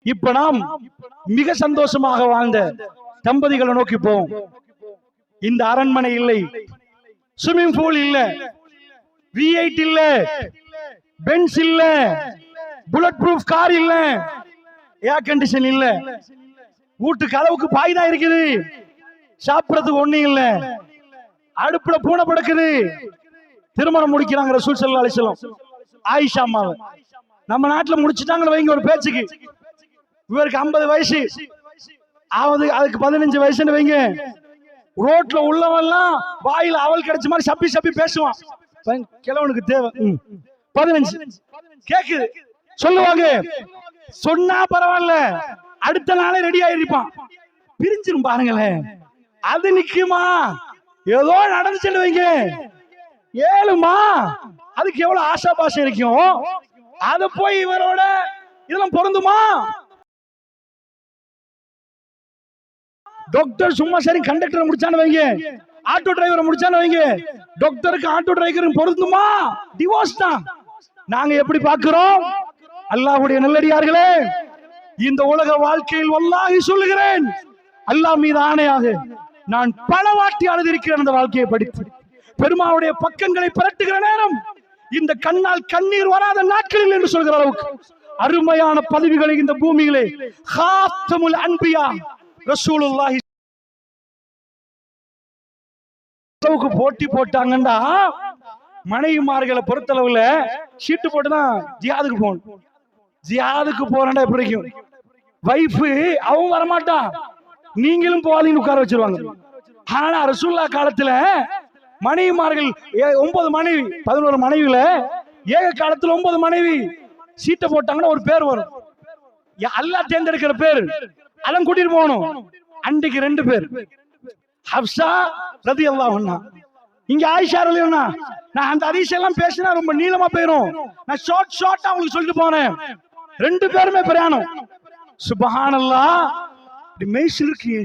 இப்ப நாம் மிக சந்தோஷமாக வாழ்ந்த தம்பதிகளை நோக்கி போவோம். இந்த அரண்மனை இல்லை, ஸ்விம்மிங் பூல் இல்ல, V8 இல்ல, பென்ஸ் இல்ல, புல்லட் ப்ரூஃப் கார் இல்ல, ஏர் கண்டிஷன் இல்ல, வீட்டுக்கு அளவுக்கு பாய் தான் இருக்குது, சாப்பிடறதுக்கு ஒண்ணு இல்ல, அடுப்புல பூனை படுக்குது. திருமணம் முடிக்கிறாங்க ரசூல் ஸல்லல்லாஹு அலைஹி வஸல்லம் ஆயிஷா அம்மாவை. நம்ம நாட்டுல முடிச்சுட்டாங்கன்னு வைங்க ஒரு பேச்சுக்கு, இவருக்கு 50 வயசு ஆவது, அதுக்கு 15 வயசுன்னு வைங்க. ரோட்ல உள்ளவெல்லாம் வாயில அவல் கிடைச்ச மாதிரி சப்பி சப்பி பேசுவான். கிழவனுக்கு தேவை 15 கேக்குது சொல்லுவாங்க. சொன்னா பரவாயில்ல, அடுத்த நாளே ரெடி ஆயிருப்பான். பிரிஞ்சிரும் பாருங்களேன். அது நிக்குமா? ஏதோ நடந்துச்சு வைங்க, ஏழுமா, அதுக்கு எவ்வளவு ஆசா பாசம் இருக்கும். அத போய் இவரோட இதெல்லாம் பொருந்துமா? டாக்டர் சும்மா சரி கண்டக்டர் முடிச்சான்னு வைங்க, ஆட்டோ டிரைவரை முடிச்சான்னு வைங்க, டாக்டருக்கு ஆட்டோ டிரைவருக்கு பொருந்துமா? டிவோர்ஸ் தான். நாங்க எப்படி பார்க்கிறோம்? அல்லாஹ்வுடைய நல்லடியார்களே, இந்த உலக வாழ்க்கையில் வல்லாஹி சொல்லுகிறேன், அல்லாஹ் மீது ஆணையாக நான் பல வாட்டி அழுதிருக்கிறேன். அந்த வாழ்க்கையை படித்து பெருமாவுடைய பக்கங்களை புரட்டுகிற நேரம் இந்த கண்ணால் கண்ணீர் வராத நாட்களில் என்று சொல்கிற அளவுக்கு அருமையான பதவிகளை இந்த பூமியிலே ஹாத்தமுல் அன்பியா ரசூலுல்லாஹி அளவுக்கு போட்டி போட்டாங்கண்டா, மனைவிமார்களை பொறுத்தளவுல சீட்டு போட்டுதான் ஜியாதுக்கு போகணும். ஜியாதுக்கு போறேன்டா எப்படி இருக்கும்? வைஃபு அவன் வரமாட்டான், நீங்களும் போகாதீங்கன்னு உட்கார வச்சிருவாங்க. ஆனா ரசூலுல்லாஹ் காலத்துல மனைவிமார்கள் 9 மனைவி 11 மனைவியில ஏக காலத்துல 9 மனைவி சீட்டை போட்டாங்கன்னா ஒரு பேர் வரும். அல்லாஹ் தேர்ந்தெடுக்கிற பேர் அதன் கூட்டிட்டு போகணும். அன்றைக்கு 2 பேர், ஹப்ஸா ரலியல்லாஹு அன்ஹா, இங்க ஆயிஷா ரலியல்லாஹு அன்ஹா. நான் அந்த ஹதீஸ் எல்லாம் பேசினா ரொம்ப நீளமா போயிரும். நான் ஷார்ட்டா உங்களுக்கு சொல்லிட்டு போனேன். 2 பேருமே பிரயாணம். சுப்ஹானல்லாஹ், மெய்சிலிருக்கு.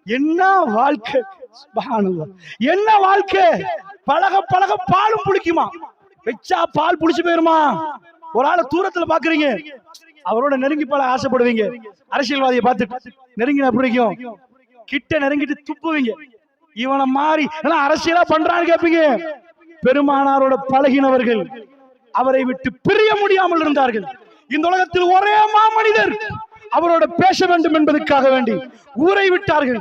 என்ன வாழ்க்கை! சுப்ஹானல்லாஹ், என்ன வாழ்க்கை! பழக பழக பாலும் புளிக்குமா? வெச்சா பால் புளிச்சு போயிருமா? ஒரு ஆளை தூரத்துல பாக்குறீங்க, அவரோட நெருங்கி பழக ஆசைப்படுவீங்க. அரசியல்வாதியை பார்த்துட்டு நெருங்கின பிடிக்கும், கிட்ட நெருங்கிட்டு துப்புவீங்க. இவனை மாறி அரசியலா பண்றான்னு கேட்பீங்க. பெருமானாரோட பழகினவர்கள் அவரை விட்டு பிரிய முடியாமல் இருந்தார்கள். இந்த உலகத்தில் ஒரே மாமனிதர் அவரோட பேச வேண்டும் என்பதற்காக வேண்டி ஊரை விட்டார்கள்,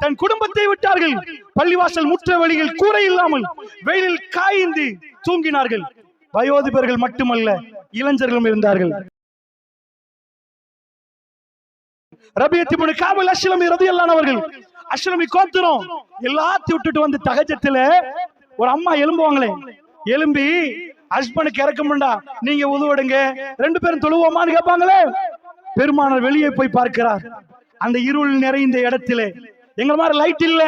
தன் குடும்பத்தை விட்டார்கள். பள்ளிவாசல் முற்ற வழியில் கூரை இல்லாமல் வெயிலில் காய்ந்து தூங்கினார்கள். வயோதிபர்கள் மட்டுமல்ல, இளைஞர்களும் இருந்தார்கள். ரபியத் இப்னு காப் அஸ்லமி ரலியல்லாஹு அன்ஹு அவர்கள், அஸ்லமி கோத்திரம் எல்லாத்தையும் விட்டுட்டு வந்து தஹஜ்ஜத்துல ஒரு அம்மா எழும்புவாங்களே, எழும்பி ஹஸ்பண்டுக்கு இறக்கமுண்டா, நீங்க உதவுடுங்க, 2 பேரும் தொழுவோமான்னு கேட்பாங்களே. பெருமானார் வெளியே போய் பார்க்கிறார். அந்த இருள் நிறைந்த இடத்திலே எங்க மாதிரி லைட் இல்ல,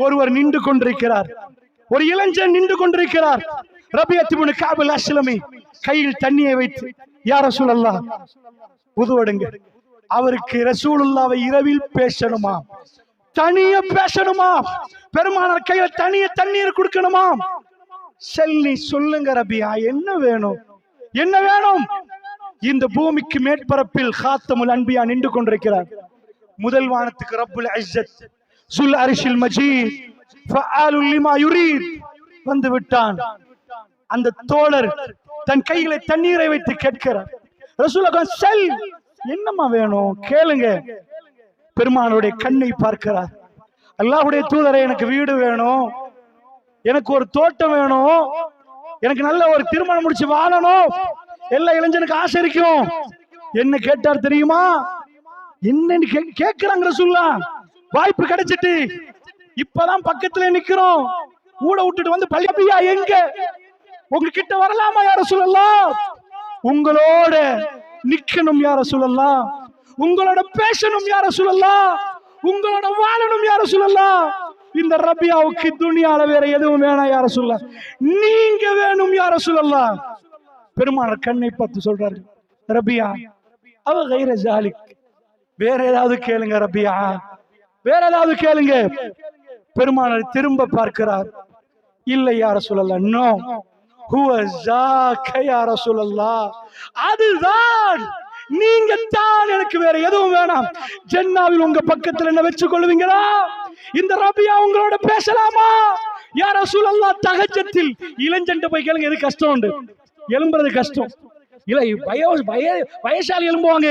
ஒருவர் நின்று கொண்டிருக்கிறார், ஒரு இளைஞன் நின்று கொண்டிருக்கிறார். ரபியத் இப்னு காப் அஸ்லமி கையில் தண்ணியை வைத்து, யா ரசூலல்லாஹ் உதவுடுங்க. அவருக்கு ரசூலுல்லாஹ்வை இரவில் பேசணுமா, தனிய பேசணுமா, பெருமானார் கையில தனிய தண்ணீர் கொடுக்கணுமா? செல்லி சொல்லுங்க ரபியா, என்ன வேணும், என்ன வேணும்? இந்த பூமிக்கு மேற்பரப்பில் ஹாத்தமுல் அன்பியா நின்று கொண்டிருக்கிறார். முதல் வானத்துக்கு ரப்புல் இஸ்ஸத் ஸுல் அர்ஷில் மஜீத் ஃபஆலுல் லிமா யுரீத் வந்து விட்டான். அந்த தோழர் தன் கையில தண்ணீரை வைத்து கேட்கிறார். ரசூலுல்லாஹ் செல், என்னமா வேணும் கேளுங்க. பெருமானுடைய கண்ணை பார்க்கிறார். அல்லாஹ்வுடைய தூதரே, எனக்கு வீடு வேணும், எனக்கு ஒரு தோட்டம் வேணும், எனக்கு நல்ல ஒரு திருமணம் முடிச்சு வாழணும். எல்லா இளைஞனுக்கு ஆசை இருக்கும். என்ன கேட்டார் தெரியுமா? என்னன்னு கேட்கிறாங்க ரசூலுல்லாஹ். வாய்ப்பு கிடைச்சிட்டு இப்பதான் பக்கத்துல நிக்கிறோம், ஊட விட்டுட்டு வந்து பள்ளியா எங்க உங்ககிட்ட வரலாமா யா ரசூலுல்லாஹ்? உங்களோட நிக்கணும் யா ரசூலுல்லாஹ், உங்களோட பேசணும் யா ரசூலுல்லாஹ், உங்களோட வாழணும் யா ரசூலுல்லாஹ். இந்த ரபியாவுக்கு துனியால வேற எதுவும் வேணாம் யா ரசூலுல்லாஹ், நீங்க வேணும் யா ரசூலுல்லாஹ். பெருமானார் கண்ணை பார்த்து சொல்றாரு, ரபியா அவ கைர ஜாலிக், வேற ஏதாவது கேளுங்க ரபியா, வேற ஏதாவது கேளுங்க. பெருமானார் திரும்ப பார்க்கிறார். இல்லை யா ரசூலுல்லாஹ், நோ ஹுவ ஜாக யா ரசூலுல்லாஹ், அதுதான் நீங்க தான் எனக்கு வேற எதுவும் வேணாம். ஜன்னாவில் உங்க பக்கத்துல என்ன வச்சு கொள்வீங்களா? இந்த ரபியா உங்களோட பேசலாமா? யா ரசூலல்லாஹ், தஹஜ்ஜத்தில் இளஞ்சண்ட போய் கேளுங்க, எது கஷ்டம் உண்டு? எழும்புறது கஷ்டம் இல்ல, வயசாளி எழும்புவாங்க,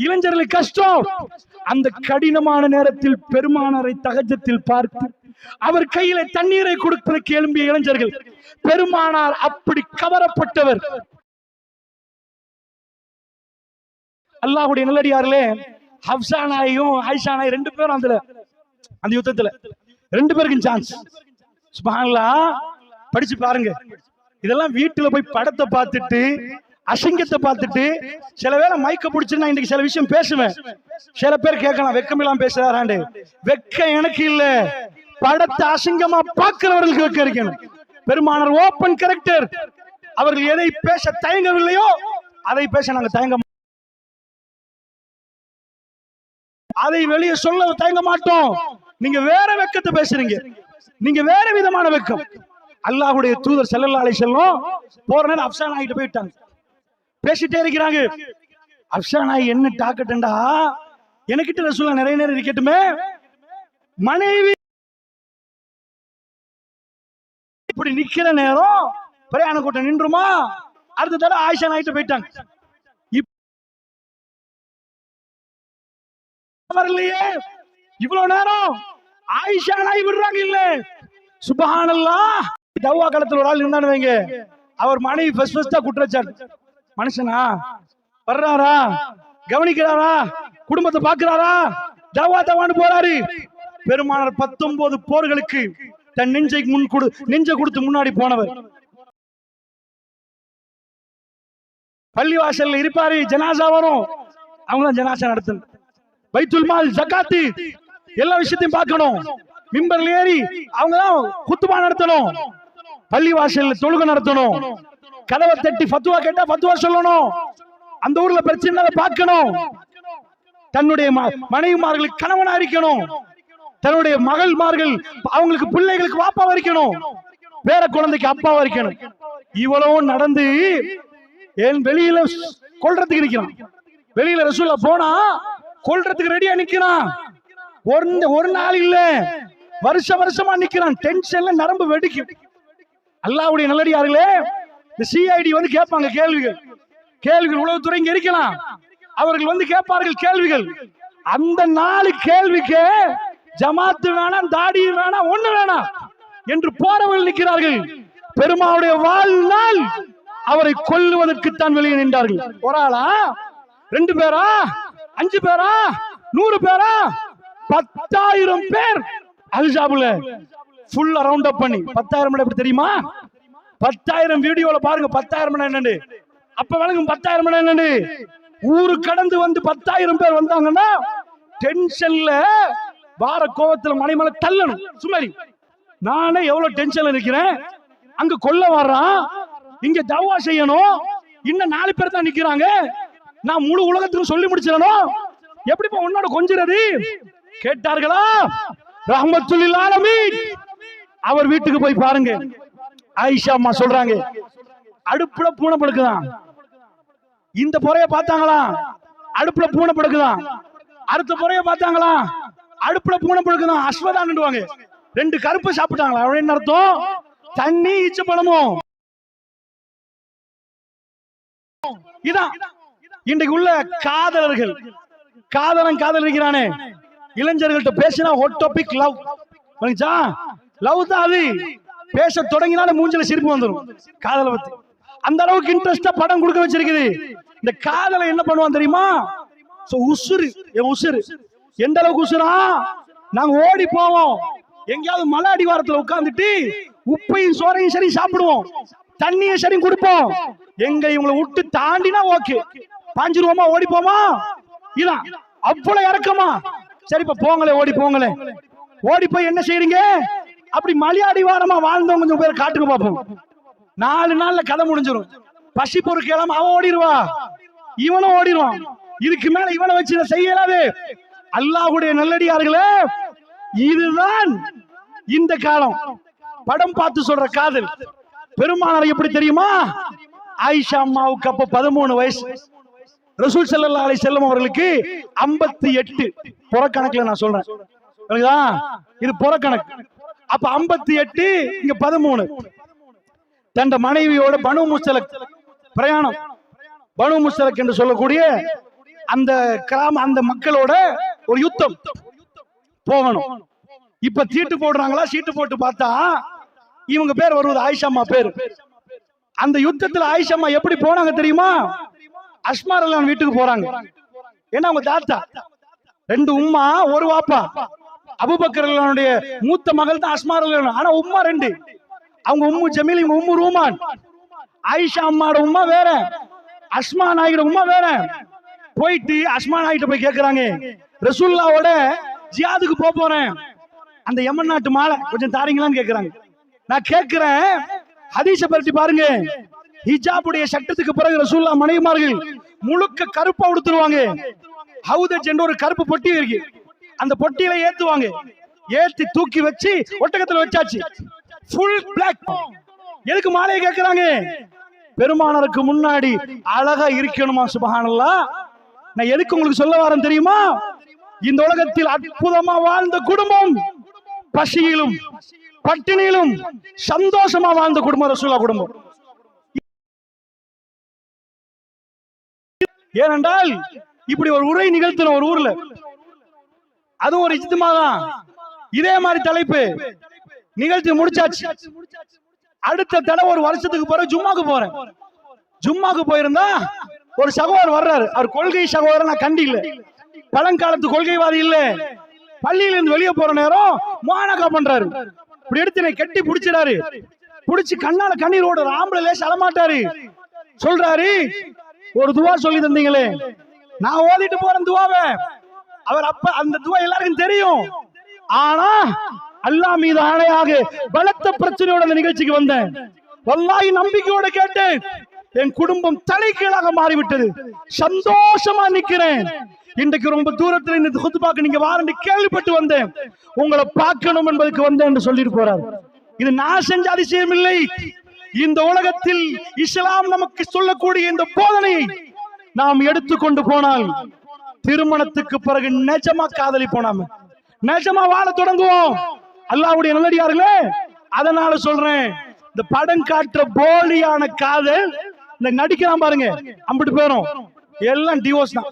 இளைஞர்களுக்கு கஷ்டம். அந்த கடினமான நேரத்தில் பெருமானாரை தஹஜ்ஜத்தில் பார்த்து அவர் கையில தண்ணீரை கொடுப்பதற்கு எழும்பிய இளைஞர்கள். பெருமானார் அப்படி கவரப்பட்டவர். அல்லாஹ்வுடைய நல்லடியார்களே, ஹப்ஸா நாயும் ஆயிஷா நாய் 2 பேரும் அந்த யுத்தத்துல 2 பேருக்கும் சான்ஸ். சுப்ஹானல்லாஹ், படிச்சு பாருங்க. இதெல்லாம் வீட்டுல போய் படத்தை பார்த்துட்டு அசிங்கத்தை பார்த்துட்டு சில வேளை மயக்க பிடிச்சிருந்தா இன்னைக்கு சில விஷயம் பேசுவேன். சில பேர் கேட்கலாம், வெக்கமில்லாம் பேசுறாராண்டு. வெக்க எனக்கு இல்ல, படத்தை அசிங்கமா பார்க்கிறவர்களுக்கு வெக்க இருக்கணும். பெருமானார் ஓபன் கரெக்டர். அவர்கள் எதை பேச தயங்கவில்லையோ அதை பேச நாங்க தயங்க, அதை வெளியே சொல்ல தயங்க மாட்டோம். நீங்க வேற வெக்கத்தை பேசுறீங்க, நீங்க வேற விதமான வெக்கம். அல்லாஹ்வுடைய தூதர் ஸல்லல்லாஹு அலைஹி வஸல்லம் போற நேரம் ஹப்ஸா நாயிட்ட போயிட்டாங்க, பேசிட்டே இருக்கிறாங்க. ஹப்ஸா நாய் என்ன டாக்கட்டண்டா, எனக்கிட்ட ரசூலுல்லாஹ் நிறைய நேரம் இருக்கட்டுமே, மனைவி இப்படி நிக்கிற நேரம் பிரயாண கூட்டம் நின்றுமா? அடுத்த தடவை ஆயிஷா நாயிட்ட போயிட்டாங்க. வரலையே இவ்வளவு நேரம் ஆயிஷா நாய் விடுறாங்க இல்ல. சுப்ஹானல்லாஹ், தவ்வா காலத்துல ஒரு ஆள் இருந்தானு வைங்க, அவர் மனைவி ஃபர்ஸ்டா குற்றச்சாட்டு. மனுஷனா வர்றாரா, கவனிக்கிறாரா, குடும்பத்தை பாக்குறாரா, தவ்வா தவான்னு போறாரு. பெருமானார் 19 போர்களுக்கு தன் நெஞ்சை கொடுத்து முன்னாடி போனவர். பள்ளிவாசல்ல இருப்பாரு, ஜனாசா வரும், அவங்க தான் ஜனாசா நடத்தணும். பைத்துல் மால், ஜகாத்து, எல்லா விஷயத்தையும் பார்க்கணும். மிம்பர்ல ஏறி அவங்க தான் குத்துபா நடத்தணும், பள்ளிவாசல்ல தொழுகை நடத்தணும், கதவை தட்டி ஃபத்வா கேட்டா ஃபத்வா சொல்லணும், அந்த ஊர்ல பிரச்சனை பார்க்கணும், தன்னுடைய மனைவிமார்களுக்கு கணவனா இருக்கணும், தன்னுடைய மகள்மார்கள் அவங்களுக்கு பிள்ளைகளுக்கு வாப்பாவா இருக்கணும், வேற குழந்தைக்கு அப்பாவா இருக்கணும். இவ்வளவு நடந்து ஏன் வெளியில கொல்றதுக்கு இருக்கிறான். வெளியில ரசூலுல்லாஹ் போனா கொல்றதுக்கு ரெடியா நிக்கிறான். ஒரு நாள் இல்ல, வருஷமா நிக்கிறான். டென்ஷன்ல நரம்பு வெடிக்கும். அல்லாஹ்வுடைய நல்லடியார்களே, இந்த சிஐடி வந்து கேட்பாங்க கேள்விகள் உளவுத்துறை இங்க இருக்கலாம், அவர்கள் வந்து கேட்பார்கள் கேள்விகள். அந்த 4 கேள்விக்கு ஜமாத்து வேணாம், தாடி வேணாம், ஒண்ணு வேணாம் என்று போறவர்கள் நிற்கிறார்கள். பெருமாவுடைய வாழ்நாள் அவரை கொல்லுவதற்குத்தான் வெளியே நின்றார்கள். ஒரு ஆளா, 2 பேரா, 5 பேரா, 100 பேரா, 10,000 பேர் அல்ஜாபுல ஃபுல்லா ரவுண்ட் அப் பண்ணி 10,000 எப்படி தெரியுமா? 10,000 வீடியோல பாருங்க, 10,000 என்னன்னு அப்ப வழங்கும். 10,000 என்னன்னு ஊரு கடந்து வந்து 10,000 பேர் வந்தாங்கன்னா டென்ஷன்ல வார கோவத்துல மனைமலை தள்ளணும். சும்மாரி நானே எவ்வளவு டென்ஷன்ல இருக்கிறேன். அங்க கொல்ல வர்றான், இங்க தவா செய்யணும், இன்னும் 4 பேர் தான் நிக்கிறாங்க, நான் முழு உலகத்துக்கு சொல்லி முடிச்சிடணும், எப்படி உன்னோட கொஞ்சிறது? கேட்டார்களா? ரஹ்மத்துல் ஆலமீன் அவர் வீட்டுக்கு போய் பாருங்க. ஆயிஷா அம்மா சொல்றாங்க, அடுப்புல பூனை படுக்குதான். இந்த பொறைய பார்த்தாங்களா? அடுப்புல பூனை படுக்குதான். அடுத்த பொறைய பார்த்தாங்களா? அடுப்புல பூனை படுக்குதான். அஸ்வதான்னுவாங்க. 2 கருப்பு சாப்பிட்டாங்களா? என்ன அர்த்தம்? தண்ணி இச்ச பழமும். இதான் இன்றைக்கு உள்ள காதலர்கள். காதல் இருக்கிறானே, இளைஞர்கள்ட்ட பேசினா ஹாட் டாபிக் லவ். லவ் தான் அது. பேச தொடங்கினால மூஞ்சில சிரிப்பு வந்துடும். காதலை பத்தி அந்த அளவுக்கு இன்ட்ரெஸ்டா படம் கொடுக்க வச்சிருக்குது. இந்த காதலை என்ன பண்ணுவான் தெரியுமா? உசுறு, என் உசுறு. எந்த அளவுக்கு உசுரா? நாங்க ஓடி போவோம், எங்கேயாவது மலை அடிவாரத்துல உட்கார்ந்துட்டு உப்பையும் சோறையும் சரி சாப்பிடுவோம், தண்ணியும் சரி குடிப்போம். எங்க இவங்களை விட்டு தாண்டினா ஓகே, பாஞ்சிருவோமா, ஓடி போமா. இதான் அவ்வளவு இறக்கமா. சரி இப்ப போங்களே, ஓடி போங்களே. ஓடி போய் என்ன செய்றீங்க? அப்படி மலையாடி வாரமா வாழ்ந்தவங்க கொஞ்சம் பேர் காட்டுங்க பாப்போம். 4 நாள்ல கதை முடிஞ்சிடும். பசி பொறுக்கலாம், அவன் ஓடிடுவா, இவனும் ஓடிடுவான். இதுக்கு மேல இவனை வச்சு செய்யலாது. அல்லாஹ்வுடைய நல்லடியார்களே, இதுதான் இந்த காலம். படம் பார்த்து சொல்ற காதல். பெருமானார் எப்படி தெரியுமா? ஆயிஷா அம்மாவுக்கு அப்ப 13 வயசு. ரசூல் ஸல்லல்லாஹு அலைஹி வஸல்லம் அவர்களுக்கு 58 புறக்கணக்குல நான் சொல்றேன். இது புறக்கணக்கு. அப்ப 58 இங்க 13. தன் மனைவியோட பனு முஸ்தலக் பிரயாணம். பனு முஸ்தலக் என்று சொல்லக்கூடிய அந்த கிராம அந்த மக்களோட ஒரு யுத்தம் போகணும். இப்ப சீட்டு போடுறாங்களா? சீட்டு போட்டு பார்த்தா இவங்க பேர் வருவது ஆயிஷா பேர். அந்த யுத்தத்துல ஆயிஷா எப்படி போனாங்க தெரியுமா? அஸ்மா ரலியல்லாஹு வீட்டுக்கு போறாங்க. ஏன்னா அவங்க தாத்தா, 2 உம்மா 1 வாப்பா. அபூபக்கர் ரலியல்லாஹுடைய மூத்த மகள் தான் அஸ்மா ரலியல்லாஹு. ஆனா உம்மா 2. அவங்க உம்மு ஜமீல், இவங்க உம்மு ரூமான். ஆயிஷா அம்மாவோட உம்மா வேற, அஸ்மா நாயிட உம்மா வேற. போயிட்டு அஸ்மா நாயிட்ட போய் கேக்குறாங்க, ரசூலுல்லாஹ்வோட ஜியாதுக்கு போறேன், அந்த யமன் நாட்டு மாலை கொஞ்சம் தாரீங்களான்னு கேக்குறாங்க. நான் கேக்குறேன், ஹதீஸ பரட்டி பாருங்க. ஹிஜாபுடைய சட்டத்துக்கு பிறகு ரசூலுல்லாஹ் மனைவிமார்கள் முழுக்க கருப்பா உடுத்துருவாங்க. ஹவுதஜ் என்ற ஒரு கருப்பு பொட்டி இருக்கு, அந்த பொட்டியில ஏத்துவாங்க. ஏத்தி தூக்கி வச்சு ஒட்டகத்துல வச்சாச்சு, ஃபுல் பிளாக். எதுக்கு மாலையை கேக்குறாங்க? பெருமானருக்கு முன்னாடி அழகா இருக்கணுமா? சுபஹானல்லாஹ். நான் எதுக்கு உங்களுக்கு சொல்ல வரேன் தெரியுமா? இந்த உலகத்தில் அற்புதமா வாழ்ந்த குடும்பம், பசியிலும் பட்டினியிலும் சந்தோஷமா வாழ்ந்த குடும்பம் ரசூலுல்லாஹ் குடும்பம். ஏனென்றால் இப்படி ஒரு உரை நிகழ்த்தின ஒரு ஊர்ல, அது ஒரு இஜ்திமா தான். இதே மாதிரி தலைப்பு நிகழ்ச்சி முடிச்சாச்சு. அடுத்த தடவை ஒரு வருஷத்துக்கு பிறகு ஜும்மாக்கு போறேன். ஜும்மாக்கு போயிருந்தா ஒரு சகோதரர் வர்றாரு. அவர் கொள்கை சகோதரர், நான் கண்டி இல்ல, பழங்காலத்து கொள்கைவாதி இல்ல. பள்ளியில இருந்து வெளியே போற நேரம் மானகா பண்றாரு. இப்படி எடுத்து கெட்டி பிடிச்சிடாரு. பிடிச்சு கண்ணால கண்ணீர் ஓடுற ஆம்பளை லேச அழமாட்டாரு. சொல்றாரு, ஒரு துவா சொல்லி தந்தீங்களே, நான் ஓதிட்டு போறேன் துவாவை. அவர் அப்ப அந்த துவா எல்லாருக்கும் தெரியும். ஆனா அல்லாஹ் மீது ஆணையாக பலத்த பிரச்சனையோட அந்த நிகழ்ச்சிக்கு வந்தேன். வல்லாஹி நம்பிக்கையோட கேட்டேன். என் குடும்பம் தலைகீழாக மாறிவிட்டது. சந்தோஷமா நிக்கிறேன். இன்றைக்கு ரொம்ப தூரத்துல இந்த குத்பாக்கு நீங்க வாரண்டி கேள்விப்பட்டு வந்தேன். உங்களை பார்க்கணும் என்பதற்கு வந்தேன் என்று சொல்லிட்டு போறார். இது நான் செஞ்ச அதிசயம் இல்லை. இந்த உலகத்தில் இஸ்லாம் நமக்கு சொல்லக்கூடிய இந்த போதனையை நாம் எடுத்துக்கொண்டு போனால் திருமணத்துக்கு பிறகு நிஜமா காதலிப்போம், நாம நிஜமா வாழ தொடங்குவோம். அல்லாஹ்வுடைய நல்லடியார்களே, அதனால சொல்றேன், இந்த படம் காட்டுற போலியான காதல், இந்த நடிக்கலாம் பாருங்க, அம்பிட்டு பேரும் எல்லாம் டிவோர்ஸ் தான்,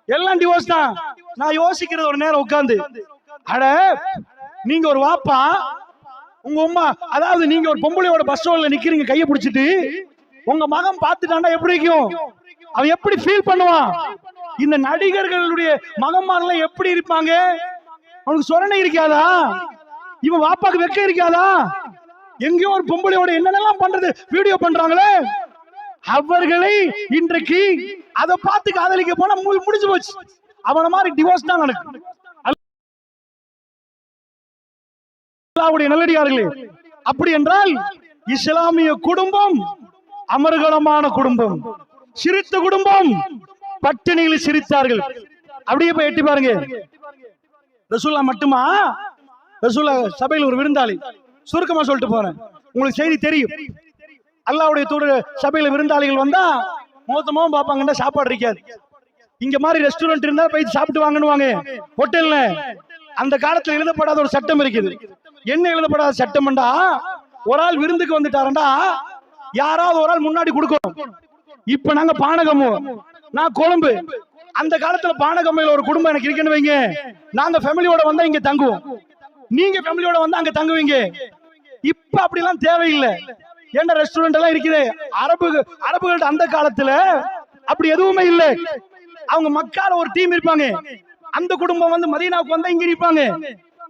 எல்லாம் டிவோர்ஸ் தான். நான் யோசிக்கிறது ஒரு நேரம் உட்கார்ந்து, அட நீங்க ஒரு வாப்பா, உங்க அம்மா, அதாவது நீங்க ஒரு பொம்பளையோட பஸ் ஸ்டாண்ட்ல நிக்கிறீங்க, கையை பிடிச்சிட்டு, உங்க மகன் பார்த்துட்டாண்டா எப்படி இருக்கும்? அவன் எப்படி ஃபீல் பண்ணுவான்? இந்த நடிகர்களுடைய மகன்மார்கள் எப்படி இருப்பாங்க? அவனுக்கு சொரணை இருக்காதா? இவன் வாப்பாக்கு வெக்க இருக்காதா? எங்கேயோ ஒரு பொம்பளையோட என்னென்னலாம் பண்றது வீடியோ பண்றாங்களே, அவர்களை இன்றைக்கு அதை பார்த்து காதலிக்க போனா முடிஞ்சு போச்சு. அவன மாதிரி டிவோர்ஸ் தான் நடக்கும். அல்லாஹ்வுடைய நல்லடியார்களே, அப்படி என்றால் இஸ்லாமிய குடும்பம் அமர்கலமான குடும்பம், சிரித்த குடும்பம், பட்டினியில் சிரித்தார்கள். அப்படியே போய் எட்டி பாருங்க. ரசூலுல்லாஹ் மட்டுமா? ரசூலுல்லாஹ் சபையில் ஒரு விருந்தாளி, சுருக்கமா சொல்லிட்டு போறேன், உங்களுக்கு செய்தி தெரியும். அல்லாஹ்வுடைய தூதர் சபையில விருந்தாளிகள் வந்தா மொத்தமும் பாப்பாங்கன்னா சாப்பாடு இருக்காது. இங்க மாதிரி ரெஸ்டாரண்ட் இருந்தா போய் சாப்பிட்டு வாங்கன்னு ஹோட்டல்ல. அந்த காலத்துல எழுதப்படாத ஒரு சட்டம் இருக்குது. என்ன எழுதப்படாத சட்டம்டா, ஒரு ஆள் விருந்துக்கு வந்துட்டாரண்டா யாராவது ஒரு ஆள் முன்னாடி கொடுக்கணும். இப்ப நாங்க பானகமோ, நான் கொழும்பு. அந்த காலத்துல பானகமையில ஒரு குடும்பம் எனக்கு இருக்குன்னு வைங்க, நாங்க ஃபேமிலியோட வந்தா இங்க தங்குவோம், நீங்க ஃபேமிலியோட வந்தா அங்க தங்குவீங்க. இப்ப அப்படிலாம் தேவையில்லை. ஏன்னா ரெஸ்டாரண்ட் எல்லாம் இருக்குது. அரபுகள்ட்ட அந்த காலத்துல அப்படி எதுவுமே இல்லை. அவங்க மக்கால ஒரு டீம் இருப்பாங்க, அந்த குடும்பம் வந்து மதீனாவுக்கு வந்தா இங்க இருப்பாங்க,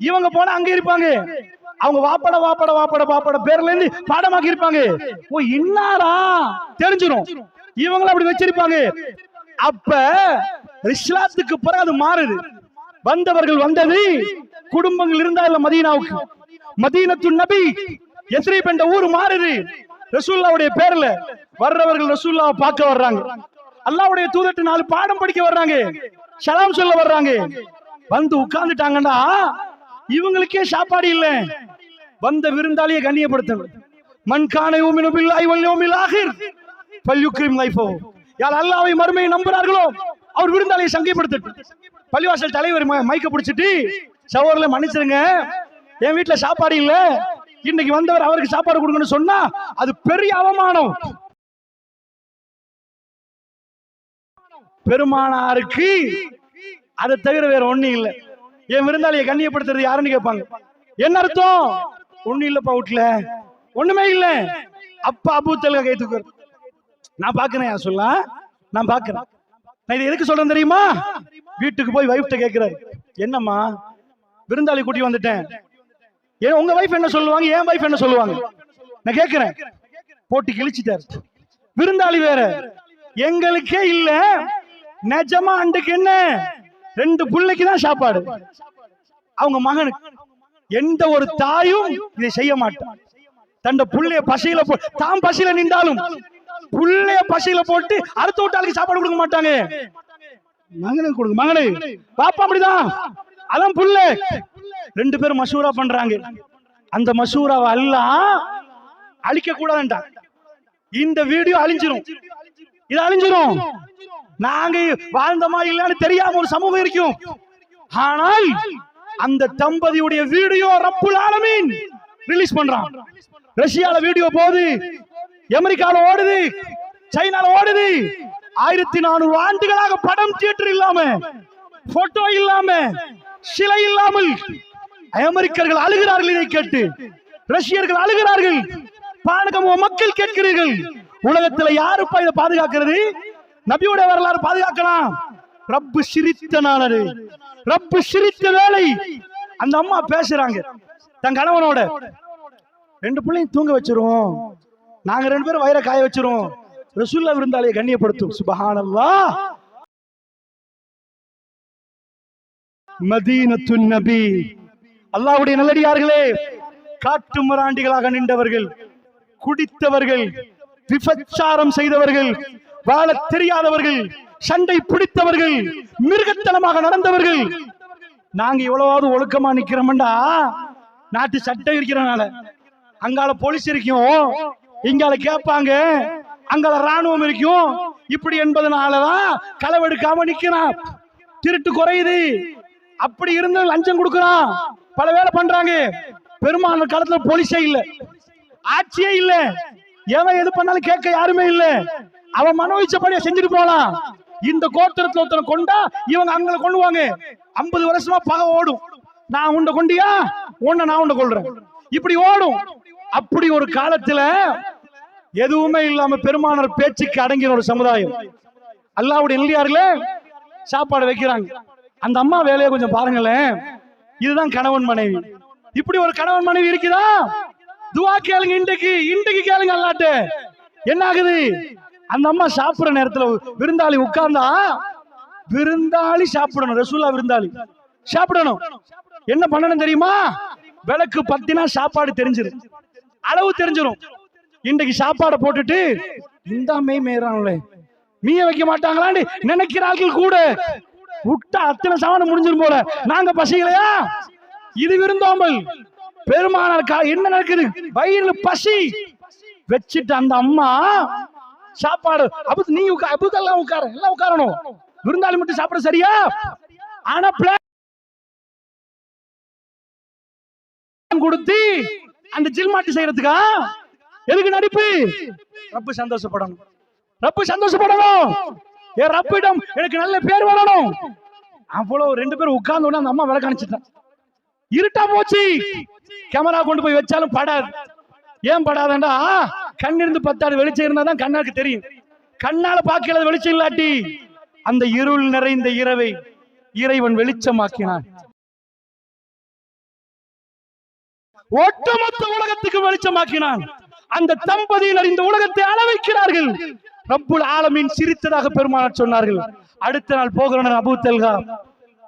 இவங்க போனா அங்க இருப்பாங்க. அவங்க வாப்பட வாப்பட வாப்பட வாப்பட பேர்ல இருந்து பாடமாக்கி இருப்பாங்க. ஓ இன்னாரா தெரிஞ்சிடும், இவங்களை அப்படி வச்சிருப்பாங்க. அப்ப இஸ்லாத்துக்கு பிறகு அது மாறுது. வந்தவர்கள் வந்தது, குடும்பங்கள் இருந்தா இல்ல மதீனாவுக்கு, மதீனத்து நபி யஸ்ரிப் என்ற ஊர் மாறுது. ரசூலுல்லாஹ்வுடைய பேர்ல வர்றவர்கள் ரசூலுல்லாஹ்வை பார்க்க வர்றாங்க, அல்லாஹ்வுடைய தூதர்ட்ட 4 பாடம் படிக்க வர்றாங்க, சலாம் சொல்ல வர்றாங்க. வந்து உட்கார்ந்துட்டாங்கன்னா இவங்களுக்கே சாப்பாடு இல்ல. வந்த விருந்தாளியை கண்ணியப்படுத்தணும். மன் கான யுமினு பில்லாஹி வல் யௌமில் ஆகிர் ஃபல்யுக்ரிம் லைஃபஹு. யார் அல்லாஹ்வை மறுமையை நம்புறார்களோ அவர் விருந்தாளியை சங்கைப்படுத்தட்டும். பள்ளிவாசல் தலைவர் மைக்க பிடிச்சிட்டு, சகோதரர்களே மன்னிச்சிருங்க, என் வீட்டுல சாப்பாடு இல்ல, இன்னைக்கு வந்தவர் அவருக்கு சாப்பாடு கொடுங்கன்னு சொன்னா அது பெரிய அவமானம். பெருமானாருக்கு அதை தவிர வேற ஒண்ணு இல்ல. என் விருந்தாளியை கண்ணியப்படுத்துறது யாருன்னு கேட்பாங்க. என்ன அர்த்தம்? ஒண்ணு இல்லப்பா வீட்டுல, ஒண்ணுமே இல்ல. அப்பா அபூத்தல்கா கை தூக்குறாரு. நான் பாக்குறேன், சொல்ல நான் பாக்குறேன். நான் இது எதுக்கு சொல்றேன் தெரியுமா? வீட்டுக்கு போய் வைஃப்ட்ட கேட்கிறாரு, என்னம்மா விருந்தாளி கூட்டி வந்துட்டேன், உங்க வைஃப் என்ன சொல்லுவாங்க, என் வைஃப் என்ன சொல்லுவாங்க? நான் கேட்கிறேன். போட்டு கிழிச்சிட்டாரு. விருந்தாளி வேற, எங்களுக்கே இல்ல, நிஜமா அன்றைக்கு என்ன 2 பிள்ளைக்கு தான் சாப்பாடு. அவங்க மகனுக்கு. எந்த ஒரு தாயும் இதை செய்ய மாட்டான். தண்ட புள்ளைய பசியில தாம் பசியில நின்றாலும் புள்ளைய பசியில போட்டு அடுத்த வீட்டாளுக்கு சாப்பாடு கொடுக்க மாட்டாங்க. மகனுக்கு கொடுங்க, மகனு பாப்பா அப்படிதான். அதான் புள்ள. 2 பேரும் மசூரா பண்றாங்க. அந்த மசூராவை அல்லாஹ் அழிக்க கூடாதுண்டா. இந்த வீடியோ அழிஞ்சிரும், இது அழிஞ்சிரும். நாங்க வாழ்ந்தமா இல்லன்னு தெரியாம ஒரு சமூகம் இருக்கும். ஆனால் அந்த தம்பதியுடைய வீடியோ ரப்புல் ஆலமீன் ரிலீஸ் பண்றான். ரஷ்யால வீடியோ போகுது, அமெரிக்கால ஓடுது, சைனால ஓடுது. 1400 ஆண்டுகளாக படம் தியேட்டர் இல்லாம, போட்டோ இல்லாம, சிலை இல்லாமல் அமெரிக்கர்கள் அழுகிறார்கள். இதை கேட்டு ரஷ்யர்கள் அழுகிறார்கள். மக்கள் கேட்கிறீர்கள், உலகத்துல யாருப்பா இதை பாதுகாக்கிறது? நபியோட வரலாறு பாதுகாக்கலாம். ரப்பு சிரித்த நாளது, ரப்பு சிரித்த வேலை. அந்த அம்மா பேசுறாங்க தன் கணவனோட, 2 பிள்ளையும் தூங்க வச்சிரும், நாங்க 2 பேரும் வயிறை காய வச்சிரும், ரசூலுல்லாஹ் விருந்தாளியை கண்ணியப்படுத்தும். சுப்ஹானல்லாஹ். மதீனத்துன் நபி. அல்லாஹ்வுடைய நல்லடியார்களே, காட்டு மிராண்டிகளாக நின்றவர்கள், குடித்தவர்கள், விபச்சாரம் செய்தவர்கள், வாழ தெரியாதவர்கள், சண்டை பிடித்தவர்கள், மிருகத்தனமாக நடந்தவர்கள். நாங்க இவ்வளவாவது ஒழுக்கமா நிக்கிறோம்டா நாட்டு சட்டம் இருக்கிறனால. அங்கால போலீஸ் இருக்கும், இங்கால கேட்பாங்க, அங்கால ராணுவம் இருக்கும். இப்படி என்பதனாலதான் களவெடுக்காம நிக்கிறான். திருட்டு குறையுது. அப்படி இருந்து லஞ்சம் கொடுக்கறான், பல வேலை பண்றாங்க. பெரும்பாலான காலத்துல போலீஸே இல்ல, ஆட்சியே இல்ல, எவன் எது பண்ணாலும் கேட்க யாருமே இல்ல. அவன் மனோவிச்சபடியா செஞ்சுட்டு போலாம். இந்த கோத்திரத்துல ஒருத்தனை கொண்டா இவங்க அங்க கொள்ளுவாங்க. 50 வருஷமா பகை ஓடும். நான் உண்ட கொண்டியா, உன்னை நான் உண்ட கொள்றேன், இப்படி ஓடும். அப்படி ஒரு காலத்துல எதுவுமே இல்லாம பெருமானார் பேச்சுக்கு அடங்கின ஒரு சமுதாயம். அல்லாஹ்வுடைய நல்லடியார்களே, சாப்பாடு வைக்கிறாங்க. அந்த அம்மா வேலையை கொஞ்சம் பாருங்களேன். இதுதான் கணவன் மனைவி. இப்படி ஒரு கணவன் மனைவி இருக்குதா? துவா கேளுங்க. இன்றைக்கு கேளுங்க அல்லாஹ்ட்ட. என்ன ஆகுது? அந்த அம்மா சாப்பிடுற நேரத்துல விருந்தாளி உட்கார்ந்தா, விருந்தாளி சாப்பிடணும், ரசூலுல்லாஹ் விருந்தாளி சாப்பிடணும். என்ன பண்ணணும் தெரியுமா? விளக்கு பத்தினா சாப்பாடு தெரிஞ்சிடும், அளவு தெரிஞ்சிடும். இன்றைக்கு சாப்பாடை போட்டுட்டு இந்த மெய் மேறாங்களே, மீய வைக்க மாட்டாங்களான்னு நினைக்கிறார்கள் கூட. விட்டா அத்தனை சாமான் முடிஞ்சிரும் போல. நாங்க பசிக்கலையா? இது விருந்தோம்பல். பெருமானார் என்ன நடக்குது? வயிறுல பசி வச்சுட்டு அந்த அம்மா சாப்பாடு நீ அபுதெல்லாம் உட்கார, எல்லாம் உட்காரணும், விருந்தாளி மட்டும் சாப்பிட சரியா? ஆனா கொடுத்து அந்த ஜில்மாட்டி செய்யறதுக்கா? எதுக்கு நடிப்பு? ரப்பு சந்தோஷப்படணும், ரப்பு சந்தோஷப்படணும். என் ரப்பிடம் எனக்கு நல்ல பேர் வரணும். அவ்வளவு 2 பேரும் உட்கார்ந்து உடனே அந்த அம்மா விளக்க அனுப்பிச்சிட்டான். இருட்டா போச்சு. கேமரா கொண்டு போய் வச்சாலும் படாது. ஏன் படாதண்டா? கண்ணிருந்து 10 வெளிச்சம் இருந்தாதான் கண்ணாக்கு தெரியும். கண்ணால பார்க்கல வெளிச்சம் இல்லாட்டி அந்த இருள் நிறைந்த இரவை இறைவன் வெளிச்சமாக்கினான். ஒட்டுமொத்த உலகத்துக்கு வெளிச்சமாக்கினான். அந்த தம்பதியினர் இந்த உலகத்தை அளவைக்கிறார்கள். ரப்புல் ஆலமீன் சிரித்ததாக பெருமானார் சொன்னார்கள். அடுத்த நாள் போகிறனர் அபூ தல்ஹா,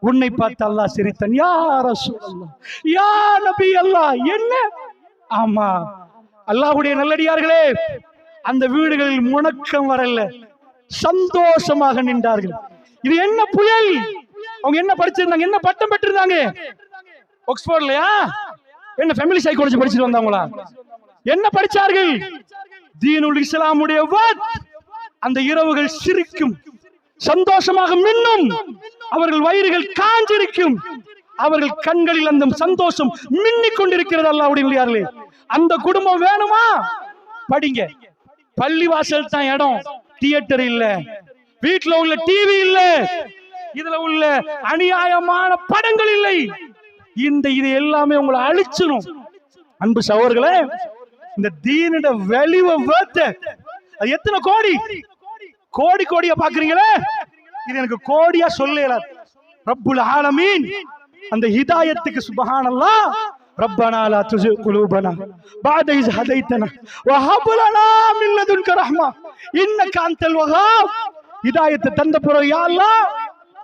உன்னை பார்த்து அல்லாஹ் சிரித்தான். யா ரசூலல்லாஹ், யா நபி அல்லாஹ். என்ன? ஆமா, அல்லாஹ்வுடைய நல்லடியார்களே, அந்த வீடுகளில் முணக்கம் வரல, சந்தோஷமாக நின்றார்கள். இது என்ன புயல்? அவங்க என்ன படிச்சிருந்தாங்க? என்ன பட்டம் பெற்றிருந்தாங்க? ஆக்ஸ்போர்ட்லயா? என்ன ஃபேமிலி சைக்காலஜி படிச்சிட்டு வந்தாங்களா? என்ன படிச்சார்கள்? தீனுல் இஸ்லாமுடைய அந்த இரவுகள் சிரிக்கும், சந்தோஷமாக மின்னும், அவர்கள் வயிறுகள் காஞ்சிருக்கும், அவர்கள் கண்களில் அந்த சந்தோஷம் மின்னிக் கொண்டிருக்கிறது. அல்லாஹ்வுடைய அந்த குடும்பம் வேணுமா? படிங்க. பள்ளிவாசல் தான் இடம், தியேட்டர் இல்ல, வீட்டுல உள்ள டிவி இல்ல, இதுல உள்ள அநியாயமான படங்கள் இல்லை. இது எல்லாமே உங்களை அழிச்சிடும். அன்பு சகோதரர்களே, இந்த தீனோட வெளிவ அது எத்தனை கோடி கோடி கோடியா பாக்குறீங்களே, இது எனக்கு கோடியா சொல்லல. ரப்புல் ஆலமீன் அந்த ஹிதாயத்துக்கு சுப்ஹானல்லாஹ், ரப்பனா லா துஸிக் குலூபனா பஅத இஸ் ஹதைதனா வ ஹப் லனா மின் லதுன்க ரஹ்மா இன்னக அன்தல் வஹ்ஹாப். ஹிதாயத்தை தந்த பிறகு யா அல்லாஹ்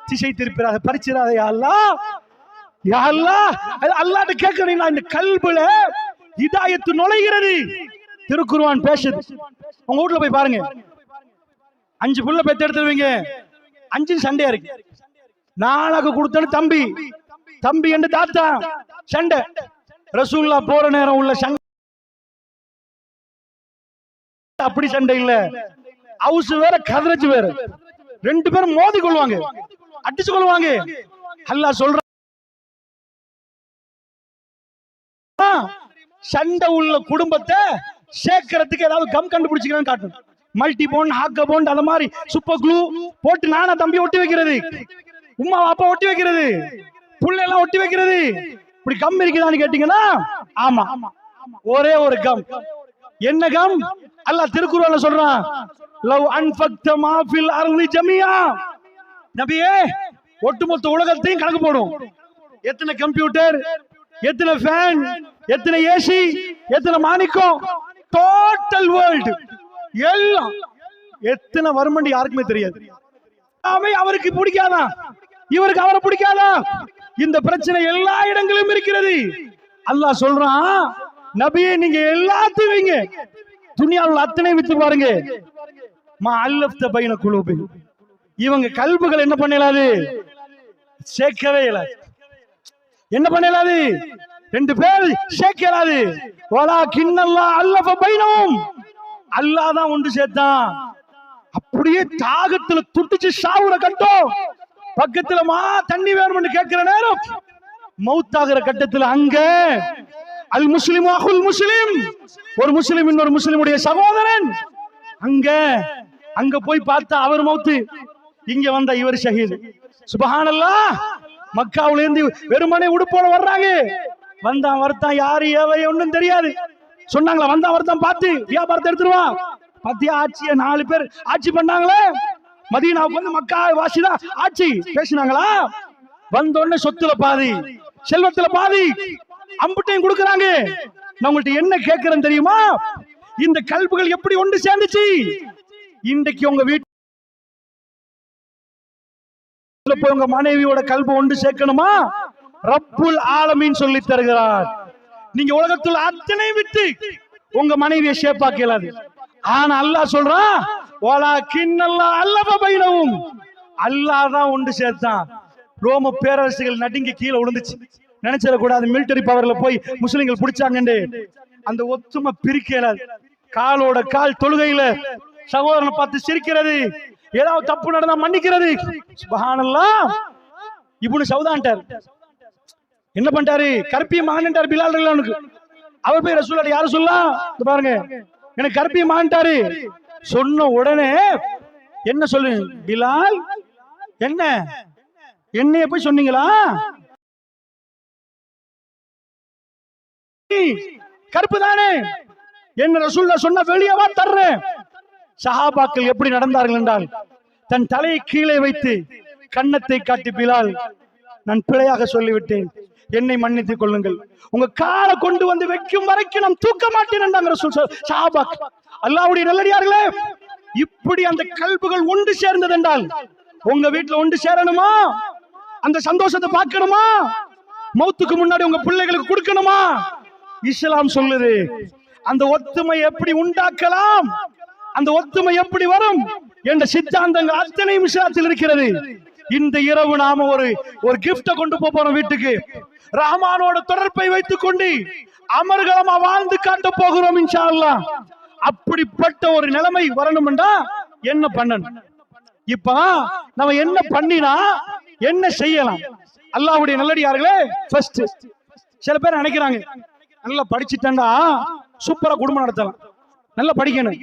திசை திருப்பிராத, பரிச்சிராத யா அல்லாஹ். யா அல்லாஹ், அல்லாஹ்ட்ட கேக்குறீங்க, இந்த கல்புல ஹிதாயத்து நுழைகிறது. திருக்குர்ஆன் பேசுது. உங்க வீட்ல போய் பாருங்க, 5 புள்ள பெத்து எடுத்துருவீங்க, 5 சண்டையா இருக்கு. நானாக்கு கொடுத்தேன்னு தம்பி, தம்பி என்று தாத்தா சண்டை. ரசூலுல்லாஹ் போற நேரம் உள்ள சண்டை அப்படி சண்டை இல்ல. ஹவுஸ் வேற, கதரஜ் வேற, 2 பேரும் மோதி கொள்வாங்க, அடிச்சு கொள்வாங்க. அல்லாஹ் சொல்ற சண்டை உள்ள குடும்பத்தை சேர்க்கிறதுக்கு ஏதாவது கம் கண்டுபிடிச்சிக்கிறேன்னு காட்டணும். மல்டி போண்ட், ஹாக்க போண்ட், அந்த மாதிரி சூப்பர் க்ளூ போட்டு நானா தம்பி ஒட்டி வைக்கிறது, உமா அப்பா ஒட்டி வைக்கிறது, புள்ள எல்லாம் ஒட்டி வைக்கிறது. இப்படி கம் இருக்குதான்னு கேட்டீங்கன்னா ஆமா, ஒரே ஒரு கம். என்ன கம்? அல்லாஹ் திருக்குர்ஆன்ல சொல்றான், லவ் அன்ஃபக்த மா ஃபில் அர்தி ஜமியா. நபியே, ஒட்டுமொத்த உலகத்தையும் கணக்கு போடும். எத்தனை கம்ப்யூட்டர், எத்தனை ஃபேன், எத்தனை ஏசி, எத்தனை மாணிக்கம், டோட்டல் வேர்ல்டு எல்லாம் எத்தனை வருமண்டி யாருக்குமே தெரியாது. அவருக்கு பிடிக்காதா, இவருக்கு அவரை பிடிக்காதா, இந்த பிரச்சனை எல்லா இடங்களிலும் இருக்கிறது. அல்லாஹ் சொல்றான், நபியே நீங்க எல்லாத்தையும் வைங்க, துனியாவுல அத்தனை வித்து பாருங்க. மா அல்லஃப்த பைன குலூபி, இவங்க கல்புகள் என்ன பண்ணலாது, சேர்க்கவே இல்லை. என்ன பண்ணலாது, 2 பேர் சேர்க்கலாது. வலாகின்னல்லாஹ் அல்லஃப பைனஹும், அல்லாஹ் தான் ஒன்று சேர்த்தான். அப்படியே தாகத்துல துட்டிச்சு சாவுற கட்டம், பக்கத்துல தண்ணி வேணும்னு கேட்கிற நேரம், மௌத்தாகிற கட்டத்துல அங்க அல் முஸ்லிம் அஹுல் முஸ்லிம், ஒரு முஸ்லிம் இன்னொரு முஸ்லிமுடைய சகோதரன், அங்க போய் பார்த்தா அவர் மௌத்து, இங்க வந்தா இவர் ஷஹீத். சுப்ஹானல்லாஹ். மக்காவுல இருந்து வெறுமனே உடுப்போட வர்றாங்க. வந்தான் வரத்தான், யாரு ஏவை ஒண்ணும் தெரியாது. சொன்னாங்களா, வந்தான் வரத்தான், பார்த்து வியாபாரத்தை எடுத்துருவா. பத்தியா ஆட்சிய 4 பேர் ஆட்சி பண்ணாங்களே, மதீனாவுக்கு வந்து மக்கா வாசிதான் ஆட்சி பேசினாங்களா. வந்த உடனே சொத்துல பாதி, செல்வத்துல பாதி, அம்புட்டையும் கொடுக்கறாங்க. நான் உங்கள்ட்ட என்ன கேட்கிறேன் தெரியுமா, இந்த கல்புகள் எப்படி ஒன்று சேர்ந்துச்சு? இன்றைக்கு உங்க வீட்டு உங்க மனைவியோட கல்பு ஒன்று சேர்க்கணுமா, ரப்புல் ஆலமீன் சொல்லி தருகிறார். நீங்க உலகத்துல அத்தனை விட்டு உங்க மனைவியை ஷேப்பாக்க இயலாது. ஆனா அல்லாஹ் சொல்றான், வலாகின்னல்லாஹ் அல்லஃப பைனஹும், அல்லாஹ் தான் ஒன்று சேர்த்தான். ரோம பேரரசுகள் நடுங்கி கீழே விழுந்துச்சு. நினைச்சிட கூடாது மிலிட்டரி பவர்ல போய் முஸ்லிம்கள் பிடிச்சாங்கன்னு. அந்த ஒத்துமை பிரிக்க இயலாது. காலோட கால் தொழுகையில சகோதரனை பார்த்து சிரிக்கிறது, ஏதாவது தப்பு நடந்தா மன்னிக்கிறது. சுப்ஹானல்லாஹ். இப்னு சௌதான்டார் என்ன பண்ணிட்டாரு, கற்பிய மகன்ட்டார் பிலால் ரலியல்லாஹு. அவர் போய் ரசூலுல்லாஹ் யார சொல்லலாம், பாருங்க எனக்கு கற்பிய மகன்ட்டாரு சொன்ன உடனே என்ன சொல்லு, பிலால் என்ன என்னைய போய் சொன்னீங்களா, கருப்பு தானே, என்ன ரசூலுல்லாஹ் சொன்ன வெளியவா தர்றேன். சஹாபாக்கள் எப்படி நடந்தார்கள் என்றால், தன் தலையை கீழே வைத்து கன்னத்தை காட்டி, பிலால் நான் பிழையாக சொல்லிவிட்டேன், என்னை மன்னித்துக் கொள்ளுங்கள், உங்க காலை கொண்டு வந்து வைக்கும் வரைக்கும் நான் தூக்க மாட்டேன் என்றாங்க ரசூல் சஹாபாக்கள். அல்லாஹ்வுடைய நல்லடியார்களே, இப்படி அந்த கல்புகள் ஒன்று சேர்ந்தது என்றால், உங்க வீட்டுல ஒன்று சேரணுமா, அந்த சந்தோஷத்தை பார்க்கணுமா, மௌத்துக்கு முன்னாடி உங்க பிள்ளைகளுக்கு கொடுக்கணுமா, இஸ்லாம் சொல்லுது. அந்த ஒத்துமை எப்படி உண்டாக்கலாம், அந்த ஒத்துமை எப்படி வரும் என்ற சித்தாந்தங்கள் அத்தனை இஸ்லாத்தில் இருக்கிறது. இந்த இரவு நாம ஒரு கிஃப்ட கொண்டு போறோம் வீட்டுக்கு. ரஹ்மானோட தொடர்பை வைத்துக் கொண்டு அமர்கலமா வாழ்ந்து காட்ட போகிறோம் இன்ஷா அல்லாஹ். அப்படிப்பட்ட ஒரு நிலைமை வரணும் என்றா என்ன பண்ணணும். இப்ப நம்ம என்ன பண்ணினா என்ன செய்யலாம்? அல்லாஹ்வுடைய நல்லடியார்களே, ஃபர்ஸ்ட் சில பேர் நினைக்கிறாங்க நல்லா படிச்சுட்டா சூப்பரா குடும்பம் நடத்தலாம். நல்லா படிக்கணும்.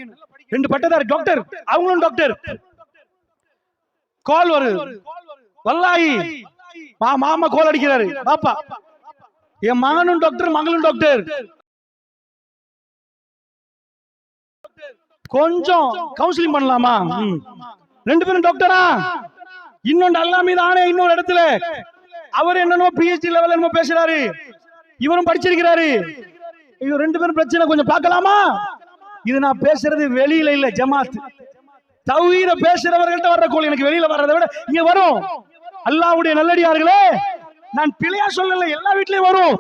2 பட்டதாரி டாக்டர், அவங்களும் டாக்டர். கால் வருது, வல்லாஹி மாமா கால் அடிக்கிறாரு, பாப்பா என் மகனும் டாக்டர் மகளும் டாக்டர், கொஞ்சம் கவுன்சிலிங் பண்ணலாமா? 2 பேரும் டாக்டரா? இன்னொன்று அல்லா மீது ஆனே, இன்னொரு இடத்துல அவர் என்னமோ பிஹெச்டி லெவல் என்னமோ பேசுறாரு, இவரும் படிச்சிருக்கிறாரு. இது 2 பேரும் பிரச்சனை கொஞ்சம் பார்க்கலாமா? இது நான் பேசுறது வெளியில இல்ல, ஜமாத் தௌஹீத பேசுறவர்கள்ட்ட வர்ற கோல். எனக்கு வெளியில வர்றதை விட இங்க வரும். அல்லாஹ்வுடைய நல்லடியார்களே, நான் பிழையா சொல்லல, எல்லா வீட்லயும் வரும்.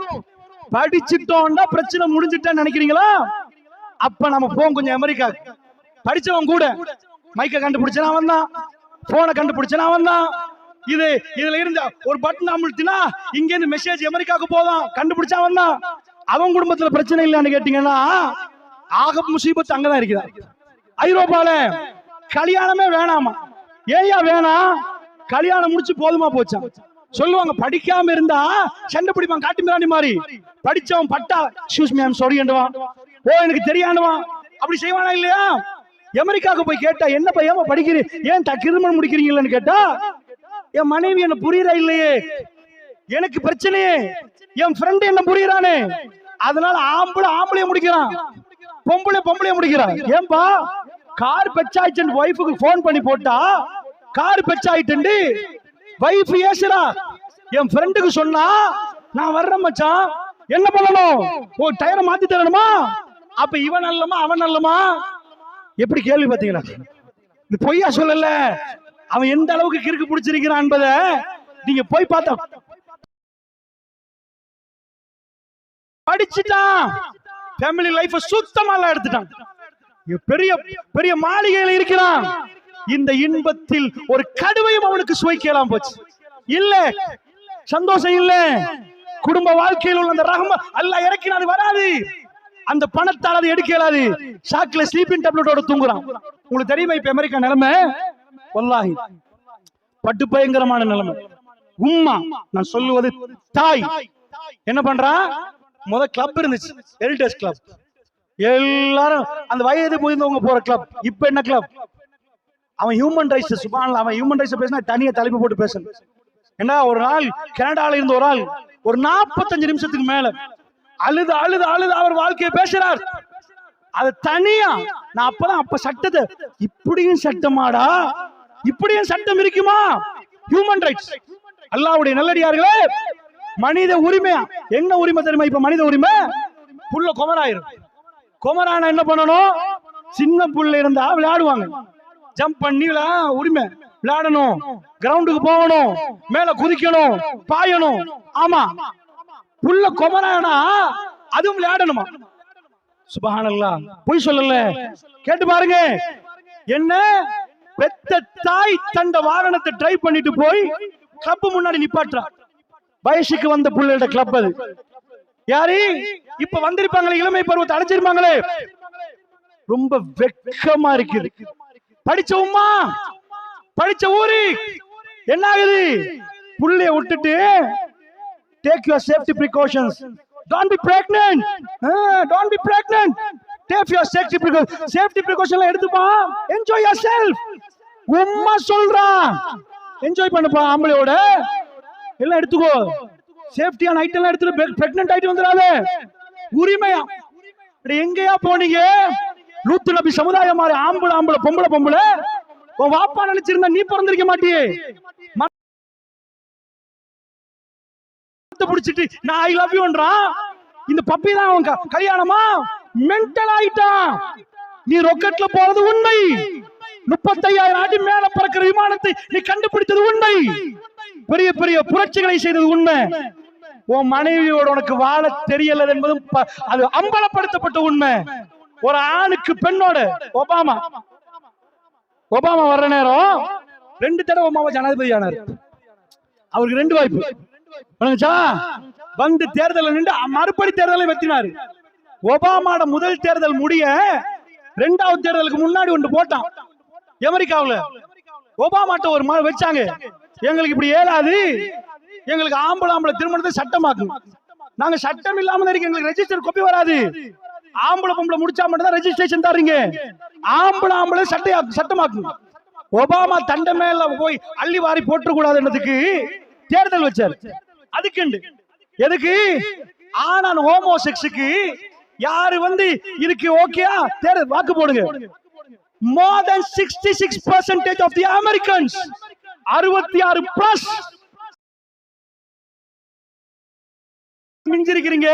படிச்சிட்டோம்னா பிரச்சனை முடிஞ்சிட்டான்னு நினைக்கிறீங்களா? அப்ப நம்ம போவோம் கொஞ்சம் அமெரிக்கா. படிச்சவன் கூட மைக்க கண்டுபிடிச்சனா அவன் தான், போனை கண்டுபிடிச்சனா அவன் தான். இதுல இருந்த ஒரு பட்டன் அமுழ்த்தினா இங்க இருந்து மெசேஜ் அமெரிக்காவுக்கு போதும், கண்டுபிடிச்சா அவன் தான். அவன் குடும்பத்துல பிரச்சனை இல்லைன்னு கேட்டீங்கன்னா ஆக முசீபத்து அங்கதான் இருக்குதா. ஐரோப்பால கல்யாணமே வேணாமா. ஏயா வேணாம்? கல்யாணம் முடிச்சு போதுமா போச்சா? சொல்லுவாங்க படிக்காம இருந்தா சண்டை பிடிப்பான், காட்டு மிராண்டி மாதிரி. படிச்சவன் பட்டா excuse me I am sorry என்றுவான், ஓ எனக்கு தெரியாண்டுவான். அப்படி செய்வானா இல்லையா? அமெரிக்காவுக்கு போய் கேட்டா என்ன பையன் படிக்கிறீ, ஏன் திருமணம் முடிக்கிறீங்கன்னு கேட்டா, என் மனைவி என்ன புரியுறா இல்லையே, எனக்கு பிரச்சனையே, என் ஃப்ரெண்ட் என்ன புரியுறானே, அதனால ஆம்பளைய முடிக்கிறான், பொம்பளைய முடிக்கிறான். ஏன்பா? கார் பெச்சாயிட்டு வைஃபுக்கு போன் பண்ணி போட்டா கார் பெச்சாயிட்டு வைஃப் ஏசுறா. என் ஃப்ரெண்டுக்கு சொன்னா நான் வர்றேன் மச்சான், என்ன பண்ணணும்? ஒரு டயரை மாத்தி தரணுமா? அப்ப இவன் நல்லமா அவன் நல்லமா? எப்படி கேள்வி பாத்தீங்களா? இது பொய்யா சொல்லல, அவன் எந்த அளவுக்கு கிறுக்கு பிடிச்சிருக்கிறான் என்பதை நீங்க போய் பார்த்தா. படிச்சுட்டான், ஃபேமிலி லைஃப் சுத்தமா எடுத்துட்டான், பெரிய பெரிய மாளிகையில் இருக்கிறான். இந்த இன்பத்தில் ஒரு கடுவையும் அவனுக்கு சுவைக்கலாம் போச்சு. இல்ல சந்தோஷம் இல்ல, குடும்ப வாழ்க்கையில் உள்ள அந்த ரஹ்ம அல்லாஹ் இறக்கினாது வராது. அந்த பணத்தால் அதை எடுக்க இயலாது. ஷாக்ல ஸ்லீப்பிங் டேப்லெட்டோட தூங்குறான். உங்களுக்கு தெரியுமா இப்ப அமெரிக்கா நிலைமை? வல்லாஹி பட்டு பயங்கரமான நிலைமை. உம்மா, நான் சொல்லுவது தாய் என்ன பண்றா? முத கிளப் இருந்துச்சு, எல்டர்ஸ் கிளப், எல்லாரும் அந்த வயது முதிர்ந்தவங்க போற கிளப். இப்ப என்ன கிளப்? அவன் ஹியூமன் ரைட்ஸ், சுப்ஹானல்லாஹ், அவன் ஹியூமன் ரைட்ஸ் பேசினா தனியா தலைப்பு போட்டு பேசணும். என்ன ஒரு நாள் கனடால இருந்த ஒரு ஆள் ஒரு 45 நிமிஷத்துக்கு மேல அழுது அழுது அழுது அவர் வாழ்க்கையை பேசுறார். அது தனியா நான் அப்ப சட்டத்தை, இப்படியும் சட்டமாடா, இப்படியும் சட்டம் இருக்குமா? ஹியூமன் ரைட்ஸ், அல்லாஹ்வுடைய நல்லடியார்களே, மனித உரிமை. என்ன உரிமை தெரியுமா? இப்ப மனித உரிமை புள்ள குமராயிரும். குமரான என்ன பண்ணணும்? சின்ன புள்ள இருந்தா விளையாடுவாங்க, ஜம்ப் பண்ணி உரிமை விளையாடணும், கிரவுண்டுக்கு போகணும், மேல குதிக்கணும், பாயணும். ஆமா, புள்ள குமரானா அதுவும் விளையாடணுமா? சுப்ஹானல்லாஹ், பொய் சொல்லல, கேட்டு பாருங்க. என்ன பெத்த தாய் தண்ட வாகனத்தை டிரைவ் பண்ணிட்டு போய் கிளப் முன்னாடி நிப்பாட்டுறா. வயசுக்கு வந்த புள்ளையோட கிளப் அது. யாரு இப்ப வந்திருப்பாங்களே, இளமை பருவத்தை அடைச்சிருப்பாங்களே, ரொம்ப வெக்கமா இருக்குது. படிச்ச உம்மா, படிச்ச ஊரு என்ன ஆகுது? புள்ளைய விட்டுட்டு take your safety precautions, don't be pregnant, don't be pregnant, take your safety precautions எடுத்துப்பா, enjoy yourself. உம்மா சொல்றா என்ஜாய் பண்ணுப்பா, ஆம்பளையோட எல்லாம் எடுத்துக்கோ, சேஃப்டியான ஐட்டம் எல்லாம் எடுத்துட்டு பிரெக்னன்ட் ஆயிட்டு வந்துடாத. உரிமையா எங்கயா போனீங்க? லூத்து நபி சமுதாயம் மாதிரி ஆம்பளை ஆம்பளை பொம்பளை பொம்பளை. உன் வாப்பா நினைச்சிருந்தா நீ பிறந்திருக்க மாட்டியே. பிடிச்சிட்டு நான் ஐ லவ் யூன்றான். இந்த பப்பி தான் அவன் கல்யாணமா? மென்டல் ஆயிட்டான். நீ ராக்கெட்ல போறது உண்மை, 35,000 அடி மேல பறக்கிற விமானத்தை நீ கண்டுபிடித்தது உண்மை, பெரிய பெரிய புரட்சிகளை செய்தது உண்மை. உன் மனைவியோட உனக்கு வாழ தெரியல என்பதும் அது அம்பலப்படுத்தப்பட்ட உண்மை. ஒரு ஆணுக்கு பெண்ணோட ஒபாமா வர்ற நேரம் 2 தடவை ஒபாமா ஜனாதிபதி ஆனார். அவருக்கு 2 வாய்ப்பு வந்து தேர்தல் நின்று மறுபடி தேர்தலை வெற்றினாரு. ஒபாமாட முதல் தேர்தல் முடிய 2வது தேர்தலுக்கு முன்னாடி ஒன்று போட்டான். அமெரிக்காவுல ஒபாமாட்ட ஒரு வச்சாங்க, எங்களுக்கு இப்படி ஏலாது, எங்களுக்கு ஆம்பளை திருமணத்தை சட்டமாக்கும். நாங்க சட்டம் இல்லாம எங்களுக்கு ரெஜிஸ்டர் காப்பி வராது. ஆம்பளை பொம்பளை முடிச்சா மட்டும் தான் ரெஜிஸ்ட்ரேஷன் தர்றீங்க. ஆம்பளை சட்டமாக்கும். ஒபாமா தண்டை மேல போய் அள்ளி வாரி போட்டு கூடாதுன்றதுக்கு தேர்தல் வச்சார். அதுக்கு எதுக்கு? ஆனா ஹோமோசெக்ஸுக்கு யாரு இதுக்கு ஓகேயா தேர்தல் வாக்கு போடுங்க. More than 66% of the Americans, 66+ மிஞ்சிருக்கிறீங்க.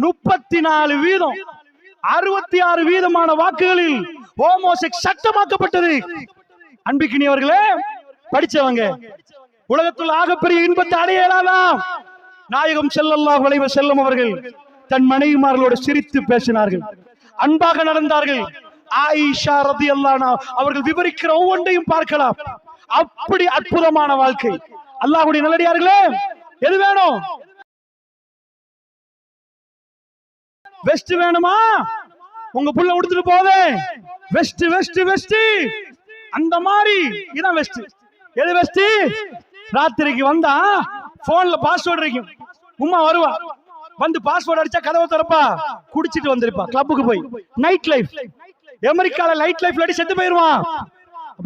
34%, 66% வாக்குகளில் homosex சட்டமாக்கப்பட்டது. அன்பிக்கினியவர்களே, படிச்சவங்க உலகத்தில் ஆகப்பெரிய இன்பத்தை அடையலாம். நாயகம் ஸல்லல்லாஹு அலைஹி வஸல்லம் அவர்கள் தன் மனைவிமார்களோடு சிரித்து பேசினார்கள், அன்பாக நடந்தார்கள். ஆயிஷா ரலியல்லாஹு அன்ஹா அவர்கள் விவரிக்கிற ஒவ்வொன்றையும் பார்க்கலாம். அப்படி அற்புதமான வாழ்க்கை. அல்லாஹ்வுடைய நல்லடியார்களே, எது வேணும்? வெஸ்ட் வேணுமா? உங்க புள்ள உடுத்துட்டு போவே வெஸ்ட் வெஸ்ட் வெஸ்ட் அந்த மாதிரி இதான் வெஸ்ட். எது வெஸ்ட்? ராத்திரிக்கு வந்தா போன்ல பாஸ்வேர்டு இருக்கும். உம்மா வருவா, வந்து பாஸ்வேர்டு அடிச்சா கதவை திறப்பா, குடிச்சிட்டு வந்திருப்பா கிளப்புக்கு போய். Night life. அமெரிக்கால நைட் லைஃப் அடி செத்து போயிருவான்.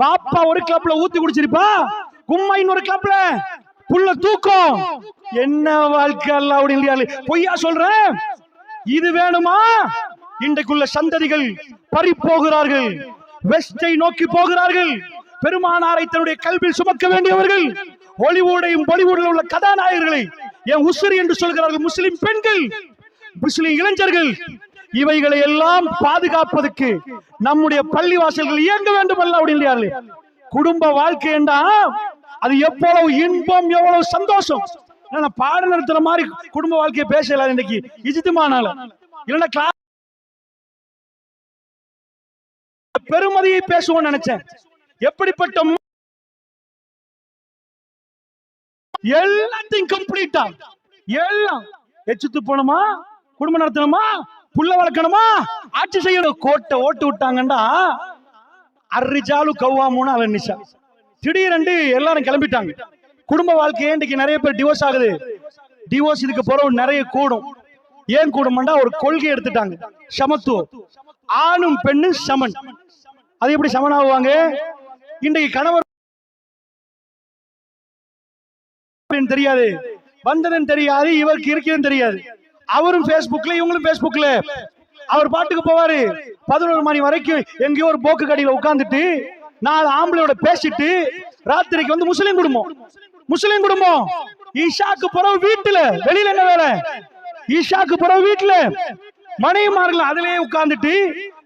பாப்பா ஒரு கிளப்ல ஊத்தி குடிச்சிருப்பா, கும்மா இன்னொரு கிளப்ல, புள்ள தூக்கம். என்ன வாழ்க்கை அல்லாஹ்வுடைய பொய்யா சொல்றேன்? இது வேணுமா? இன்றைக்குள்ள சந்ததிகள் பறி போகிறார்கள், வெஸ்டை நோக்கி போகிறார்கள். பெருமானாரை தன்னுடைய கல்வியில் சுமக்க வேண்டியவர்கள் ஹாலிவுடையும் பாலிவுட்ல உள்ள கதாநாயகர்களை என் உசுரி என்று சொல்கிறார்கள். முஸ்லிம் பெண்கள், முஸ்லிம் இளைஞர்கள், இவைகளை எல்லாம் பாதுகாப்பதற்கு நம்முடைய பள்ளிவாசல்கள் இயங்க வேண்டும். அல்லாஹ்வுடைய குடும்ப வாழ்க்கை என்றா அது எவ்வளவு இன்பம், எவ்வளவு சந்தோஷம். பாட நிறுத்துற மாதிரி குடும்ப வாழ்க்கையை பேசல இன்னைக்கு இஜித்துமானால. இல்லைன்னா கிளாஸ் பெருமதியை பேசுவோம் நினைச்சேன். எப்படிப்பட்ட எல்லாத்தையும் கம்ப்ளீட்டா எல்லாம் எச்சுத்து போனோமா, குடும்பம் நடத்தணுமா, புள்ள வளர்க்கணுமா, ஆட்சி செய்யணும். கோட்டை ஓட்டு விட்டாங்கண்டா அர்ரிஜாலு கவ்வாமுன்னு அல நிஷா. திடீரென்று எல்லாரும் கிளம்பிட்டாங்க. குடும்ப வாழ்க்கையே இன்னைக்கு நிறைய பேர் டிவோர்ஸ் ஆகுது. டிவோர்ஸ் இதுக்கு பிறகு நிறைய கூடும். ஏன் கூடும்டா ஒரு கொள்கை எடுத்துட்டாங்க, சமத்துவம். ஆணும் பெண்ணும் சமன். அது எப்படி சமன் ஆகுவாங்க? இன்றைக்கு கணவர் தெரியாது, வந்ததுன்னு தெரியாது, இவருக்கு இருக்கிறது தெரியாது. அவரும் பேஸ்புக்ல, இவங்களும் பேஸ்புக்ல. அவர் பாட்டுக்கு போவாரு. 11 மணி வரைக்கும் எங்கேயோ ஒரு போக்கு கடையில உட்கார்ந்துட்டு 4 ஆம்பளையோட பேசிட்டு ராத்திரிக்கு வந்து முஸ்லிம் குடும்பம் ஈஷாக்கு பிறகு வீட்டுல, வெளியில என்ன வேலை? ஈஷாக்கு பிறகு வீட்டுல மனைவிமார்கள் அதிலேயே உட்கார்ந்துட்டு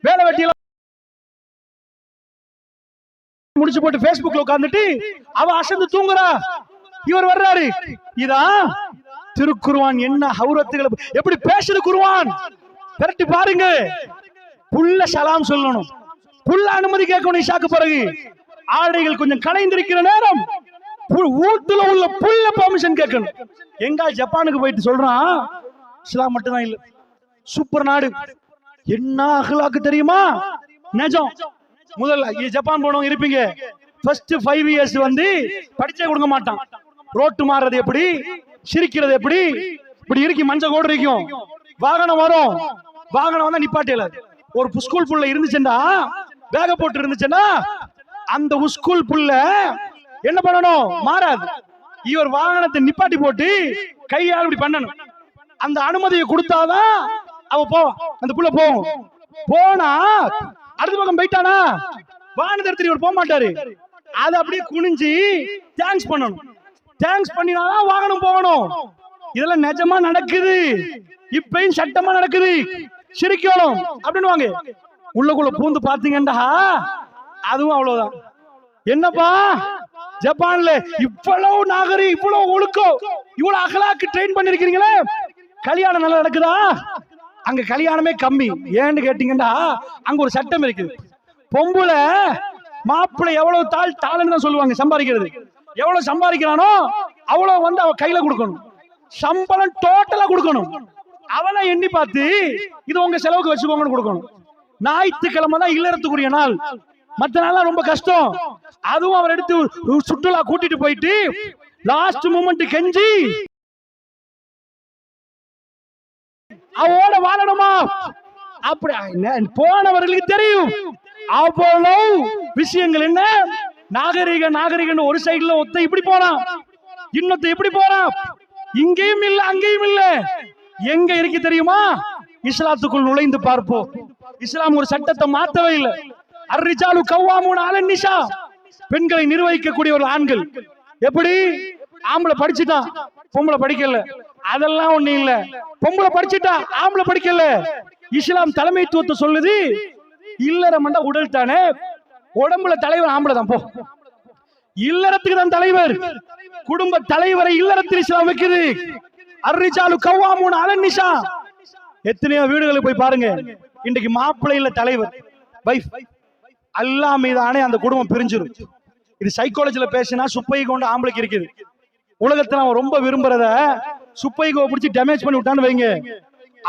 வேலை வெட்டியெல்லாம் முடிச்சு போட்டு பேஸ்புக்ல உட்கார்ந்துட்டு அவ அசந்து தூங்குறா. இவர் வர்றாரு. இதான் திருக்குர்ஆன் என்ன ஹௌரத்துகளை எப்படி பேசுது குர்ஆன். பெரட்டி பாருங்க. புள்ள சலாம் சொல்லணும், புள்ள அனுமதி கேட்கணும். இஷாக்கு பிறகு ஆடைகள் கொஞ்சம் கலைந்திருக்கிற நேரம் வீட்டுல உள்ள புள்ள பெர்மிஷன் கேட்கணும். எங்க ஜப்பானுக்கு போயிட்டு சொல்றான், இஸ்லாம் மட்டும் தான் இல்ல, சூப்பர் நாடு. என்ன அகலாக்கு தெரியுமா? நிஜம். முதல்ல ஜப்பான் போனவங்க இருப்பீங்க. ஃபர்ஸ்ட் 5 இயர்ஸ் வந்து படிச்சே கொடுக்க மாட்டான். ரோட்டு மாறுறது எப்படி, சிரிக்கிறது எப்படி, இப்படி இருக்கு, மஞ்சள் கோடு இருக்கும். வாகனம் வரும், வாகனம் வந்தா நிப்பாட்டியல. ஒரு ஸ்கூல் புள்ள இருந்துச்சுன்னா, பேக போட்டு இருந்துச்சுன்னா, அந்த ஸ்கூல் புள்ள என்ன பண்ணணும்? மாறாது. இவர் வாகனத்தை நிப்பாட்டி போட்டு கையால் இப்படி பண்ணணும். அந்த அனுமதியை கொடுத்தாதான் அவ போவா, அந்த புள்ள போகும். போனா அடுத்த பக்கம் போயிட்டானா வாகனத்தை எடுத்துட்டு இவர் போக மாட்டாரு. அதை அப்படியே குனிஞ்சு தேங்க்ஸ் பண்ணணும். தேங்க்ஸ் பண்ணினாதான் வாகனம் போகணும். இதெல்லாம் நிஜமா நடக்குது. இப்பயும் சட்டமா நடக்குது. சிரிக்கணும் அப்படின்னு வாங்க. உள்ளக்குள்ள பூந்து பாத்தீங்கடா, அதுவும் அவ்வளவுதான். என்னப்பா ஜப்பான்ல இவ்வளவு நாகரி, இவ்வளவு ஒழுக்கம், இவ்வளவு அகலாக்கு ட்ரெயின் பண்ணிருக்கீங்களே, கல்யாணம் நல்லா நடக்குதா? அங்க கல்யாணமே கம்மி. ஏன்னு கேட்டீங்கன்னா அங்க ஒரு சட்டம் இருக்குது. பொம்புல மாப்பிள்ளை எவ்வளவு தாள்னு தான் சொல்லுவாங்க. சம்பாதிக்கிறது எவ்வளவு சம்பாதிக்கிறானோ அவ்வளவு வந்து அவ கையில கொடுக்கணும். சம்பளம் டோட்டலா கொடுக்கணும். அவனை எண்ணி பார்த்து இது உங்க செலவுக்கு வச்சுக்கோங்கன்னு கொடுக்கணும். ஞாயிற்றுக்கிழமை தான் இல்லறத்துக்குரிய நாள். மத்த நாளா ரொம்ப கஷ்டம். அதுவும் அவர் எடுத்து சுற்றுலா கூட்டிட்டு போயிட்டு லாஸ்ட் மூமெண்ட் கெஞ்சி அவரோட வாழணுமா அப்படி போனவர்களுக்கு தெரியும். அவ்வளவு விஷயங்கள் என்ன நாகரிகன்னு ஒரு சைடுல ஒத்த இப்படி போறான், இன்னொத்த இப்படி போறான், இங்கேயும் இல்ல அங்கேயும் இல்ல. எங்க இருக்கு தெரியுமா? இஸ்லாத்துக்குள் நுழைந்து பார்ப்போம். இஸ்லாம் ஒரு சட்டத்தை மாத்தவே இல்லை. அர்ரிஜாலு கவ்வாமூன அலன் நிசா, பெண்களை நிர்வகிக்கக்கூடிய ஒரு ஆண்கள். எப்படி? ஆம்பளை படிச்சுட்டான், பொம்பளை படிக்கல, அதெல்லாம் ஒண்ணு இல்ல. பொம்பளை படிச்சுட்டா, ஆம்பளை படிக்கல. இஸ்லாம் தலைமைத்துவத்தை சொல்லுது. இல்லற மண்டா உடல் தானே, உடம்புல தலைவர் ஆம்பளை தான். போ, இல்லறத்துக்கு தான் தலைவர். குடும்ப தலைவரை இல்லறத்தில் இஸ்லாம் வைக்குது. அர்ரிஜாலு கவ்வாமூன அலன் நிசா. எத்தனையோ வீடுகளுக்கு போய் பாருங்க, இன்றைக்கு மாப்பிள்ளையில தலைவர், வைஃப், அல்லாஹ் மீதானே அந்த குடும்பம் பிரிஞ்சிரும். இது சைக்காலஜில பேசினா சுப்பை கொண்டு ஆம்பளைக்கு இருக்குது. உலகத்துல அவன் ரொம்ப விரும்புறத சுப்பைகோ பிடிச்சி டேமேஜ் பண்ணி விட்டான்னு வைங்க,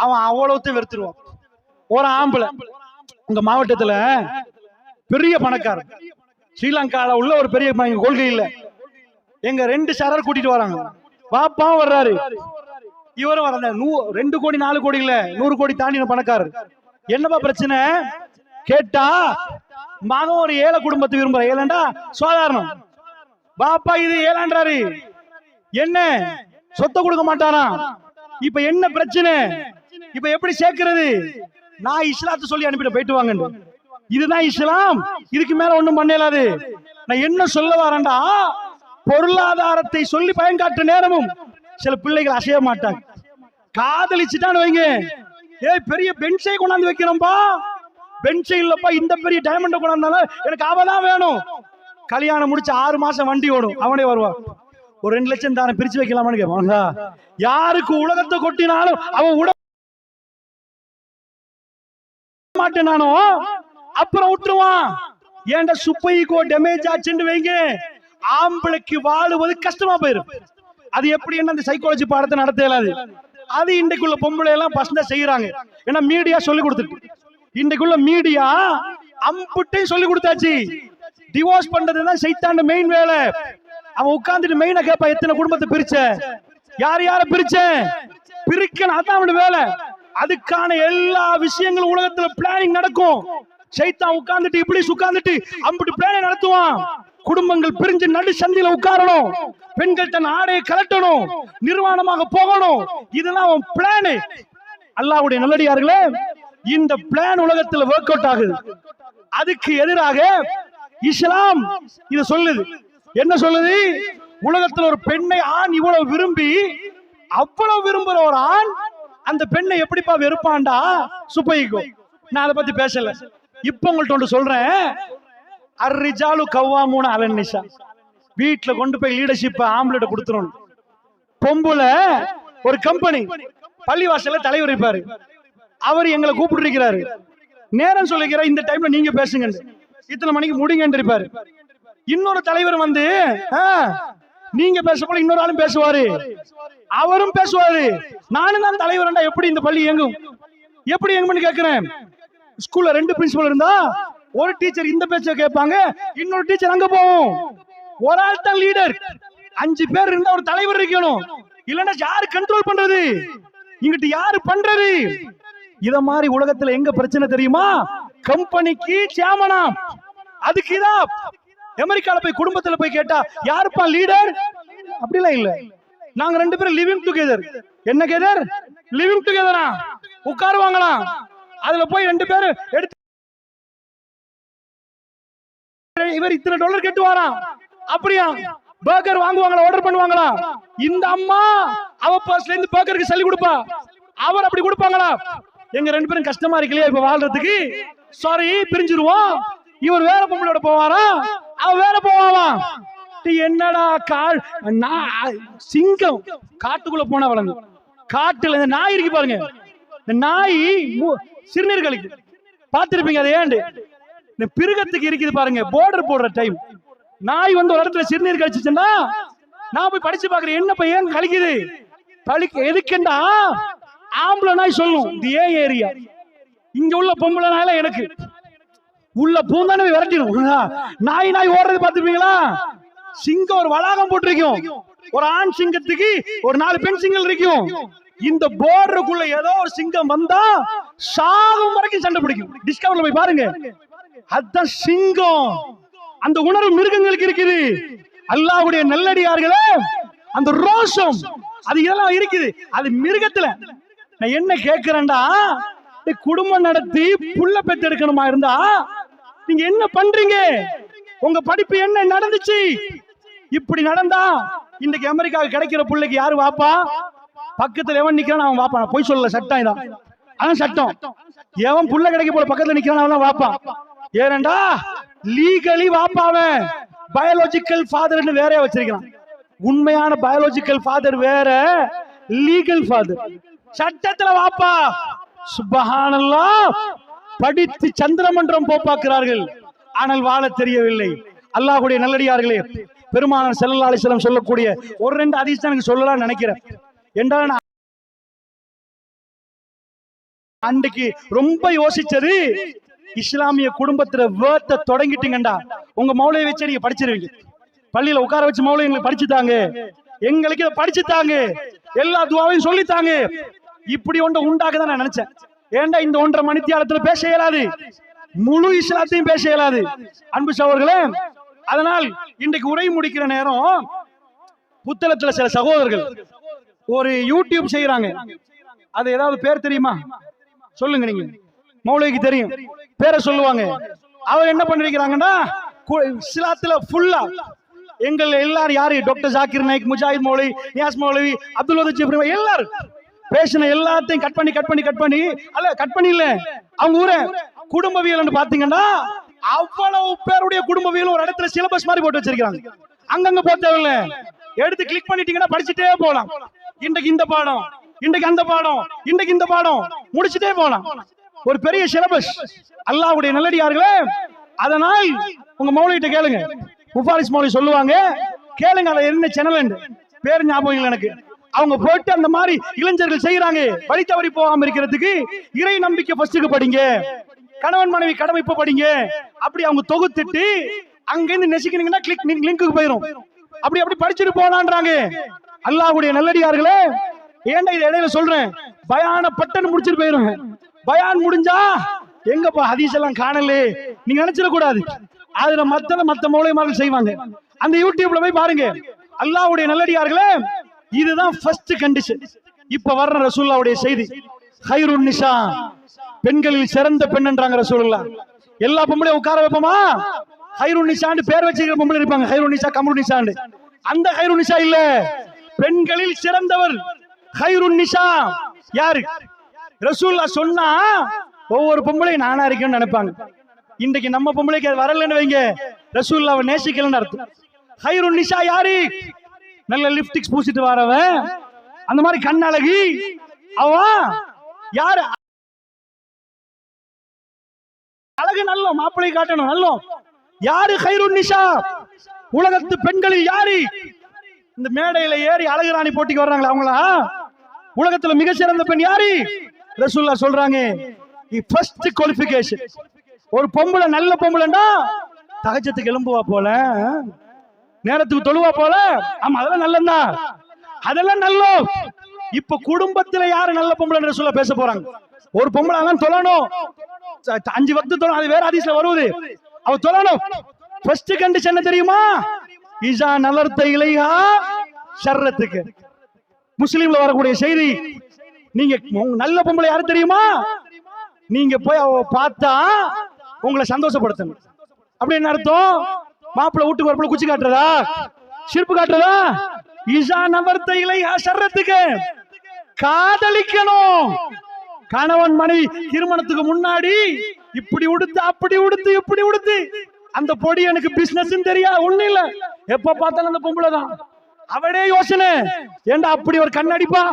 அவன் அவ்வளவுத்தையும் வெறுத்துருவான். ஒரு ஆம்பளை உங்க மாவட்டத்துல பெரிய பணக்காரர், ஸ்ரீலங்கால உள்ள ஒரு பெரிய கொள்கை இல்ல, எங்க 2 சாரார் கூட்டிட்டு வராங்க. பாப்பாவும் வர்றாரு, இவரும் வர. 2 கோடி 4 கோடி இல்ல, 100 கோடி தாண்டின பணக்காரர். என்னப்பா பிரச்சனை கேட்டா, மகன் ஒரு ஏழை குடும்பத்தை விரும்புற. ஏழண்டா சாதாரணம், பாப்பா இது ஏழான்றாரு. என்ன சொத்தை கொடுக்க மாட்டானா? இப்ப என்ன பிரச்சனை? இப்ப எப்படி சேர்க்கிறது? நான் இஸ்லாத்தை சொல்லி அனுப்பிட்டு போயிட்டு வாங்க. இதுதான் இஸ்லாம், இதுக்கு மேல ஒண்ணும் பண்ணலாது. நான் என்ன சொல்ல வரேன்டா, பொருளாதாரத்தை சொல்லி பயன்காட்டு நேரமும் சில பிள்ளைகள் அசைய மாட்டாங்க. காதலிச்சுட்டான்னு வைங்க, ஏய் பெரிய பென்சை கொண்டாந்து வைக்கிறோம்பா, பென்சை இல்லப்பா, இந்த பெரிய டைமண்ட் கொண்டாந்தாலும் எனக்கு அவதான் வேணும். கல்யாணம் முடிச்சு 6 மாசம் வண்டி ஓடும், அவனே வருவான். ஒரு 2 லட்சம் தானே பிரிச்சு வைக்கலாமான்னு கேட்பான். யாருக்கு உலகத்தை கொட்டினாலும் அவன் விட மாட்டேனானோ அப்புறம் விட்டுருவான். ஏன்டா சுப்பைக்கோ டேமேஜ் ஆச்சுன்னு வைங்க, ஆம்பளைக்கு வாழுவது கஷ்டமா போயிடும். அது எப்படி என்ன அந்த சைக்காலஜி பாடத்தை நடத்த இயலாது. அது இன்றைக்குள்ள பொம்பளை எல்லாம் பசங்க செய்யறாங்க. ஏன்னா மீடியா சொல்லி கொடுத்துட்டு, இன்றைக்குள்ள மீடியா அம்புட்டையும் சொல்லி கொடுத்தாச்சு. டிவோர்ஸ் பண்றதுதான் சைத்தாண்ட மெயின் வேலை. அவன் உட்கார்ந்துட்டு மெயினா கேட்பா, எத்தனை குடும்பத்தை பிரிச்ச, யார் யார பிரிச்ச, பிரிக்கணும், அதான் அவனோட வேலை. அதுக்கான எல்லா விஷயங்களும் உலகத்துல பிளானிங் நடக்கும். சைத்தான் உட்கார்ந்துட்டு இப்படி உட்கார்ந்துட்டு அம்புட்டு பிளானிங் நடத்துவான். குடும்பங்கள் பிரிஞ்சு நடு சந்தில உட்காரணும், பெண்கள் தன் ஆடையை கலட்டணும், நிர்வாணமாக போகணும். இதெல்லாம் அவன் பிளான். அல்லாஹ்வுடைய நல்லடியார்களே, இந்த பிளான் உலகத்துல ஒர்க் அவுட் ஆகுது. அதுக்கு எதிராக இஸ்லாம் இத சொல்லுது. என்ன சொல்லுது? உலகத்துல ஒரு பெண்ணை ஆண் இவ்வளவு விரும்பி, அவ்வளவு விரும்புற ஒரு ஆண் அந்த பெண்ணை எப்படிப்பா வெறுப்பான்டா சுப்பைக்கும். நான் அதை பத்தி பேசல. இப்ப உங்கள்ட்ட ஒன்று சொல்றேன். அர்ரிஜாலு கவ்வாமூன அலன் நிசா. வீட்டுல கொண்டு போய் லீடர்ஷிப் ஆம்பளை கொடுத்துரும். பொம்புல ஒரு கம்பெனி பள்ளிவாசல்ல தலைவர் இருப்பாரு, அவர் எங்களை கூப்பிட்டு இருக்கிறாரு, நேரம் சொல்லிக்கிறார், இந்த டைம்ல நீங்க பேசுங்க, இத்தனை மணிக்கு முடிங்கன்னு இருப்பாரு. இன்னொரு தலைவர் வந்து நீங்க பேச போல இன்னொரு ஆளும் பேசுவாரு, அவரும் பேசுவாரு. நானும் தான் தலைவர், எப்படி இந்த பள்ளி இயங்கும், எப்படி இயங்கும்னு கேட்கிறேன். ஸ்கூல்ல 2 பிரின்சிபல் இருந்தா ஒரு டீச்சர் இந்த பேச்ச கேட்பாங்க, இன்னொரு டீச்சர் அங்க போவோம். ஒரு ஆள் தான் லீடர். 5 பேர் இருந்தா ஒரு தலைவர் இருக்கணும். இல்லன்னா யாரு கண்ட்ரோல் பண்றது? இங்கிட்டு யாரு பண்றது? இத மாதிரி உலகத்துல எங்க பிரச்சனை தெரியுமா? கம்பெனிக்கு சேர்மனா, அதுக்கு இதா. அமெரிக்கால போய் குடும்பத்துல போய் கேட்டா யாருப்பா லீடர்? அப்படிலாம் இல்ல. நாங்க 2 பேரும் லிவிங் டுகெதர். என்ன கேதர்? லிவிங் டுகெதரா? உட்காருவாங்களா? அதுல போய் 2 பேரும் எடுத்து இவர் இத்தனை டாலர் கட்டுவாரா? அப்படியா? பர்கர் வாங்குவாங்களா? ஆர்டர் பண்ணுவாங்களா? இந்த அம்மா அவ பர்ஸ்ல இருந்து பர்கருக்கு சொல்லி கொடுப்பா, அவர் அப்படி கொடுப்பாங்களா? எங்க 2 பேரும் கஷ்டமா இருக்கலையா இப்ப வாழ்றதுக்கு? சாரி, பிரிஞ்சிருவோம். இவர் வேற பொம்பளோட போவாரா, அவ வேற போவாவா? என்னடா கால் சிங்கம் காட்டுக்குள்ள போனா வளர்ந்து, காட்டுல இந்த நாய் இருக்கு பாருங்க, இந்த நாய் சிறுநீர் கழிக்கு பாத்திருப்பீங்க. அது ஏண்டு இந்த பிருகத்துக்கு இருக்குது பாருங்க, போர்டர் போடுற டைம் நாய் வந்து ஒரு இடத்துல சிறுநீர் கழிச்சுச்சுன்னா நான் போய் படிச்சு பாக்குறேன், என்னப்பா ஏன் கழிக்குது? எதுக்குண்டா ஆம்பளை நாய் சொல்லும், இது ஏன் ஏரியா, இங்க உள்ள பொம்பளை நாயில எனக்கு உள்ள பூந்தானே விரட்டிடும். நாய் ஓடுறது பாத்துப்பீங்களா? சிங்கம் ஒரு வளாகம் போட்டிருக்கும், ஒரு ஆண் சிங்கத்துக்கு ஒரு 4 பெண் சிங்கம் இருக்கும். இந்த போர்டுக்குள்ள ஏதோ ஒரு சிங்கம் வந்தா சாகும் வரைக்கும் சண்டை பிடிக்கும். டிஸ்கவரில போய் பாருங்க, அதுதான் சிங்கம். அந்த உணர்வு மிருகங்களுக்கு இருக்குது. அல்லாஹ்வுடைய நல்லடியார்களே, அந்த ரோஷம் அது இதெல்லாம் இருக்குது. அது மிருகத்துல. நான் என்ன கேட்கிறேன்டா, குடும்பம் நடத்தி புள்ள பெத்து எடுக்கணுமா இருந்தா நீங்க என்ன பண்றீங்க? உங்க படிப்பு என்ன நடந்துச்சு? இப்படி நடந்தா இன்னைக்கு அமெரிக்காவுக்கு கிடைக்கிற பிள்ளைக்கு யாரு வாப்பா? பக்கத்துல எவன் நிக்கிறான் அவன் வாப்பா. போய் சொல்லல, சட்டம் இதான், அதான் சட்டம். எவன் புள்ள கிடைக்க போல பக்கத்துல நிக்கிறான் அவன் வாப்பா. ஏனண்டா லீகலி வாப்பாவன் பயாலஜிக்கல் ஃபாதர்னு வேற வச்சிருக்கான். உண்மையான பயாலஜிக்கல் ஃபாதர் வேற, லீகல் ஃபாதர் சட்டத்துல வாப்பா. சுப்ஹானல்லாஹ். படித்து சந்திரமன்றம் போப்பாக்குறார்கள், ஆனால் வாழ தெரியவில்லை. அல்லாஹ்வுடைய நல்லடியார்களே, பெருமானார் ஸல்லல்லாஹு அலைஹி வஸல்லம் சொல்லக்கூடிய ஒரு 2 ஹதீஸ் எனக்கு சொல்லலாம்னு நினைக்கிறேன். என்றால் அன்றைக்கு ரொம்ப யோசிச்சது, இஸ்லாமிய குடும்பத்துல வேர்த்த தொடங்கிட்டீங்கடா உங்க மௌலையை வச்சு நீங்க படிச்சிருவீங்க. பள்ளியில உட்கார வச்சு மௌலை எங்களுக்கு படிச்சுட்டாங்க, எங்களுக்கு இதை படிச்சுட்டாங்க, எல்லா துவாவையும் சொல்லித்தாங்க. இப்படி ஒன்றை உண்டாக்க தான் நான் நினைச்சேன். ஏண்டா இந்த 1.5 மணித்தியாலத்துல பேச இயலாது, முழு இஸ்லாத்தையும் பேச இயலாது அன்பு சகோதரர்களே. அதனால் இன்றைக்கு உரை முடிக்கிற நேரம் புத்தளத்துல சில சகோதரர்கள் ஒரு யூடியூப் செய்யறாங்க. அது ஏதாவது பேர் தெரியுமா சொல்லுங்க, நீங்க மௌலைக்கு தெரியும் பேரை சொல்லுவாங்க. அவர் என்ன பண்ணிருக்கிறாங்கன்னா, இஸ்லாத்துல ஃபுல்லா எங்கள் எல்லாரும் யாரு, டாக்டர் ஜாக்கிர் நாயக், முஜாஹித் மௌலவி, நியாஸ் மௌலவி, அப்துல் வதீத் ஜிப்ரி, எல்லாரும் பேசின எல்லாத்தையும் கட் பண்ணி அல்ல கட் பண்ணி இல்ல, அவங்க ஊர குடும்பவியல் பாத்தீங்கன்னா அவ்வளவு பேருடைய குடும்பவியல் ஒரு இடத்துல சிலபஸ் மாதிரி போட்டு வச்சிருக்காங்க. அங்கங்க போத்தவில்ல, எடுத்து கிளிக் பண்ணிட்டீங்கன்னா படிச்சுட்டே போலாம். இன்றைக்கு இந்த பாடம், இன்றைக்கு அந்த பாடம், இன்றைக்கு இந்த பாடம் முடிச்சுட்டே போலாம். ஒரு பெரிய சிலபஸ். அல்லாஹ்வுடைய நல்லடியார்களே, அதனால் உங்க மௌலிகிட்ட கேளுங்க, முஃபாரிஸ் மௌலி சொல்லுவாங்க, கேளுங்க. அதை என்ன சேனல் பேர் ஞாபகம் இல்லை எனக்கு. அவங்க போட்டு அந்த மாதிரி இளைஞர்கள் செய்யறாங்க. வழி தவறி போகாம இருக்கிறதுக்கு இறை நம்பிக்கை ஃபர்ஸ்ட்க்கு படிங்க, கணவன் மனைவி கடமை இப்ப படிங்க. அப்படி அவங்க தொகுத்துட்டு அங்கிருந்து நெசிக்கினீங்கன்னா கிளிக் லிங்க்குக்கு போயிடும். அப்படி படிச்சுட்டு போலான்றாங்க. அல்லாஹ்வுடைய நல்லடியார்களே, ஏன்டா இது இடையில சொல்றேன், பயான பட்டன்னு முடிச்சிட்டு போயிரும். பயான் முடிஞ்சா எங்கப்பா ஹதீஸ் எல்லாம் காணல நீங்க நினைச்சிட கூடாது. அதுல மத்த மௌலைமார்கள் செய்வாங்க. அந்த யூடியூப்ல போய் பாருங்க. அல்லாஹ்வுடைய நல்லடியார்களே, இதுதான் ஃபர்ஸ்ட் கண்டிஷன். இப்ப வர்ற ரசூலுல்லாஹ்வுடைய செய்தி, ஹைருன் நிசா, பெண்களில் சிறந்த பெண் என்றாங்க ரசூலுல்லாஹ். எல்லா பொம்பளையும் உட்கார வைப்போமா? ஹைருன் நிசான்னு பேர் வச்சிருக்கிற பொம்பளை இருப்பாங்க, ஹைருன் நிசா, கம்ருன் நிசான்னு. அந்த ஹைருன் நிசா இல்ல, பெண்களில் சிறந்தவர் ஹைருன் நிசா யாரு? ரசூலுல்லாஹ் சொன்னா ஒவ்வொரு பொம்பளையும் நானா இருக்கேன்னு நினைப்பாங்க. இன்றைக்கு நம்ம பொம்பளைக்கு அது வரலன்னு வைங்க, ரசூலுல்லாஹ்வை நேசிக்கலன்னு அர்த்தம். ஹைருன் நிசா யாரு? நல்ல லிப்ஸ்டிக்ஸ் பூசிட்டு வரவன், அந்த மாதிரி கண்ணழகி அவ யாரு? அழகு நல்ல மாப்பிளை காட்டணும் நல்ல. யாரு ஹைருன் நிசா? உலகத்து பெண்களில் யாரு? இந்த மேடையில ஏறி அழகு ராணி போட்டிக்கு வர்றாங்களா அவங்களா? உலகத்துல மிக சிறந்த பெண் யாரு? ரசூலுல்லாஹ் சொல்றாங்க, ஃபர்ஸ்ட் குவாலிஃபிகேஷன். ஒரு பொம்பளை நல்ல பொம்பளைண்டா தஹஜ்ஜத்துக்கு எழும்புவா போல, நேரத்துக்கு தொழுவா போல. ஆமா, அதெல்லாம் நல்லதா, அதெல்லாம் நல்ல. இப்ப குடும்பத்துல யாரு நல்ல பொம்பளை ரசூலுல்லாஹ் பேச போறாங்க. ஒரு பொம்பளை எல்லாம் தொழணும், 5 வக்து தொழணும், அது வேற ஹதீஸ்ல வருது. அவ தொழணும். ஃபர்ஸ்ட் கண்டிஷன் என்ன தெரியுமா? இஸா நலர்த இலைஹா ஷர்ரத்துக்கு. முஸ்லிம்ல வரக்கூடிய செய்தி. நீங்க நல்ல பொம்பளை யாரு தெரியுமா? நீங்க போய் அவ பார்த்தா உங்களை சந்தோஷப்படுத்தணும். அப்படி என்ன அர்த்தம்? மாப்பிள்ளை வீட்டுக்கு வரப்பல குச்சி காட்டுறதா, சிரிப்பு காட்டுறதா? இஸா நலர்த இலைஹா ஷர்ரத்துக்கு. காதலிக்கணும். கணவன் மனைவி திருமணத்துக்கு முன்னாடி இப்படி உடுத்து, அப்படி உடுத்து, இப்படி உடுத்து, அந்த பொடி எனக்கு பிசினஸ் தெரியா, ஒண்ணு இல்ல, எப்ப பார்த்தாலும் அந்த பொம்பளை தான். அவனே யோசனை, ஏண்டா அப்படி ஒரு கண்ணடிப்பா,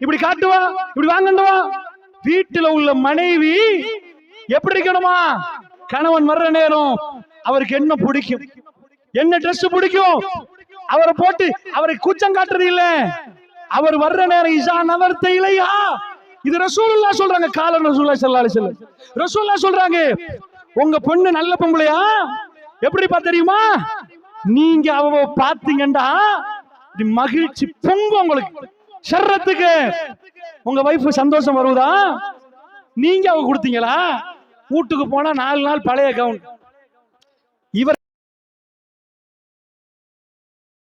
இப்படி காட்டுவா, இப்படி வாங்கண்டுவா. வீட்டுல உள்ள மனைவி எப்படி இருக்கணுமா? கணவன் வர்ற நேரம் அவருக்கு என்ன பிடிக்கும், என்ன ட்ரெஸ் பிடிக்கும், அவரை போட்டு அவரை கூச்சம் காட்டுறது இல்ல. அவர் வர்ற நேரம் இஸா நலர்த இலைஹா. இது ரசூலுல்லாஹ் சொல்றாங்க, கால ரசூலுல்லாஹ் ஸல்லல்லாஹு அலைஹி வஸல்லம். ரசூலுல்லாஹ் சொல்றாங்க, உங்க பொண்ணு நல்ல பொம்பளையா எப்படிப்பா தெரியுமா? நீங்க அவ பாத்தீங்கண்டா மகிழ்ச்சி பொங்கும் உங்களுக்கு சர்றத்துக்கு. உங்க வைஃப் சந்தோஷம் வருவதா? நீங்க அவ கொடுத்தீங்களா? வீட்டுக்கு போனா 4 நாள் பழைய கவுன். இவர்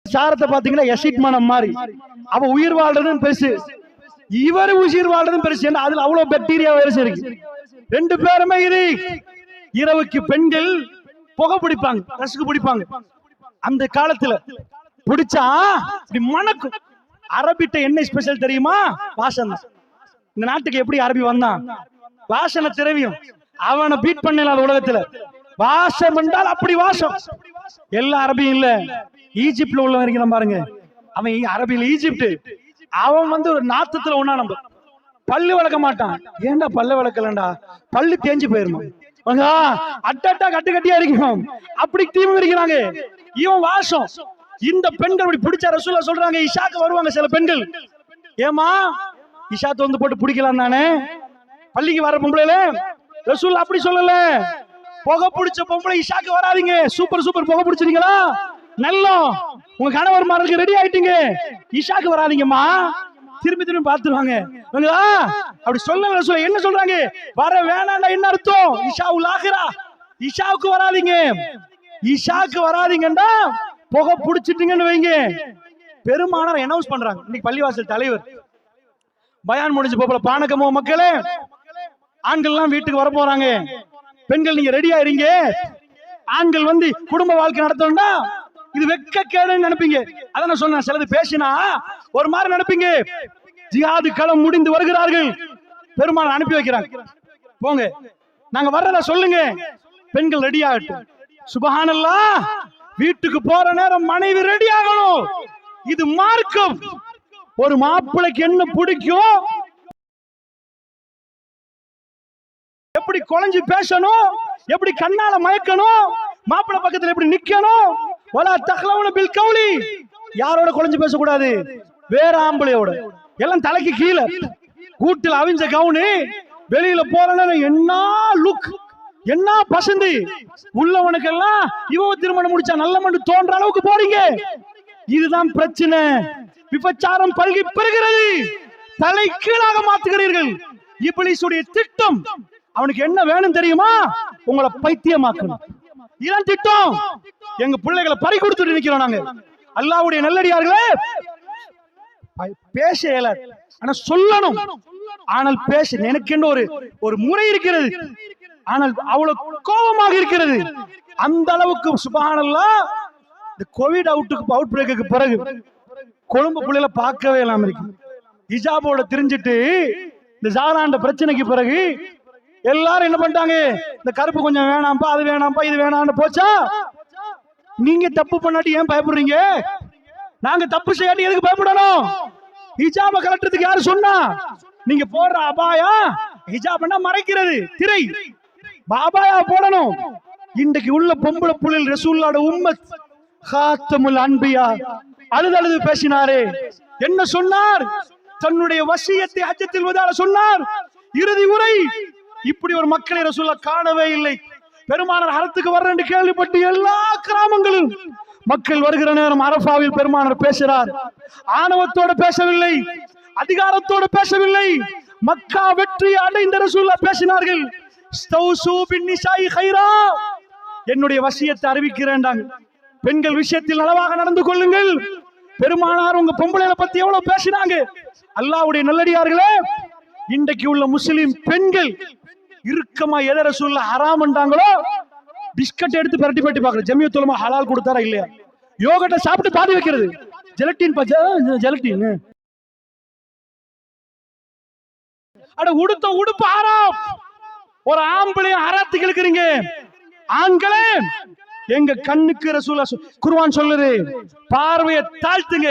சாரத்தை பாத்தீங்கன்னா எசிட் மனம் மாதிரி. அவ உயிர் வாழ்றதுன்னு பெருசு, இவர் உயிர் வாழ்றதும் பெருசு. அதுல அவ்வளவு பாக்டீரியா வைரஸ் இருக்கு. 2 பேருமே இது. இரவுக்கு பெண்கள் புகை பிடிப்பாங்க, ரசுக்கு பிடிப்பாங்க. அந்த காலத்துல பிடிச்சா இப்படி மணக்கும். அரபிட்ட என்ன ஸ்பெஷல் தெரியுமா? வாசனை. இந்த நாட்டுக்கு எப்படி அரபி வந்தான்? வாசனை திரவியம். அவனை பீட் பண்ணல உலகத்துல. வாசம் என்றால் அப்படி வாசம். எல்லா அரபியும் இல்ல, ஈஜிப்ட்ல உள்ளவன் இருக்கிறான் பாருங்க, அவன் அரபியில் ஈஜிப்ட். அவன் வந்து ஒரு நாத்தத்துல ஒன்னா நம்ம பல்லு வளர்க்க மாட்டான். ஏன்டா பல்லு வளர்க்கலண்டா? பல்லு தேஞ்சு போயிருமா? அட்டா கட்டு கட்டியா இருக்கும். அப்படி தீமை இருக்கிறாங்க. இவன் வாசம். இந்த பெண்கள் அப்படி பிடிச்ச ரசூலுல்லாஹ் சொல்றாங்க, இஷாக்கு வருவாங்க சில பெண்கள். ஏமா இஷாத்து வந்து போட்டு பிடிக்கலாம் தானே பள்ளிக்கு வர பொம்பளைல? ரசூலுல்லாஹ் அப்படி சொல்லல. புகை பிடிச்ச பொம்பளை இஷாக்கு வராதீங்க. சூப்பர் சூப்பர் புகை பிடிச்சிருக்கீங்களா? நல்லா உங்க கணவர் மாருக்கு ரெடி ஆயிட்டீங்க, இஷாக்கு வராதீங்கம்மா. திரும்பி திரும்பி பார்த்துருவாங்க. அப்படி சொல்ல சொல்ல என்ன சொல்றாங்க? வர வேணாண்டா என்ன அர்த்தம்? இஷாவுல் ஆகிரா, இஷாவுக்கு வராதீங்க. இஷாக்கு வராதீங்கண்டா புகை பிடிச்சிட்டீங்கன்னு வைங்க. பெருமானார் அனௌன்ஸ் பண்றாங்க. இன்னைக்கு பள்ளிவாசல் தலைவர் பயான் முடிஞ்சு போல, பானகமோ மக்களே, ஆண்கள் எல்லாம் வீட்டுக்கு வர போறாங்க, பெண்கள் நீங்க ரெடியா இருங்க. ஆண்கள் வந்து குடும்ப வாழ்க்கை நடத்தணும்னா இது வெக்க கேடுன்னு நினைப்பீங்க. அதான் நான் சொன்னேன், சிலது பேசினா ஒரு மாதிரி நினைப்பீங்க. ஜிஹாது களம் முடிந்து வருகிறார்கள், பெருமாள் அனுப்பி வைக்கிறாங்க, போங்க நாங்க வர்றத சொல்லுங்க, பெண்கள் ரெடி ஆகட்டும். சுபஹானல்லாஹ். வீட்டுக்கு போற நேரம் மனைவி ரெடி ஆகணும். இது மார்க்கம். ஒரு மாப்பிளைக்கு என்ன பிடிக்கும், எப்படி குழஞ்சு பேசணும், எப்படி கண்ணால மயக்கணும், மாப்பிள்ளை பக்கத்துல எப்படி நிக்கணும். வலா தக்லவுன பில் கௌலி. யாரோட குழஞ்சு பேசக்கூடாது? வேற ஆம்பளையோட. எல்லாம் தலைக்கு கீழே, கூட்டில் அவிஞ்ச கவுனு. வெளியில போறேன்னா என்ன லுக், என்ன பசந்து உள்ளவனுக்கு எல்லாம் இவ திருமணம் முடிச்சா நல்ல மண்டு தோன்ற அளவுக்கு போறீங்க. இதுதான் பிரச்சனை. விபச்சாரம் பல்கி பெறுகிறது, தலை கீழாக மாத்துகிறீர்கள். இப்லீசுடைய திட்டம். அவனுக்கு என்ன வேணும் தெரியுமா? உங்களை பைத்தியமாக்கணும். இதான் திட்டம். எங்க பிள்ளைகளை பறி கொடுத்துட்டு நிக்கிறோம் நாங்க. அல்லாஹ்வுடைய நல்லடியார்களே, பேச இயலாது, ஆனா சொல்லணும். ஆனால் பேச எனக்கு ஒரு முறை இருக்கிறது. ஆனால் அவ்வளவு கோபமாக இருக்கிறது. அந்த அளவுக்கு சுப்ஹானல்லாஹ். இந்த கோவிட் அவுட் பிரேக்குக்கு பிறகு கொழும்பு பிள்ளைல பார்க்கவே இல்லாம இருக்கு. ஹிஜாபோட தெரிஞ்சிட்டு இந்த ஜாராண்ட பிரச்சனைக்கு பிறகு எல்லாரும் என்ன பண்ணிட்டாங்க? இந்த கருப்பு கொஞ்சம் வேணாம்பா, அது வேணாம்பா, இது வேணாம்னு போச்சா. நீங்க தப்பு பண்ணாட்டி ஏன் பயப்படுறீங்க? நாங்க தப்பு செய்யாட்டி எதுக்கு பயப்படணும்? ஹிஜாப கலட்டுறதுக்கு யாரு சொன்னா? நீங்க போடுற அபாயா ஹிஜாப்னா மறைக்கிறது, திரை. பாபாயா போடணும். இன்றைக்கு உள்ள பொம்பளை புள்ளில் ரசூலுல்லாஹ்வுடைய உம்மத் காத்தமுல் அன்பியா அழுது பேசினாரே. என்ன சொன்னார்? தன்னுடைய வசியத்தை ஹஜ்ஜத்துல் வதால சொன்னார், இறுதி உரை. இப்படி ஒரு மக்களை ரசூலுல்லாஹ் காணவே இல்லை. பெருமானார் ஹரத்துக்கு வர்றேன்னு கேள்விப்பட்டு எல்லா கிராமங்களும் மக்கள் வருகிற நேரம் அரஃபாவில் பெருமானார் பேசுறார். ஆணவத்தோட பேசவில்லை, அதிகாரத்தோடு பேசவில்லை. மக்கா வெற்றி அடைந்த ரசூலுல்லாஹ் பேசினார்கள். என்னுடைய வசியத்தை அறிவிக்கிறேன், பெண்கள் விஷயத்தில் நலவாக நடந்து கொள்ளுங்கள். பெருமானார் உங்க பொம்பளைகளை பத்தி எவ்வளவு பேசினாங்க. அல்லாஹ்வுடைய நல்லடியார்களே, இன்றைக்கு உள்ள முஸ்லிம் பெண்கள் இறுக்கமா எதை ரசூலுல்லாஹ் ஹராம் என்றாங்களோ பிஸ்கட் எடுத்து பரட்டி பரட்டி பாக்குறது. ஜமியத்துல் உலமா ஹலால் கொடுத்தாரா இல்லையா? யோகட்ட சாப்பிட்டு பாதி வைக்கிறது. Gelatin gelatin. அட உடுத்த உடுப்பு ஹராம். ஒரு ஆம்பளையும் ஹராத்துக்கு இருக்கிறீங்க. ஆண்களே, எங்க கண்ணுக்கு ரசூலுல்லாஹ் குர்ஆன் சொல்லுது, பார்வையை தாழ்த்துங்க.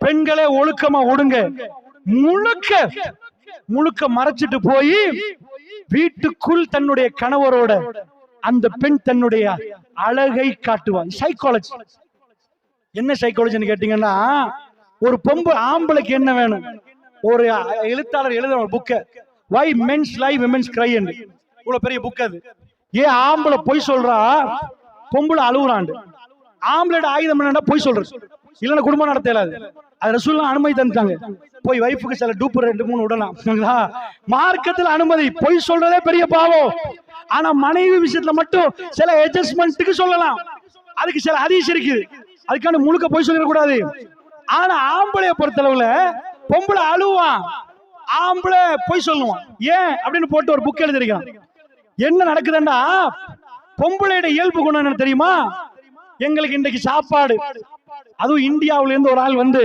பெண்களே ஒழுக்கமா ஓடுங்க. முழுக்க முழுக்க மறைச்சிட்டு போய் வீட்டுக்குள் தன்னுடைய கணவரோட அந்த பெண் தன்னுடைய அழகை காட்டுவான். சைக்காலஜி. என்ன சைக்காலஜின்னு கேட்டீங்கன்னா, ஒரு ஆம்பளைக்கு என்ன வேணும்? ஒரு எழுத்தாளர் எழுதுற ஒரு புக்க, வை மென்ஸ் லை விமென்ஸ் கிரை, இவ்வளவு பெரிய புக். அது ஏன் ஆம்பளை பொய் சொல்றா, பொம்பளை அழுகுறாண்டு. ஆம்பளை ஆயுதம் என்னடா பொய் சொல்றது, இல்லைன்னா குடும்பம் நடத்த இயலாது. அது ரசூலுல்லாஹ் அனுமதி தந்துட்டாங்க. போய் வைஃபுக்கு சில டூப்பு 2-3 விடலாம். மார்க்கத்தில் அனுமதி. பொய் சொல்றதே பெரிய பாவம். ஆனா மனைவி விஷயத்துல மட்டும் சில அட்ஜஸ்ட்மெண்ட்டுக்கு சொல்லலாம். அதுக்கு சில ஹதீஸ் இருக்குது, அதுக்கான முழுக்க பொய் சொல்லிடக்கூடாது. ஆனா ஆம்பளைய பொறுத்தளவுல பொம்பளை அழுவான், ஆம்பளை பொய் சொல்லுவான். ஏன் அப்படின்னு போட்டு ஒரு புக் எழுதிருக்கான். என்ன நடக்குதுன்னா, பொம்பளையோட இயல்பு குணம் என்ன தெரியுமா? எங்களுக்கு இன்றைக்கு சாப்பாடு, அதுவும் இந்தியாவில இருந்து ஒரு ஆள் வந்து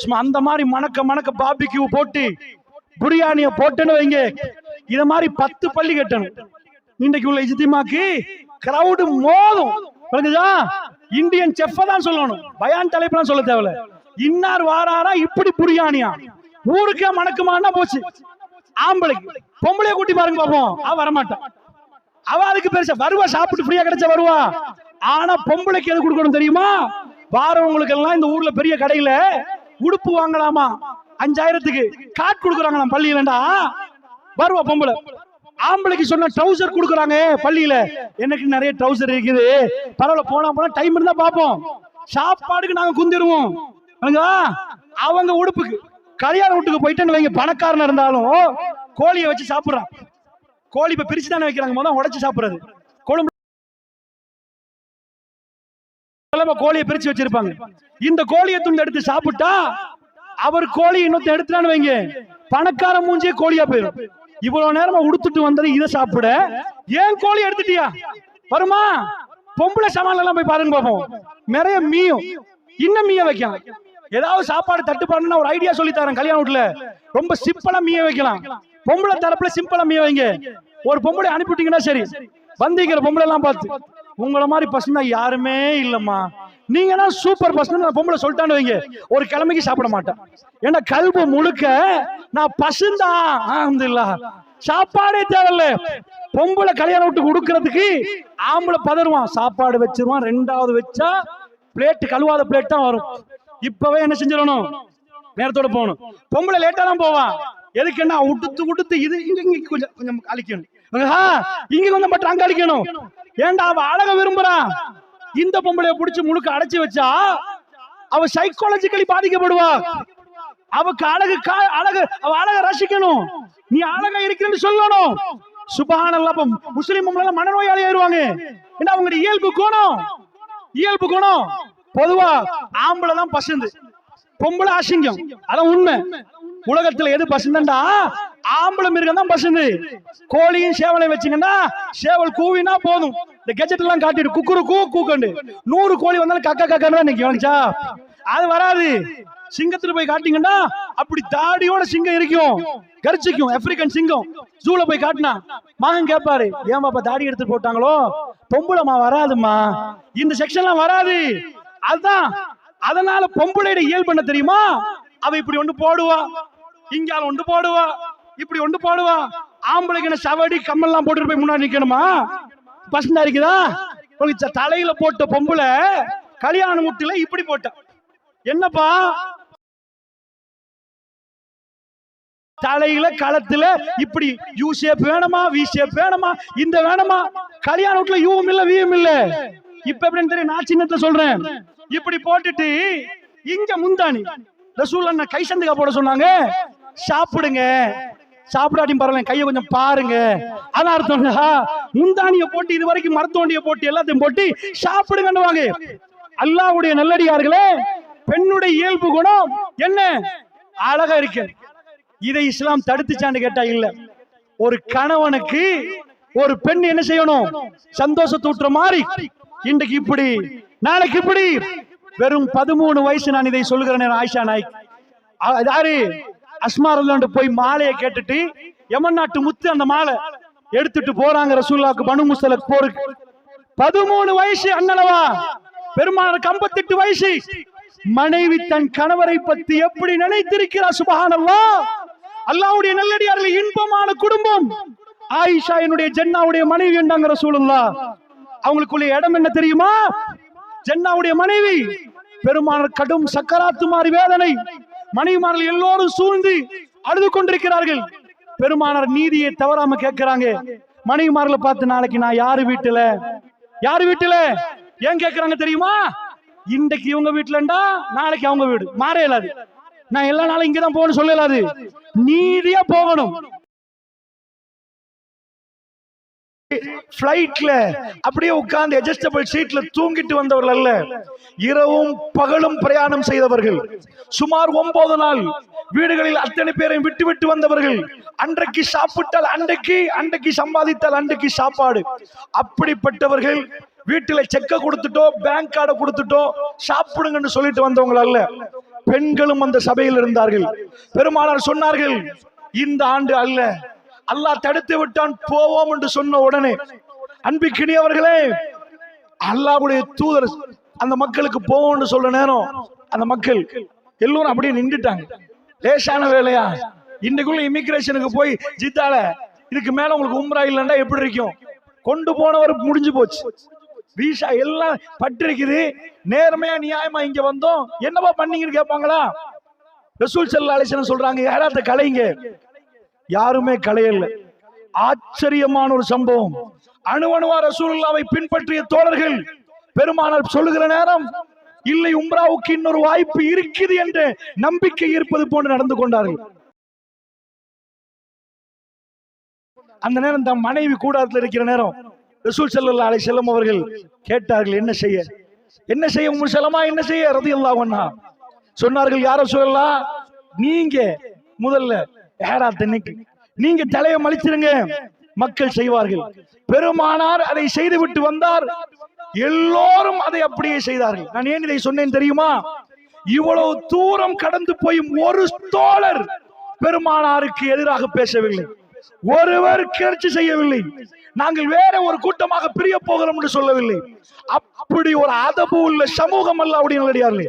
சும்மா அந்த மாதிரி மணக்க மணக்க பாபிக்யூ போட்டு பிரியாணிய போட்டுன்னு வைங்க, இத மாதிரி 10 பள்ளி கட்டணும். இன்றைக்கு உள்ள இஜ்திமாக்கு கிரவுடு மோதும். இந்தியன் செஃப் தான் சொல்லணும், பயான் தலைப்புலாம் சொல்ல தேவையில்ல. இன்னார் வாராரா இப்படி பிரியாணியா, ஊருக்கே மணக்குமானா போச்சு. ஆம்பளைக்கு பொம்பளைய கூட்டி பாருங்க பாப்போம், அவ வரமாட்டான். அவ அதுக்கு பெருசா வருவா, சாப்பிட்டு ஃப்ரீயா கிடைச்சா வருவா. ஆனா பொம்பளைக்கு எது கொடுக்கணும் தெரியுமா? வாரவங்களுக்கு எல்லாம் இந்த ஊர்ல பெரிய கடையில உடுப்பு வாங்கலாமா 5000க்கு காட் கொடுக்குறாங்களாம் பள்ளியிலண்டா, வருவா பொம்பளை. ஆம்பளைக்கு சொன்ன ட்ரௌசர் கொடுக்குறாங்க பள்ளியில, எனக்கு நிறைய ட்ரௌசர் இருக்குது, பரவாயில்ல போனா டைம் இருந்தா பாப்போம், சாப்பாடுக்கு நாங்க குந்திடுவோம். அவங்க உடுப்புக்கு கல்யாண வீட்டுக்கு போயிட்டு வைங்க, பணக்காரனா இருந்தாலும் கோழியை வச்சு சாப்பிடுறான். கோழி இப்ப பிரிச்சு தானே வைக்கிறாங்க, முதல்ல உடைச்சு சாப்பிடுறது. கோழியை பிரிச்சு வச்சிருப்பாங்க. இந்த கோழியை துண்டு எடுத்து சாப்பிட்டா அவர் கோழி இன்னொருத்த எடுத்துட்டான்னு வைங்க, பணக்கார மூஞ்சியே கோழியா போயிடும். இவ்வளவு நேரமா உடுத்துட்டு வந்தது இதை சாப்பிட, ஏன் கோழி எடுத்துட்டியா வருமா? பொம்பளை சமாளம் எல்லாம் போய் பாருங்க பாப்போம், நிறைய மீயும் இன்னும் மீய வைக்கலாம். ஏதாவது சாப்பாடு தட்டுப்பாடுன்னா ஒரு ஐடியா சொல்லி தரேன். கல்யாண வீட்டுல ரொம்ப சிம்பிளா மீய வைக்கலாம். பொம்பளை தரப்புல சிம்பிளா மீய வைங்க. ஒரு பொம்பளை அனுப்பிட்டீங்கன்னா சரி, வந்திக்கிற பொம்பளை எல்லாம் பார்த்து உங்களை மாதிரி பசங்க யாருமே இல்லம்மா, நீங்க தான் சூப்பர் பசங்க பொம்பளை சொல்லிட்டான்னு வைங்க, ஒரு கிழமைக்கு சாப்பிட மாட்டேன். ஏன்னா கல்பு முழுக்க நான் பசுந்தான், அல்ஹம்துலில்லாஹ் சாப்பாடே தேவையில்ல. பொம்பளை கல்யாண வீட்டுக்கு கொடுக்கறதுக்கு ஆம்பளை பதறுவான், சாப்பாடு வச்சிருவான், 2வது வச்சா பிளேட் கழுவாத பிளேட் தான் வரும். இப்பவே என்ன செஞ்சிடணும், நேரத்தோட போகணும். பொம்பளை லேட்டா தான் போவான். எதுக்குன்னா உடுத்து இது இங்க கொஞ்சம் அழிக்கணும், இங்க கொஞ்சம் மட்டும் அங்க அழிக்கணும். ஏன்டா அவ அழக விரும்புறான். இந்த பொம்பளைய புடிச்சு முழுக்க அடைச்சு வச்சா அவ சைக்காலஜிக்கலி பாதிக்கப்படுவா. அவக்கு அவ அழக ரசிக்கணும், நீ அழகா இருக்கிறன்னு சொல்லணும். சுப்ஹானல்லாஹ். முஸ்லிம் பொம்பளை மனநோயாளி ஆயிருவாங்க. ஏன்னா அவங்களுடைய இயல்பு குணம் பொதுவா ஆம்பளை தான் பசந்து, பொம்பளை அசிங்கம். அதான் உண்மை. உலகத்துல எது பசந்தா? ஆம்பளை மிருகம் தான் பசந்து. கோழியும் சேவலை வச்சீங்கன்னா சேவல் கூவினா போதும், இந்த கெஜெட் எல்லாம் காட்டிட்டு குக்குரு கூக்கண்டு 100 கோழி வந்தாலும் கக்கா கக்கான்னு தான் நினைச்சா, அது வராது. சிங்கத்துல போய் காட்டிங்கன்னா அப்படி தாடியோட சிங்கம் இருக்கும், கரிச்சிக்கும். ஆப்பிரிக்கன் சிங்கம் ஜூல போய் காட்டினா மகன் கேட்பாரு, ஏன் பாப்பா தாடி எடுத்து போட்டாங்களோ? பொம்பளைமா வராதுமா, இந்த செக்ஷன்லாம் வராது. அதுதான். அதனால பொம்பளையோட இயல்பு என்ன தெரியுமா? அவ இப்படி ஒன்று போடுவா, இங்கால ஒன்று போடுவா, இப்படி ஒன்று போடுவா. ஆம்பளைக்கு என்ன சவடி கம்மல்லாம் போட்டு போய் முன்னாடி நிக்கணுமா? பசந்தா இருக்குதா? தலையில போட்ட பொம்பளை கல்யாண முட்டில இப்படி போட்ட என்னப்பா, தலையில களத்துல இப்படி யூ ஷேப் வேணுமா, வி ஷேப் வேணுமா, இந்த வேணுமா? கல்யாண வீட்டுல யூவும் இல்ல வியும் இல்ல. இப்ப எப்படின்னு தெரியும், நான் சின்னத்துல சொல்றேன். இப்படி போட்டுட்டு இங்க முந்தானி ரசூலுல்லாஹ் கை சந்தகா போட சொன்னாங்க. சாப்பிடுங்க, சாப்பிடாட்டி பரவாயில்ல, கையை கொஞ்சம் பாருங்க. அதான் அர்த்தம். முந்தானிய போட்டு இது வரைக்கும் மரத்தோண்டிய போட்டு எல்லாத்தையும் போட்டு சாப்பிடுங்க. அல்லாஹ்வுடைய நல்லடியார்களே, பெண்ணுடைய இயல்பு குணம் என்ன? அழகா இருக்கு. இதை இஸ்லாம் தடுத்துச்சான்னு கேட்டா இல்ல. ஒரு கணவனுக்கு ஒரு பெண் என்ன செய்யணும்? சந்தோஷத்தூட்டுற மாதிரி இன்றைக்கு இப்படி நாளைக்கு இப்படி. வெறும் 13 வயசு நான் இதை சொல்லுகிறேன். ஆயிஷா நாய்க் யாரு அஸ்மா ரலியல்லாஹு போய் மாலையை கேட்டுட்டு யமன் நாட்டு முத்து அந்த மாலை எடுத்துட்டு போறாங்க ரசூலுல்லாஹ்க்கு பனு முஸ்தலக் போருக்கு. 13 வயசு அண்ணனவா, பெருமானாருக்கு 58 வயசு. மனைவி தன் கணவரை பத்தி எப்படி நினைத்திருக்கிறார்? சுப்ஹானல்லாஹ். அல்லாஹ்வுடைய நல்லடியார்களே, இன்பமான குடும்பம். ஆயிஷா என்னுடைய ஜன்னாவுடைய மனைவி என்றாங்க ரசூலுல்லாஹ். அவங்களுக்குள்ள இடம் என்ன தெரியுமா? ஜன்னாவுடைய மனைவி. பெருமானார் கடும் சக்கராத்து மாதிரி வேதனை, மனைவிமார்கள் எல்லோரும் சூழ்ந்து அழுது கொண்டிருக்கிறார்கள். பெருமானார் நீதியை தவறாம கேட்கிறாங்க, மனைவிமார்ல பார்த்து நாளைக்கு நான் யாரு வீட்டுல ஏன் கேக்குறாங்க தெரியுமா? இன்றைக்கு இவங்க வீட்டுலண்டா நாளைக்கு அவங்க வீடு மாற இயலாது. நான் எல்லா நாளும் இங்கதான் போகணும்னு சொல்லலாது, நீதியா போகணும். பிளைட்ல அப்படியே உட்கார்ந்து அட்ஜஸ்டபிள் சீட்ல தூங்கிட்டு வந்தவர்கள் அல்ல, இரவும் பகலும் பிரயாணம் செய்தவர்கள். சுமார் 9 நாள் வீடுகளில் அத்தனை பேரையும் விட்டு விட்டு வந்தவர்கள். அன்றைக்கு சாப்பிட்டால் அன்றைக்கு சம்பாதித்தால் அன்றைக்கு சாப்பாடு. அப்படிப்பட்டவர்கள் வீட்டுல செக்க கொடுத்துட்டோ பேங்க் கார்டை கொடுத்துட்டோ சாப்பிடுங்கன்னு சொல்லிட்டு வந்தவங்க அல்ல. பெண்களும் அந்த சபையில் இருந்தார்கள். பெருமானார் சொன்னார்கள், இந்த ஆண்டு அல்ல, அல்லாஹ் தடுத்து விட்டான், போவோம் என்று சொன்ன உடனே அன்பிக்கினியவர்களே, அல்லாஹ்வுடைய தூதர் அந்த மக்களுக்கு போவோம்னு சொல்ற நேரம் அந்த மக்கள் எல்லோரும் அப்படியே நின்றுட்டாங்க. லேசான வேலையா? இன்னைக்குள்ள இமிகிரேஷனுக்கு போய் ஜித்தால இதுக்கு மேல உங்களுக்கு உம்ரா இல்லைன்னா எப்படி இருக்கும்? கொண்டு போனவர் முடிஞ்சு போச்சு, வீசா எல்லாம் பட்டிருக்குது. நேர்மையா நியாயமா இங்க வந்தோம், என்னவா பண்ணீங்கன்னு கேட்பாங்களா? ரசூல் ஸல்லல்லாஹு அலைஹி வஸல்லம் சொல்றாங்க, யாராத்த கலைங்க. யாருமே கலையல்ல. ஆச்சரியமான ஒரு சம்பவம். அணுவணுவா ரசூலுல்லாஹ்வை பின்பற்றிய தோழர்கள் பெருமானார் சொல்லுகிற நேரம், இல்லை உம்ராவுக்கு இன்னொரு வாய்ப்பு இருக்குது என்ற நம்பிக்கை இருப்பது போன்று நடந்து கொண்டார்கள். அந்த நேரம் தம் மனைவி கூடாரத்தில் இருக்கிற நேரம் ரசூல் ஸல்லல்லாஹு அலைஹி வஸல்லம் அவர்கள் கேட்டார்கள், என்ன செய்ய உம்மு ஸலமா என்ன செய்ய ரலியல்லாஹு அன்ஹா சொன்னார்கள், யா ரசூலல்லாஹ், நீங்க முதல்ல இஹ்ராத் நீங்க தலையை மலிச்சிருங்க, மக்கள் செய்வார்கள். பெருமானார் அதை செய்துவிட்டு வந்தார், எல்லோரும் அதை அப்படியே செய்தார்கள். நான் ஏன் இதை சொன்னேன் தெரியுமா? இவ்வளவு தூரம் கடந்து போய் ஒரு தோழர் பெருமானாருக்கு எதிராக பேசவில்லை, ஒருவர் கிளர்ச்சி செய்யவில்லை, நாங்கள் வேற ஒரு கூட்டமாக பிரிய போகிறோம் என்று சொல்லவில்லை. அப்படி ஒரு அதபு உள்ள சமூகம் அல்ல அப்படின்னு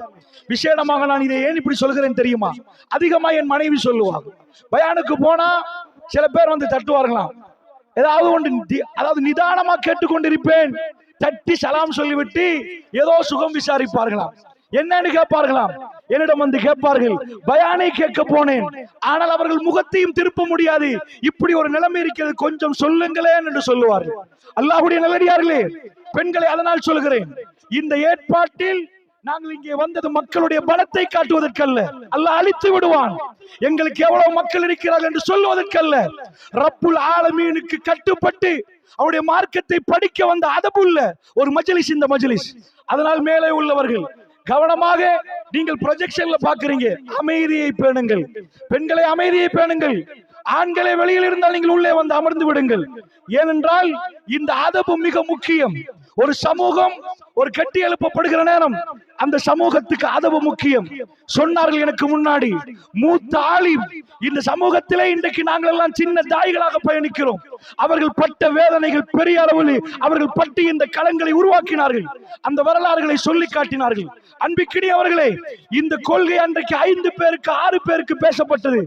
விசேடமாக. நான் இதை ஏன் இப்படி சொல்கிறேன் தெரியுமா? அதிகமா என் மனைவி சொல்லுவாங்க, பயானுக்கு போனா சில பேர் வந்து தட்டுவார்களாம், ஏதாவது ஒன்று, அதாவது நிதானமா கேட்டுக்கொண்டிருப்பேன், தட்டி சலாம் சொல்லிவிட்டு ஏதோ சுகம் விசாரிப்பார்களாம், என்னன்னு கேட்பார்களாம். என்னிடம் வந்து கேட்பார்கள், பயானை கேட்க போனேன், ஆனால் அவர்கள் முகத்தையும் திருப்ப முடியாது, இப்படி ஒரு நிலைமை இருக்கிறது, கொஞ்சம் சொல்லுங்களேன் என்று சொல்லுவார்கள். அல்லாஹ்வுடைய நல்லடியார்களே, பெண்களை அதனால் சொல்கிறேன், இந்த ஏற்பாட்டில் நாங்கள் இங்கே வந்தது மக்களுடைய பலத்தை காட்டுவதற்கல்ல, அல்லாஹ் அழித்து விடுவான், எங்களுக்கு எவ்வளவு மக்கள் இருக்கிறார்கள் என்று சொல்லுவதற்கல்ல, ரப்புல் ஆலமீனுக்கு கட்டுப்பட்டு அவருடைய மார்க்கத்தை படிக்க வந்த அதபுள்ள ஒரு மஜ்லிஸ் இந்த மஜ்லிஸ். அதனால் மேலே உள்ளவர்கள் கவனமாக, நீங்கள் ப்ரொஜெக்ஷன்ல பாக்குறீங்க, அமைதியை பேணுங்கள், பெண்களை அமைதியை பேணுங்கள், ஆண்களை வெளியில் இருந்தால் நீங்கள் உள்ளே வந்து அமர்ந்து விடுங்கள். ஏனென்றால் இந்த அதபு மிக முக்கியம். ஒரு சமூகம் ஒரு கட்டி எழுப்பப்படுகிற நேரம் அந்த சமூகத்துக்கு அதபு முக்கியம். சொன்னார்கள் எனக்கு முன்னாடி மூத்த ஆலிம், இந்த சமூகத்திலே இன்றைக்கு நாங்கள் எல்லாம் சின்ன தாய்களாக பயணிக்கிறோம். அவர்கள் பட்ட வேதனைகள் பெரிய அளவில், அவர்கள் பட்டு இந்த களங்களை உருவாக்கினார்கள், அந்த வரலாறுகளை சொல்லி காட்டினார்கள். அன்பிக்கினியவர்களே, இந்த கொள்கை அன்றைக்கு 5 பேருக்கு 6 பேருக்கு பேசப்பட்டது,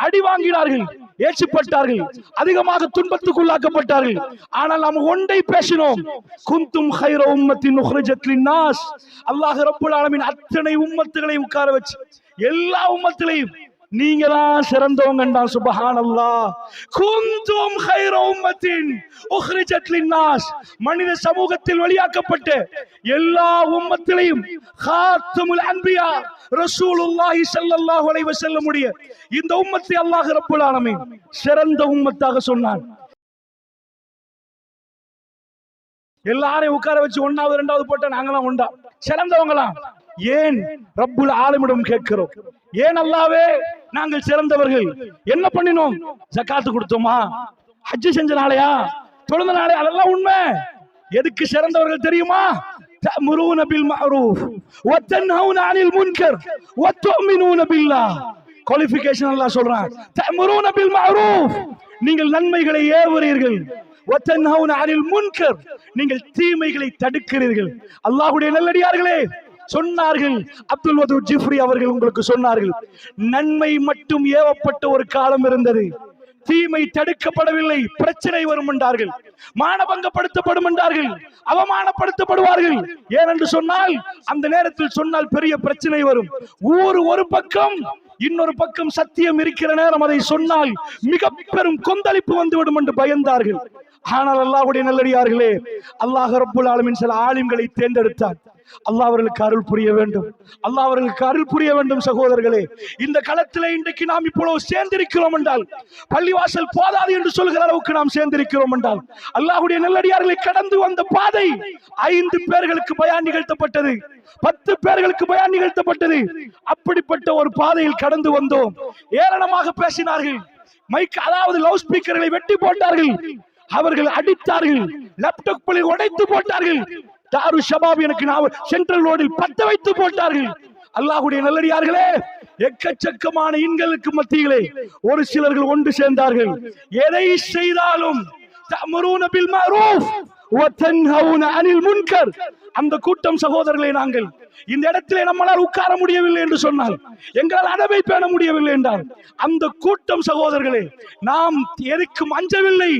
அடி வாங்கினார்கள், ஏற்றப்பட்டார்கள், அதிகமாக துன்பத்துக்குள்ளாக்கப்பட்டார்கள். ஆனால் நாம் ஒன்றை பேசினோம், குந்தும் கைர உம்மத்தின் உக்ரிஜத் லின்னாஸ். அல்லாஹ் ரப்புல் ஆலமீன் அத்தனை உம்மத்துகளை உட்கார வச்சு எல்லா உம்மத்திலையும் நீங்க தான் சிறந்தவங்க. சுப்ஹானல்லாஹ். குந்தும் கைர உம்மத்தின் உக்ரிஜத் லின்னாஸ். மனித சமூகத்தில் வெளியாக்கப்பட்ட எல்லா உம்மத்திலையும் காத்துமுல் அன்பியா ரசூலுல்லாஹி ஸல்லல்லாஹு அலைஹி வஸல்லம் உடைய இந்த உம்மத்தை அல்லாஹ் ரப்புல் ஆலமீன் சிறந்த உம்மத்தாக சொன்னான். எல்லாரையும் உட்கார வச்சு 1வது 2வது போட்ட நாங்களாம் உண்டா சிறந்தவங்களாம்? ஏன் ரப்புல் ஆலமீனிடம் கேட்கிறோம், ஏன் அல்லாஹ்வே நாங்கள் சிறந்தவர்கள்? என்ன பண்ணினோம்? ஜகாத் கொடுத்தோமா? ஹஜ் செஞ்ச நாளையா? தொழுத நாளே? அதெல்லாம் உண்மை. எதுக்கு சிறந்தவர்கள் தெரியுமா? தஅமுருன பில் மஅரூஃப் வ தன்ஹவுன அனில் முன்கர் வ து'மினூன பில்லாஹ். குவாலிஃபிகேஷன் அல்லாஹ் சொல்றான், தஅமுருன பில் மஅரூஃப், நீங்கள் நன்மைகளை ஏவுகிறீர்கள், வ தன்ஹவுன அனில் முன்கர், நீங்கள் தீமைகளை தடுக்கிறீர்கள். அல்லாஹ்வுடைய நல்லடியார்களே சொன்னார்கள், அப்துல் வதூத் ஜிஃப்ரி அவர்கள் உங்களுக்கு சொன்னார்கள், நன்மை மட்டும் ஏவப்பட்ட ஒரு காலம் இருந்தது, தீமை தடுக்கப்படவில்லை, பிரச்சனை வரும் என்றார்கள், மானபங்கப்படுத்தப்படும் என்றார்கள், அவமானப்படுத்தப்படுவார்கள். ஏனென்று சொன்னால் அந்த நேரத்தில் சொன்னால் பெரிய பிரச்சனை வரும். ஊர் ஒரு பக்கம், இன்னொரு பக்கம் சத்தியம் இருக்கிற நேரம் அதை சொன்னால் மிக பெரும் கொந்தளிப்பு வந்துவிடும் என்று பயந்தார்கள். ஆனால் அல்லாஹ்வுடைய நல்லடியார்களே, அல்லாஹ் ரப்புல் ஆலமீன் சில ஆலிம்களை தேர்ந்தெடுத்தார். அல்லாஹ் அவர்களுக்கு அருள் புரிய வேண்டும், அல்லாஹ் அவர்களுக்கு அருள் புரிய வேண்டும். சகோதரர்களே, இந்த களத்திலே இன்றைக்கு நாம் இப்பொழுது சேர்ந்திருக்கிறோம் என்றால், பள்ளிவாசல் போதாது என்று சொல்கிற அளவுக்கு நாம் சேர்ந்திருக்கிறோம் என்றால், அல்லாஹ்வுடைய நல்லடியார்களை கடந்து வந்த பாதை 5 பேர்களுக்கு பயான் நிகழ்த்தப்பட்டது, 10 பேர்களுக்கு பயான் நிகழ்த்தப்பட்டது. அப்படிப்பட்ட ஒரு பாதையில் கடந்து வந்தோம். ஏளனமாக பேசினார்கள், மைக் அதாவது லவுட் ஸ்பீக்கர்களை வெட்டி போட்டார்கள், அவர்கள் அடித்தார்கள், லேப்டாப்களை உடைத்து போட்டார்கள், தாரு ஷபாப் எனக்கு சென்ட்ரல் ரோடில் பத்த வைத்து போட்டார்கள். அல்லாஹ்வுடைய நல்லடியார்களே, எக்கச்சக்கமான இன்களுக்கு மத்தியிலே ஒரு சிலர்கள் ஒன்று சேர்ந்தார்கள். எதை செய்தாலும் தஅமுரூன பில் மஅரூஃப் வ தன்ஹவுன அனில் முன்கர். அந்த கூட்டம் சகோதரர்களே, நாங்கள் இந்த இடத்திலே நம்மளால் உட்கார முடியவில்லை என்று சொன்னால், எங்களால் அதவை பேண முடியவில்லை என்றால், அந்த கூட்டம் சகோதரர்களே, நாம் எதுக்கும் அஞ்சவில்லை.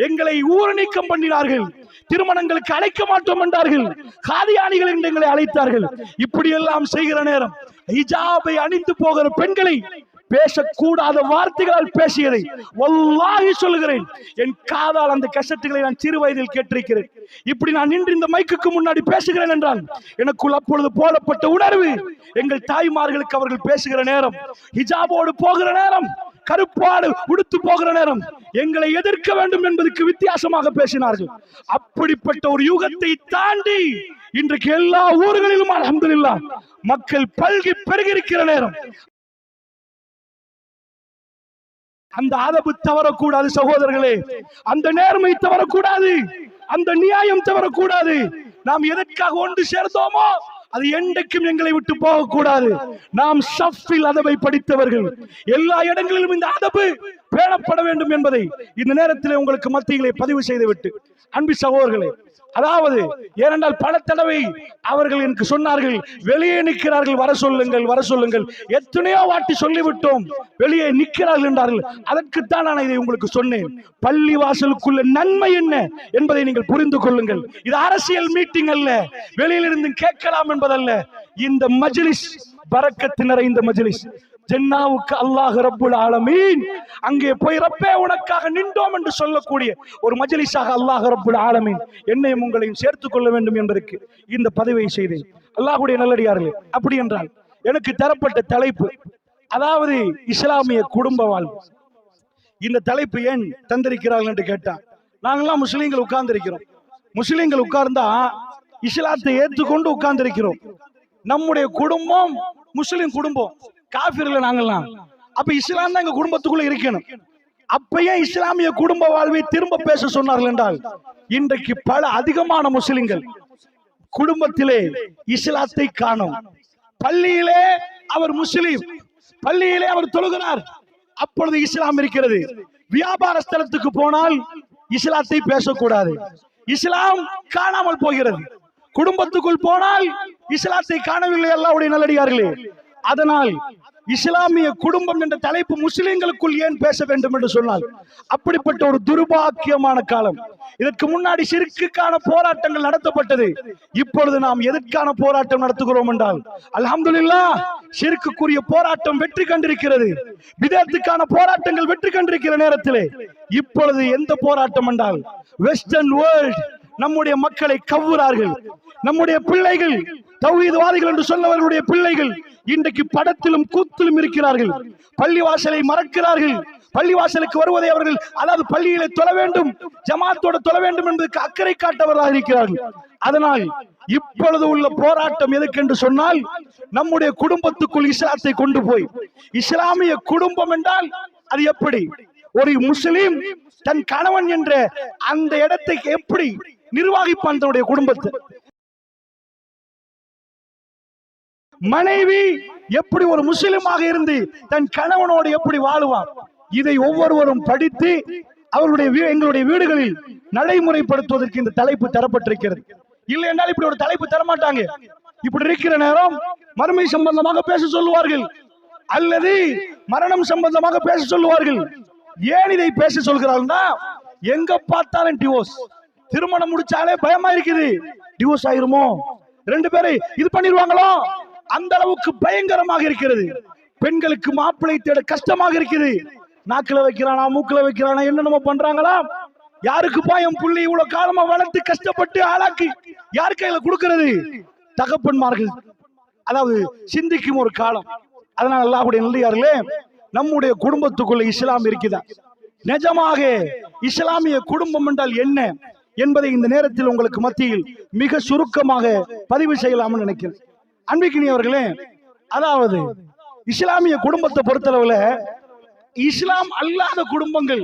எங்களை ஊர் நீக்கம் பண்ணினார்கள், திருமணங்களுக்கு அழைக்க மாட்டோம் என்றார்கள், காதியானிகள் என்று எங்களை அழைத்தார்கள். இப்படி எல்லாம் செய்கிற நேரம் ஹிஜாபை அணிந்து போகிற பெண்களை பேசக்கூடாத வார்த்தைகளால் பேசியதை வல்லாஹி சொல்லுகிறேன், என் காதால் அந்த கசட்டுகளை நான் சிறு வயதில் கேட்டிருக்கிறேன். இப்படி நான் நின்று இந்த மைக்குக்கு முன்னாடி பேசுகிறேன் என்றால் எனக்குள் அப்பொழுது போடப்பட்ட உணர்வு, எங்கள் தாய்மார்களுக்கு அவர்கள் பேசுகிற நேரம், ஹிஜாபோடு போகிற நேரம், கருப்பாடு உடுத்து போகிற நேரம் எங்களை எதிர்க்க வேண்டும் என்பதற்கு வித்தியாசமாக பேசினார்கள். அப்படிப்பட்ட ஒரு யுகத்தை தாண்டி இன்றைக்கு எல்லா ஊர்களிலும் அல்ஹம்துலில்லாஹ் மக்கள் பல்கி பெருகியிருக்கிற நேரம், அந்த அதபு தவறக்கூடாது சகோதரர்களே, அந்த நேர்மை தவறக்கூடாது, அந்த நியாயம் தவறக்கூடாது. நாம் எதற்காக ஒன்று சேர்ந்தோமோ அது என்றைக்கும் எங்களை விட்டு போகக்கூடாது. நாம் ஷஃபில் அதபை படித்தவர்கள், எல்லா இடங்களிலும் இந்த அதபு பேணப்பட வேண்டும் என்பதை இந்த நேரத்தில் உங்களுக்கு மத்தியிலே பதிவு செய்துவிட்டு, அன்பு சகோதரர்களே, அதாவது ஏனென்றால் பல தடவை அவர்கள் எனக்கு சொன்னார்கள், வெளியே நிற்கிறார்கள், வர சொல்லுங்கள், வர சொல்லுங்கள். எத்தனையோ வாட்டி சொல்லிவிட்டோம், வெளியே நிற்கிறார்கள் என்றார்கள். அதற்குத்தான் நான் இதை உங்களுக்கு சொன்னேன். பள்ளி வாசலுக்குள்ள நன்மை என்ன என்பதை நீங்கள் புரிந்து கொள்ளுங்கள். இது அரசியல் மீட்டிங் அல்ல, வெளியிலிருந்து கேட்கலாம் என்பதல்ல. இந்த மஜ்லிஸ் பரக்கத்து நிறைந்த மஜ்லிஸ். ஜன்னாவுக்கு அல்லாஹ் ரப்புல் ஆலமீன் அங்கே போய் ரப்பே உனக்காக நின்றோம் என்று சொல்லக்கூடிய ஒரு மஜ்லிஸாக அல்லாஹ் ரப்புல் ஆலமீன் என்னையும் உங்களையும் சேர்த்துக் கொள்ள வேண்டும் என்பதற்கு இந்த பதிவை செய்தேன். அல்லாஹ்வுடைய நல்லடியார்களே, அப்படி என்றால் எனக்கு தரப்பட்ட தலைப்பு, அதாவது இஸ்லாமிய குடும்ப வாழ்வு. இந்த தலைப்பு ஏன் தந்திருக்கிறார்கள் என்று கேட்டா, நாங்கெல்லாம் முஸ்லீம்கள் உட்கார்ந்து இருக்கிறோம். முஸ்லீம்கள் உட்கார்ந்தா இஸ்லாத்தை ஏற்றுக்கொண்டு உட்கார்ந்து இருக்கிறோம். நம்முடைய குடும்பம் முஸ்லிம் குடும்பம், காஃபிர்கள் நாங்கெல்லாம். அப்ப இஸ்லாம் தான் எங்க குடும்பத்துக்குள்ள இருக்கணும். அப்பயே இஸ்லாமிய குடும்ப வாழ்வை திரும்ப பேச சொன்னார்கள் என்றால், இன்றைக்கு பல அதிகமான முஸ்லிம்கள் குடும்பத்திலே இஸ்லாத்தை காணும். பள்ளியிலே அவர் முஸ்லிம், பள்ளியிலே அவர் தொழுகிறார், அப்பொழுது இஸ்லாம் இருக்கிறது. வியாபார ஸ்தலத்துக்கு போனால் இஸ்லாத்தை பேசக்கூடாது, இஸ்லாம் காணாமல் போகிறது. குடும்பத்துக்குள் போனால் இஸ்லாத்தை காணவில்லை. அல்லாஹ்வுடைய நல்லடியார்களே, அதனால் இஸ்லாமிய குடும்பம் என்ற தலைப்பு முஸ்லிம்களுக்குள் ஏன் பேச வேண்டும் என்று சொன்னால், அப்படிப்பட்ட ஒரு துர்பாக்கியமான காலம். இதற்கு முன்னாடி ஷிர்க்குக்கான போராட்டங்கள் நடத்தப்பட்டது. இப்பொழுது நாம் எதற்கான போராட்டம் நடத்துகிறோம் என்றால், அல்ஹம்துலில்லாஹ் ஷிர்க்குக்குரிய போராட்டம் வெற்றி கண்டிருக்கிறது, பிதஅத்துக்கான போராட்டங்கள் வெற்றி கண்டிருக்கிற நேரத்திலே இப்பொழுது எந்த போராட்டம் என்றால், வெஸ்டர்ன் வேர்ல்ட் நம்முடைய மக்களை கவ்வுறார்கள். நம்முடைய பிள்ளைகள் தௌஹீத்வாதிகள் என்று சொன்னவர்களுடைய பிள்ளைகள் இன்றைக்கு படத்திலும் கூத்திலும் இருக்கிறார்கள். பள்ளிவாசலை மறக்கிறார்கள். பள்ளிவாசலுக்கு வருவதை அவர்கள், அதாவது பள்ளியிலே தொழ வேண்டும், ஜமாத்தோடு தொழ வேண்டும் என்பதற்கு அக்கறை காட்டவர்களாக இருக்கிறார்கள். அதனால் இப்பொழுது உள்ள போராட்டம் எதுக்கென்று சொன்னால், நம்முடைய குடும்பத்துக்குள் இஸ்லாத்தை கொண்டு போய், இஸ்லாமிய குடும்பம் என்றால் அது எப்படி, ஒரு முஸ்லிம் தன் கணவன் என்ற அந்த இடத்தை எப்படி நிர்வாகிப்பான், தன்னுடைய குடும்பத்தை, மனைவி எப்படி ஒரு முஸ்லிமாக இருந்து தன் கணவனோடு எப்படி வாழுவார், இதை ஒவ்வொருவரும் படித்து அவர்களுடைய எங்களுடைய வீடுகளில் நடைமுறைப்படுத்துவதற்கு இந்த தலைப்பு தரப்பட்டிருக்கிறது. இல்லை என்றால் இப்படி ஒரு தலைப்பு தரமாட்டாங்க. இப்படி இருக்கிற நேரம் மறுமை சம்பந்தமாக பேச சொல்லுவார்கள், அல்லது மரணம் சம்பந்தமாக பேச சொல்லுவார்கள். ஏன் இதை பேச சொல்கிறார்கள்னா, எங்க பார்த்தாலும் டிவோர்ஸ், திருமணம் முடிச்சாலே பயமா இருக்குது, டிவோர்ஸ் ஆயிருமோ, 2 பேரை இது பண்ணிடுவாங்களோ, அந்த அளவுக்கு பயங்கரமாக இருக்கிறது. பெண்களுக்கு மாப்பிள்ளை தேட கஷ்டமாக இருக்குது. நாக்கில வைக்கிறானா, மூக்கில வைக்கிறானா, என்னென்னமோ பண்றாங்களா. யாருக்குப்பா என் புள்ளி இவ்வளவு காலமா வளர்த்து கஷ்டப்பட்டு ஆளாக்கி யார் கையில கொடுக்கிறது? தகப்பன்மார்கள். அதாவது சிந்திக்கும் ஒரு காலம். அதனால அல்லாஹ்வுடைய நல்லடியார்களே, நம்முடைய குடும்பத்துக்குள்ள இஸ்லாம் இருக்குதா? நிஜமாக இஸ்லாமிய குடும்பம் என்றால் என்ன என்பதை இந்த நேரத்தில் உங்களுக்கு மத்தியில் மிக சுருக்கமாக பதிவு செய்யலாம்னு நினைக்கிறேன். அன்பிக்கினியவர்களே, அதாவது இஸ்லாமிய குடும்பத்தை பொறுத்தளவுல இஸ்லாம் அல்லாத குடும்பங்கள்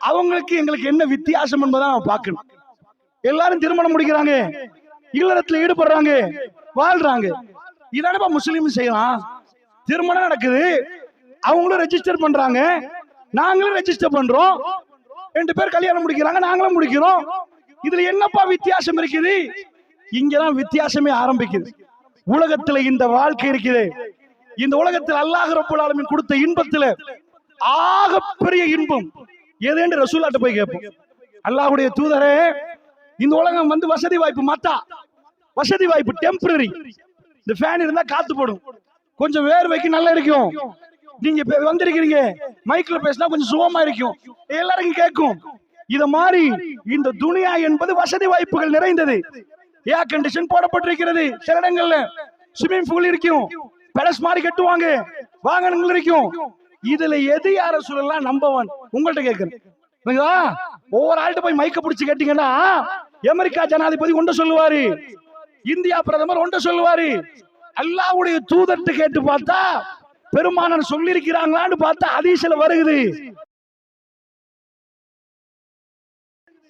அவங்களுக்கு எங்களுக்கு என்ன வித்தியாசம் என்பதை நம்ம பார்க்கணும். எல்லாரும் திருமணம் முடிக்கிறாங்க, இல்லறத்துல ஈடுபடுறாங்க, வாழ்றாங்க. இதானப்பா முஸ்லீம் செய்யலாம். திருமணம் நடக்குது, அவங்களும் ரெஜிஸ்டர் பண்றாங்க, நாங்களும் ரெஜிஸ்டர் பண்றோம், 2 பேர் கல்யாணம் முடிக்கிறாங்க, நாங்களும் முடிக்கிறோம். இதுல என்னப்பா வித்தியாசம் இருக்குது? இங்கதான் வித்தியாசமே ஆரம்பிக்குது. உலகத்துல இந்த வாழ்க்கை இருக்குது. இந்த உலகத்தில் அல்லாஹ் ரப்பல் ஆலமீன் கொடுத்த இன்பத்துல ஆக பெரிய இன்பம் எது என்று ரசூலுல்லாஹ்ட்ட போய் கேட்போம். அல்லாஹ்வுடைய தூதரே, இந்த உலகம் வந்து வசதி வாய்ப்பு மத்தா, வசதி வாய்ப்பு டெம்பரரி. இந்த ஃபேன் இருந்தா காத்து போடும், கொஞ்சம் வேர்வைக்கு நல்லா இருக்கும். நீங்க வந்திருக்கீங்க, மைக்ல பேசினா கொஞ்சம் சுகமா இருக்கும், எல்லாருக்கும் கேட்கும். இத மாதிரி இந்த துனியா என்பது வசதி வாய்ப்புகள் நிறைந்தது. ஏர் கண்டிஷன் போடப்பட்டிருக்கிறது, சில இடங்கள்ல ஸ்விமிங் பூல் இருக்கும், பேலஸ் மாதிரி கட்டுவாங்க, வாகனங்கள் இருக்கும். இதுல எது யார சொல்லலாம்? நம்பர் 1 உங்கள்ட்ட கேட்கிறேன். ஒவ்வொரு ஆள்கிட்ட போய் மைக்க பிடிச்சு கேட்டீங்கன்னா அமெரிக்கா ஜனாதிபதி ஒன்று சொல்லுவாரு, இந்தியா பிரதமர் ஒன்று சொல்லுவாரு. அல்லாஹ்வுடைய தூதர்ட்ட கேட்டு பார்த்தா பெருமானார் சொல்லி இருக்கிறாங்களான்னு பார்த்தா ஹதீஸ்ல வருகிறது,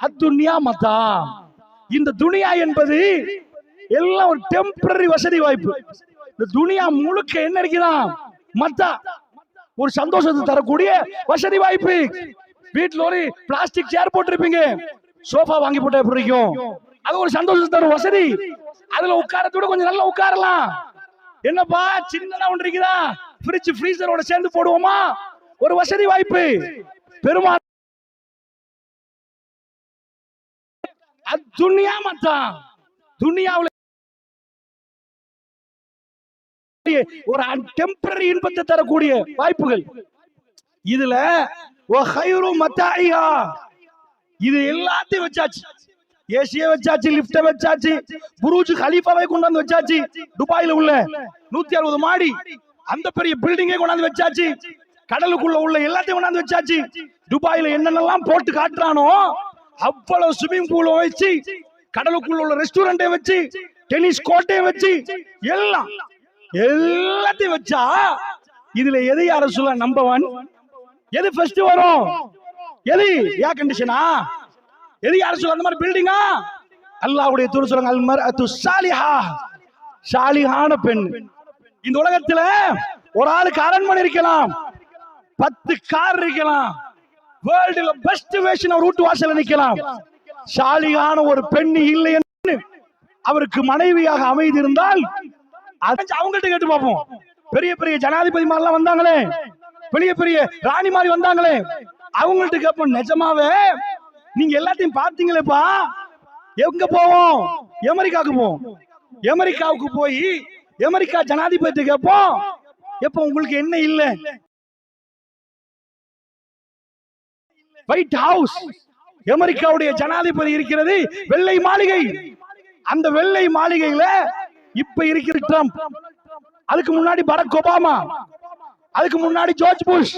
அத்துன்யா மத்தா, இந்த துனியா என்பது எல்லாம் ஒரு டெம்பரரி வசதி வாய்ப்பு. இந்த துனியா முழுக்க என்ன இருக்கிறான்? மத்தா, ஒரு சந்தோஷத்தை தரக்கூடிய வசதி வாய்ப்பு. வீட்டுல ஒரு பிளாஸ்டிக் சேர் போட்டிருப்பீங்க, சோஃபா வாங்கி போட்டா எப்படி இருக்கும்? அது ஒரு சந்தோஷத்தை தரும் வசதி. அதுல உட்காரத்தோட கொஞ்சம் நல்லா உட்காரலாம். என்னப்பா சின்னதா ஒன்று இருக்குதா, ஃப்ரிட்ஜ் ஃப்ரீசரோட சேர்ந்து போடுவோமா? ஒரு வசதி வாய்ப்பு. பெருமாள் துனியா மத்தான், துனியாவுல ஒரு டெம்பரரி இன்பத்தை தரக்கூடிய வாய்ப்புகள். இதுல இது எல்லாத்தையும் வச்சாச்சு. ஏசிய வச்சாச்சு, லிப்ட வச்சாச்சு, புரூஜ் கலீஃபாவை கொண்டாந்து வச்சாச்சு. துபாயில உள்ள 160 மாடி அந்த பெரிய பில்டிங்கை கொண்டாந்து வச்சாச்சு. கடலுக்குள்ள உள்ள எல்லாத்தையும் கொண்டாந்து வச்சாச்சு. துபாயில என்னென்னலாம் போட்டு காட்டுறானோ அவ்வளவு ஸ்விமிங் பூல வச்சு, கடலுக்குள்ள உள்ள ரெஸ்டாரண்டை வச்சு, டென்னிஸ் கோர்ட்டை வச்சு, எல்லாத்தையும் வச்சா இதுல எது யார சொல்ல? நம்பர் 1 எது ஃபர்ஸ்ட் வரும்? எது? ஏர் கண்டிஷனா? எது யார சொல்ல? அந்த மாதிரி பில்டிங்கா? அல்லாஹ்வுடைய தூதர் சொல்றாங்க, அல் மர்அத்து ஸாலிஹா, ஸாலிஹான பெண். இந்த உலகத்துல ஒரு ஆளுக்கு அரண்மனை இருக்கலாம், 10 கார் இருக்கலாம், வேர்ல்டுல பெஸ்ட் வேஷன் ஒரு வீட்டு வாசல்ல நிக்கலாம். ஸாலிஹான ஒரு பெண் இல்லை என்று அவருக்கு மனைவியாக அமைதிருந்தால் அவங்கள்ட்ட கேட்டு பார்ப்போம். பெரிய பெரிய ஜனாதிபதி மாதிரிலாம் வந்தாங்களே, பெரிய பெரிய ராணி மாதிரி வந்தாங்களே, அவங்கள்ட்ட கேட்போம், நிஜமாவே நீங்க எல்லாத்தையும் பாத்தீங்களேப்பா? எங்க போவோம்? அமெரிக்காவுக்கு போவோம். அமெரிக்காவுக்கு போய் அமெரிக்கா ஜனாதிபதி கேட்போம், எப்ப உங்களுக்கு என்ன இல்ல? ஒயிட் ஹவுஸ், அமெரிக்காவுடைய ஜனாதிபதி இருக்கிறது வெள்ளை மாளிகை. அந்த வெள்ளை மாளிகையில இப்ப இருக்கிற ட்ரம்ப், அதுக்கு முன்னாடி பராக் ஒபாமா, அதுக்கு முன்னாடி ஜார்ஜ் புஷ்,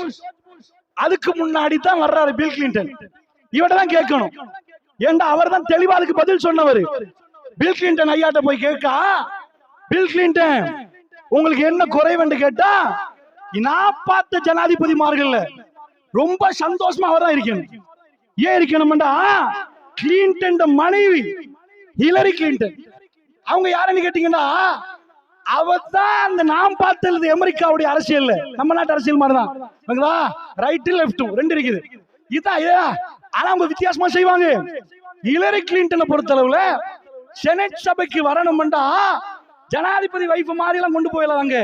அதுக்கு முன்னாடி தான் வர்றாரு பில் கிளின்டன். இவர்தான் கேட்கணும், ஏண்டா அவர் தான் தெளிவா அதுக்கு பதில் சொன்னவர். பில் கிளின்டன் ஐயாட்ட போய் கேட்கா, பில் கிளின்டன் உங்களுக்கு என்ன குறைவென்று கேட்டா, நான் பார்த்த ஜனாதிபதிமார்கள் ரொம்ப சந்தோஷமா அவர் தான் இருக்கணும். ஏன் இருக்கணும்டா, கிளின்டன் மனைவி ஹிலரி கிளின்டன், அவங்க யாருன்னு கேட்டீங்கன்னா அவதான் அந்த நாம் பார்த்தது அமெரிக்காவுடைய அரசியல், நம்ம நாட்டு அரசியல் மாதிரிதான், ரைட் லெப்ட் 2 இருக்குது. இதான் ஆனா அவங்க வித்தியாசமா செய்வாங்க. ஹிலரி கிளின்டனை பொறுத்தளவுல செனட் சபைக்கு வரணும்டா ஜனாதிபதி வைஃப் மாதிரி எல்லாம் கொண்டு போயிடலாங்க,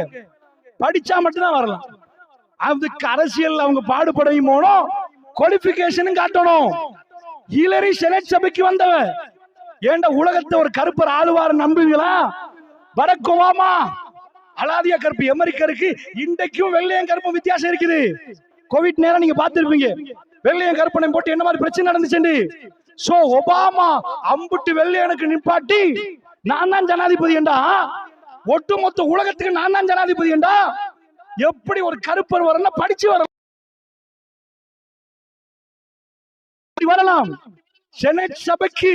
படிச்சா மட்டும்தான் வரலாம். அதுக்கு அரசியல் அவங்க பாடுபடையும் போனோம், குவாலிபிகேஷனும் காட்டணும். ஹிலரி செனட் சபைக்கு வந்தவ. ஏண்டா உலகத்தை ஒரு கருப்பர் ஆளுவார் நம்புவீங்களா? பராக் ஒபாமா அலாதியா கருப்பு அமெரிக்கருக்கு. இன்றைக்கும் வெள்ளையும் கருப்பும் வித்தியாசம் இருக்குது. கோவிட் நேரம் நீங்க பார்த்திருப்பீங்க, வெள்ளையும் கருப்பனை போட்டு என்ன மாதிரி பிரச்சனை நடந்துச்சு. சோ ஒபாமா அம்புட்டு வெள்ளையனுக்கு நிப்பாட்டி நான் தான் ஜனாதிபதி என்றா, ஒட்டுமொத்த உலகத்துக்கு நான் தான் ஜனாதிபதி என்றா, எப்படி ஒரு கருப்பர் வரலாம்? படிச்சு வரலாம். செனட் சபைக்கு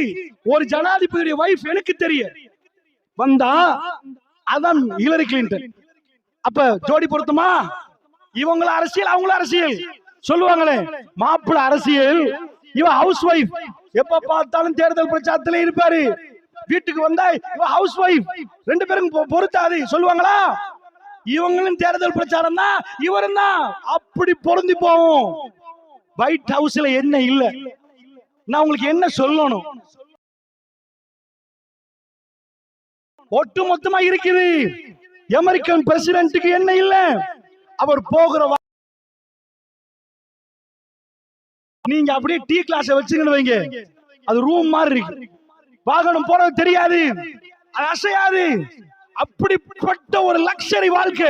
ஒரு ஜனாதிபதியுடைய வைஃப் எனக்கு தெரியும் வந்தா, அதான் ஹிலரி கிளின்டன். அப்ப ஜோடி பொருத்தமா? இவங்கள அரசியல், அவங்கள அரசியல் சொல்லுவாங்களே, மாப்பிள்ள அரசியல், இவ ஹவுஸ் வைஃப். எப்ப பார்த்தாலும் தேர்தல் பிரச்சாரத்திலே இருப்பாரு. வீட்டுக்கு வந்தா இவ ஹவுஸ் வைஃப். ரெண்டு பேரும் பொருத்தாது சொல்லுவாங்களா? இவங்களும் தேர்தல் பிரச்சாரம் தான், இவரும் தான். அப்படி பொருந்தி போவோம். ஒயிட் ஹவுஸ்ல என்ன இல்ல? நான் உங்களுக்கு என்ன சொல்லணும்? ஒட்டு மொத்தமா இருக்குது. அமெரிக்கன் பிரசிடென்ட்டுக்கு என்ன இல்ல? அவர் போகிற நீங்க அப்படியே டீ கிளாஸ் வச்சுக்கணும் வைங்க, அது ரூம் மாதிரி இருக்கு. வாகனம் போறது தெரியாது, அது அசையாது. அப்படிப்பட்ட ஒரு லக்ஸரி வாழ்க்கை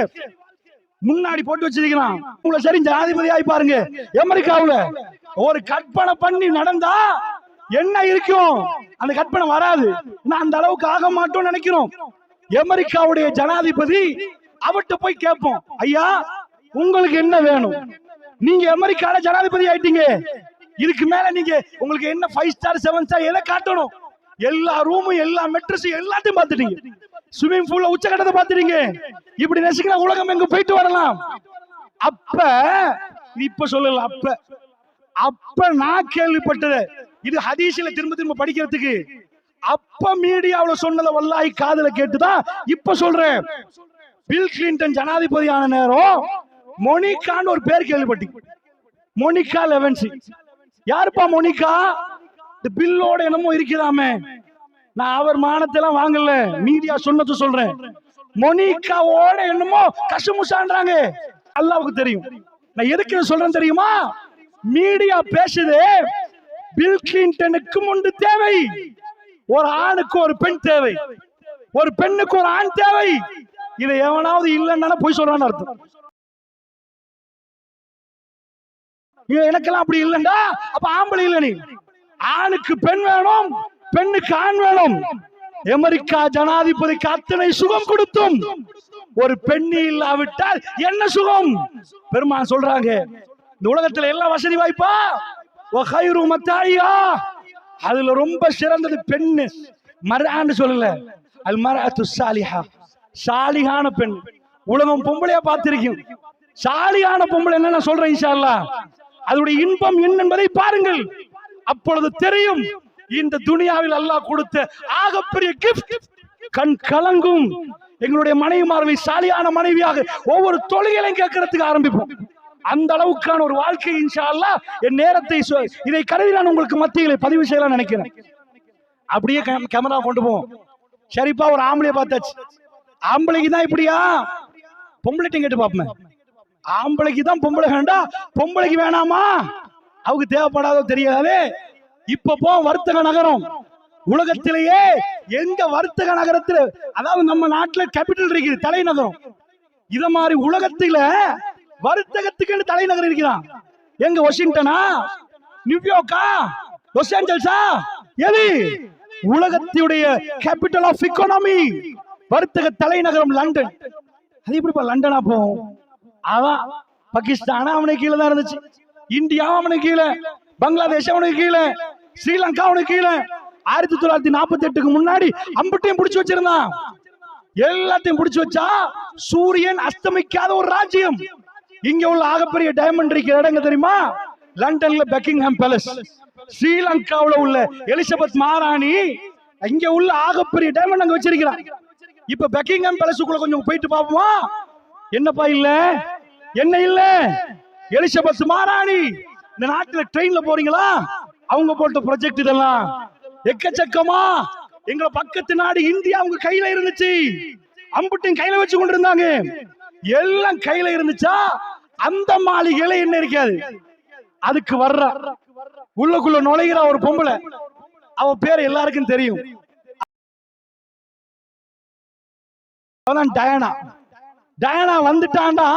முன்னாடி போட்டு வச்சிருக்கிறான். உங்களை சரி ஜனாதிபதி ஆகி பாருங்க. அமெரிக்காவுல ஒரு கற்பனை பண்ணி நடந்தா என்ன இருக்கும்? அந்த கற்பனை வராது. நான் அந்த அளவுக்கு ஆக மாட்டோம் நினைக்கிறோம். அமெரிக்காவுடைய ஜனாதிபதி அவர்கிட்ட போய் கேட்போம், ஐயா உங்களுக்கு என்ன வேணும்? நீங்க அமெரிக்கால ஜனாதிபதி ஆயிட்டீங்க, இதுக்கு மேல நீங்க உங்களுக்கு என்ன 5 ஸ்டார் 7 ஸ்டார் எதை காட்டணும்? எல்லா ரூமும், எல்லா மெட்ரஸும் எல்லாத்தையும் பார்த்துட்டீங்க, ஸ்விமிங் பூல்ல உச்சகட்டத்தை பார்த்துட்டீங்க. இப்படி நெசிக்கிற உலகம் எங்க போயிட்டு வரலாம். அப்ப இப்ப சொல்லலாம். அப்ப நான் கேள்விப்பட்டது இது ஹதீஸ்ல திரும்ப திரும்ப படிக்கிறதுக்கு. அப்ப மீடியாவுல சொன்னத வல்லாஹி காதுல கேட்டுதான் இப்ப சொல்றேன். பில் கிளின்டன் ஜனாதிபதியான நேரம் மோனிகான்னு ஒரு பேர் கேள்விப்பட்டீங்க. மோனிகா லெவன்சி. யாருப்பா மோனிகா? இந்த பில்லோட என்னமோ இருக்கிறாமே. நான் அவர் மானத்தெல்லாம் வாங்கல, மீடியா சொன்னது சொல்றேன். மோனிகாவோட என்னமோ கசுமுசான்றாங்க. அல்லாஹ்வுக்கு தெரியும். நான் எதுக்கு சொல்றேன் தெரியுமா? மீடியா பேசுது, பில் கிளின்டனுக்கு ஒன்று தேவை, ஒரு ஆணுக்கு ஒரு பெண் தேவை, ஒரு பெண்ணுக்கு ஒரு ஆண் தேவை. இதை எவனாவது இல்லைன்னா போய் சொல்றான்னு அர்த்தம். எனக்கெல்லாம் அப்படி இல்லைண்டா அப்ப ஆம்பளை இல்லை. நீ ஆணுக்கு பெண் வேணும், பெண்ணுக்கு ஆண் வேணும். அமெரிக்கா ஜனாதிபதிக்கு அத்தனை சுகம் கொடுத்தும் ஒரு பெண்ணி இல்லாவிட்டால் என்ன சுகம்? பெருமான் சொல்றாங்க, இந்த உலகத்துல எல்லா வசதி வாய்ப்பா அதுல ரொம்ப சிறந்தது பெண்ணு. மர்ஆன்னு சொல்லல, அல் மர்அத்து ஸாலிஹா, சாலிஹான பெண். உலகம் பொம்பளையா பார்த்திருக்கீங்க. சாலிஹான பொம்பளை என்ன நான் சொல்றேன் இன்ஷா அல்லாஹ். அதோடைய இன்பம் என்ன என்பதை பாருங்கள், அப்பொழுது தெரியும். இந்த துனியாவில் அல்லாஹ் கொடுத்த ஆகப்பெரிய கிஃப்ட். கண் கலங்கும். எங்களுடைய மனைவிமார்களை சாலியான மனைவியாக ஒவ்வொரு தொழுகையிலையும் கேட்கறதுக்கு ஆரம்பிப்போம். அந்த அளவுக்கான ஒரு வாழ்க்கை இன்ஷா அல்லாஹ். என் நேரத்தை இதை கருதி நான் உங்களுக்கு மத்தியிலே பதிவு செய்யலாம் நினைக்கிறேன். அப்படியே கேமரா கொண்டு போவோம். சரிப்பா, ஒரு ஆம்பளைய பார்த்தாச்சு. ஆம்பளைக்கு தான் இப்படியா? பொம்பளைட்டையும் கேட்டு பார்ப்போம். ஆம்பளைக்கு தான் பொம்பளை வேண்டாம், பொம்பளைக்கு வேணாமா? அவங்க தேவைப்படாதோ தெரியாது. இப்ப போ வர்த்தக நகரம். உலகத்திலேயே எங்க வர்த்தக நகரத்துல, அதாவது நம்ம நாட்டுல கேபிட்டல் இருக்குது, தலைநகரம். இத மாதிரி உலகத்துல வர்த்தகத்துக்கு தலைநகர் இருக்கிறான். எங்க? வாஷிங்டனா, நியூயார்க்கா, லாஸ் ஏஞ்சல்ஸா? எது? உலகத்துடைய கேபிட்டல் ஆஃப் எக்கானமி, வர்த்தக தலைநகரம் லண்டன். அது எப்படிப்பா லண்டனா போகும்? அவன் பாகிஸ்தான் அவனுக்கு கீழே தான் இருந்துச்சு, இந்தியா அவனுக்கு கீழே, பங்களாதேஷ் அவனுக்கு கீழே, ஸ்ரீலங்கா அவனுக்கு கீழே. 1948க்கு முன்னாடி அம்பட்டையும் பிடிச்சு வச்சிருந்தான். எல்லாத்தையும் பிடிச்சு வச்சா சூரியன் அஸ்தமிக்காத ஒரு ராஜ்யம். இங்க உள்ள ஆகப்பெரிய டைமண்ட் இருக்கிற இடங்க தெரியுமா? லண்டன்ல பக்கிங்ஹாம் பேலஸ், ஸ்ரீலங்காவுல உள்ள எலிசபெத் மகாராணி இங்க உள்ள ஆகப்பெரிய டைமண்ட் அங்க வச்சிருக்கிறான். இப்ப பக்கிங்ஹாம் பேலஸுக்குள்ள கொஞ்சம் போயிட்டு பாப்போமா? என்னப்பா இல்ல, என்ன இல்ல? எலிசபெத் மகாராணி. இந்த நாட்டுல ட்ரெயின்ல போறீங்களா? அவங்க போட்ட ப்ராஜெக்ட் இதெல்லாம் எக்கச்சக்கமா. எங்க பக்கத்து நாடு இந்தியா அவங்க கையில இருந்துச்சு, அம்புட்டையும் கையில வச்சு கொண்டு இருந்தாங்க. எல்லாம் கையில இருந்துச்சா? அந்த மாளிகையில என்ன இருக்காது. அதுக்கு வர்ற உள்ளுக்குள்ள நுழைகிற ஒரு பொம்பளை, அவ பேர் எல்லாருக்கும் தெரியும். டயானா. டயானா வந்துட்டாண்டா,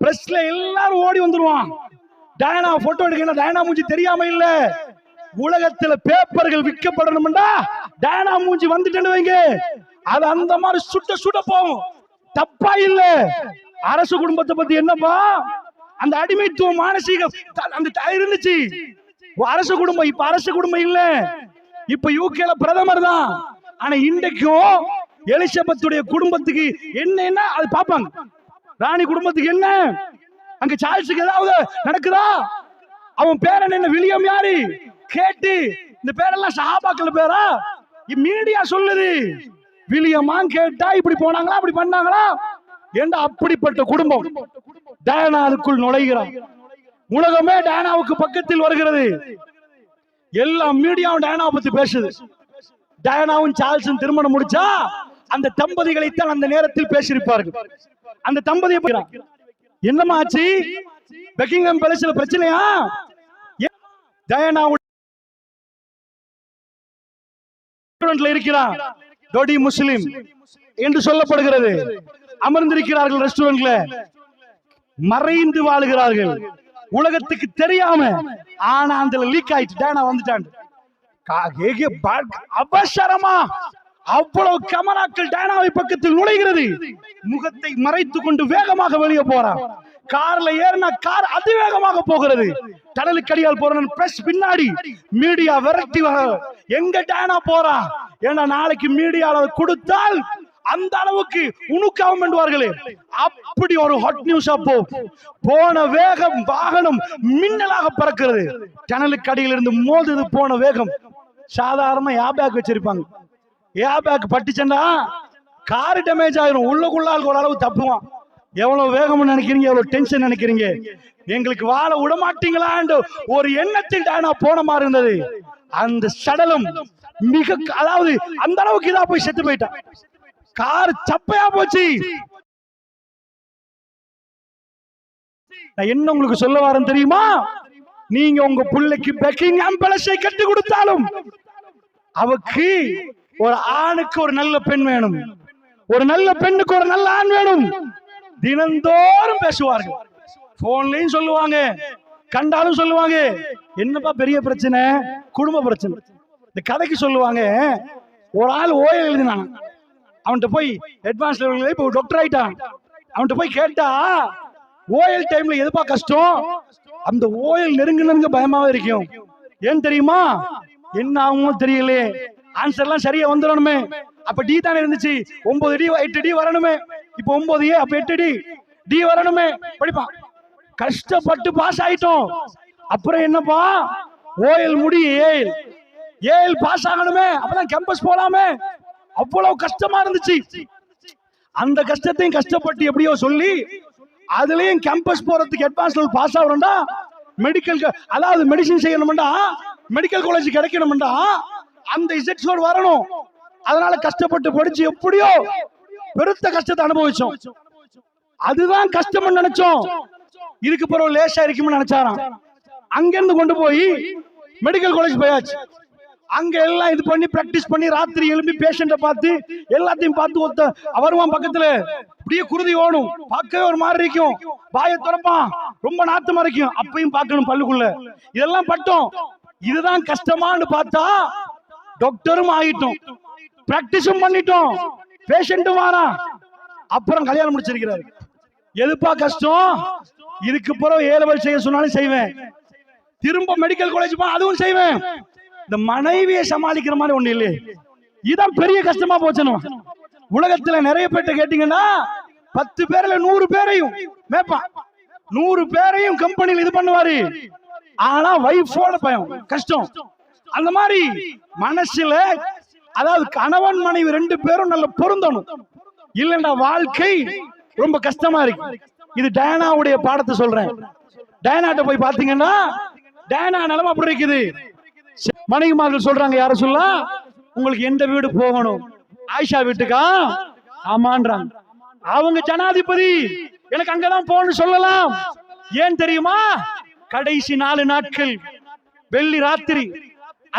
பிரஸ்ல எல்லாரும் ஓடி வந்துருவான். டயானா போட்டோ எடுக்கணும். டயானா மூஞ்சி தெரியாம இல்ல, உலகத்துல பேப்பர்கள் விற்கப்படணும்டா டயானா மூஞ்சி வந்துட்டு வைங்க, அது அந்த மாதிரி சுட்ட சுட போகும். தப்பா இல்ல. அரசு குடும்பத்தை பத்தி என்னப்பா, அந்த அடிமைத்துவம் மானசீக அந்த இருந்துச்சு. அரசு குடும்பம் இப்ப அரசு குடும்பம் இல்ல, இப்ப யூகேல பிரதமர் தான். ஆனா இன்றைக்கும் எலிசபெத்துடைய குடும்பத்துக்கு என்ன அது பாப்பாங்க. ராணி குடும்பத்துக்கு என்ன, அங்க சார்ல்ஸுக்கு ஏதாவது நடக்குதா? அவன் பேரன் என்ன வில்லியம் யாரு கேட்டு, இந்த பேரெல்லாம் சஹாபாக்கள் பேரா? மீடியா சொல்லுது. வில்லியமா கேட்டா இப்படி போனாங்களா அப்படி பண்ணாங்களா? ஏண்டா அப்படிப்பட்ட குடும்பம் டயானா அதுக்குள் நுழைகிறான். உலகமே டயானாவுக்கு பக்கத்தில் வருகிறது. எல்லா மீடியாவும் டயானாவை பத்தி பேசுது. டயானாவும் சார்ல்ஸும் திருமணம் முடிச்சா அந்த தம்பதிகளைத்தான் அந்த நேரத்தில் பேசியிருப்பார்கள். அந்த தம்பதியை என்னமா ஆச்சு, பக்கிங்ஹாம் பேலஸ்ல பிரச்சனையா? டயானா இருக்கிறார், டோடி முஸ்லிம் என்று சொல்லப்படுகிறது. அமர்ந்திருக்கிறார்கள் ரெஸ்டாரண்ட்ல, மறைந்து வாழுகிறார்கள், உலகத்துக்கு தெரியாம. ஆனா அந்த லீக் ஆயிடுச்சு, டயானா வந்துட்டாங்க. அவசரமா அவ்வளவு கமராக்கள் டயானாவை பக்கத்தில் நுழைகிறது. முகத்தை மறைத்துக் கொண்டு வேகமாக வெளியே போறான். கார்ல ஏறினா கார் அதிவேகமாக போகிறது. கடலுக்கு அடியால் போறேன் பிரஸ் பின்னாடி மீடியா விரட்டி எங்க டயானா போறா? ஏன்னா நாளைக்கு மீடியால கொடுத்தால் அந்த அளவுக்கு உணுக்காவும் என்றுவார்களே, அப்படி ஒரு ஹாட் நியூஸ். அப்போ போன வேகம் வாகனம் மின்னலாக பறக்கிறது. ஜன்னலுக்கு அடியில் இருந்து மோதுது போன வேகம். சாதாரண ஏர்பேக் வச்சிருப்பாங்க, ஏர்பேக் பட்டுச்சண்டா கார் டேமேஜ் ஆயிரும். உள்ளுக்குள்ளால் ஒரு அளவு தப்புவான். எவ்வளவு வேகம்னு நினைக்கிறீங்க, எவ்வளவு டென்ஷன் நினைக்கிறீங்க? எங்களுக்கு வாழ விட மாட்டீங்களா ஒரு எண்ணத்தில் டயானா போன மாதிரி இருந்தது. அந்த சடலம் மிக, அதாவது அந்த அளவுக்கு இதா போய் செத்து போயிட்டா. கார் சப்பையா போச்சு. நான் என்ன உங்களுக்கு சொல்ல வரேன் தெரியுமா? நீங்க உங்க பிள்ளைக்கு பக்கிங்ஹாம் பேலஸை கட்டி கொடுத்தாலும் அவக்கு ஒரு ஆணுக்கு ஒரு நல்ல பெண் வேணும், ஒரு நல்ல பெண்ணுக்கு ஒரு நல்ல ஆண் வேணும். தினந்தோறும் பேசுவார்கள், போன்லயும் சொல்லுவாங்க, கண்டாலும் சொல்லுவாங்க. என்னப்பா பெரிய பிரச்சனை, குடும்ப பிரச்சனை. இந்த கதைக்கு சொல்லுவாங்க, ஒரு ஆள் ஓயல் எழுதினான். அவன்கிட்ட போய் அட்வான்ஸ் லெவல்ல இப்போ டாக்டர் ஆயிட்டான். அவன்கிட்ட போய் கேட்டா, ஓயல் டைம்ல எதுப்பா கஷ்டம்? அந்த ஓயல் நெருங்க பயமாவே இருக்கும். ஏன் தெரியுமா? என்ன ஆகும் தெரியல, ஆன்சர்லாம் சரியா வந்துடணுமே. அப்ப டி தானே இருந்துச்சு, 9 டி 8 டி வரணுமே. இப்ப 9 அப்ப 8 டி வரணுமே. படிப்பான், கஷ்டப்பட்டு பாஸ் ஆயிட்டோம். அப்புறம் என்னப்பா, ஓயல் முடி ஏல் பாஸ் ஆகணுமே, அப்பதான் கேம்பஸ் போலாமே. அவ்வளவு கஷ்டமா இருந்துச்சு. அந்த கஷ்டத்தையும் கஷ்டப்பட்டு எப்படியோ சொல்லி அதுலயும் கேம்பஸ் போறதுக்கு அட்வான்ஸ் லெவல் பாஸ் ஆகணும்டா, மெடிக்கல் அதாவது மெடிசின் செய்யணும்டா, மெடிக்கல் காலேஜ் கிடைக்கணும்டா, அந்த இசட் ஸ்கோர் வரணும். அதனால கஷ்டப்பட்டு படிச்சு எப்படியோ பெருத்த கஷ்டத்தை அனுபவிச்சோம். அதுதான் கஷ்டம் நினைச்சோம். இதுக்கு பிறகு லேசா இருக்கும்னு நினைச்சாராம். அங்கிருந்து கொண்டு போய் மெடிக்கல் காலேஜ் போயாச்சு. அங்க எல்லாம் இது பண்ணி பிராக்டிஸ் பண்ணி ராத்திரி எழுப்பி பேஷண்ட பார்த்து எல்லாத்தையும் பார்த்து ஒத்த வருவான். பக்கத்துல அப்படியே குருதி ஓடும், பார்க்கவே ஒரு மாதிரி இருக்கும். வாயை திறப்பான், ரொம்ப நாத்தமா இருக்கும். அப்பயும் பார்க்கணும் பல்லுக்குள்ள. இதெல்லாம் பட்டோம். இதுதான் கஷ்டமான்னு பார்த்தா டாக்டரும் ஆகிட்டோம், பிராக்டிஸும் பண்ணிட்டோம், பேஷண்ட்டும் வாரா. அப்புறம் கல்யாணம் முடிச்சிருக்கிறாரு. எதுப்பா கஷ்டம்? இதுக்கு பிறகு ஏலவல் செய்ய சொன்னாலும் செய்வேன், திரும்ப மெடிக்கல் காலேஜ் போ அதுவும் செய்வேன். இந்த மனைவியை சமாளிக்கிற மாதிரி ஒண்ணு இல்லையே, இதான் பெரிய கஷ்டமா போச்சு. உலகத்துல நிறைய பேர்ட்ட கேட்டீங்கன்னா 10 பேர்ல 100 பேரையும் மேப்பான், 100 பேரையும் கம்பெனியில் இது பண்ணுவாரு. ஆனா வைஃபோட பயம் கஷ்டம். அந்த மாதிரி மனசுல, அதாவது கணவன் மனைவி 2 பேரும் நல்ல பொருந்தணும், இல்லைன்னா வாழ்க்கை ரொம்ப கஷ்டமா இருக்கு. இது டயானாவுடைய பாடத்தை சொல்றேன். டயானாட்ட போய் பாத்தீங்கன்னா டயானா நிலைமை அப்படி இருக்குது. மனைவிமார்கள் சொல்றாங்க, யார சொல்ல, உங்களுக்கு எந்த வீடு போகணும்? ஆயிஷா வீட்டுக்கா? ஆமான்றாங்க. அவங்க ஜனாதிபதி, எனக்கு அங்கதான் போகணும்னு சொல்லலாம். ஏன் தெரியுமா? கடைசி 4 நாட்கள் வெள்ளி ராத்திரி,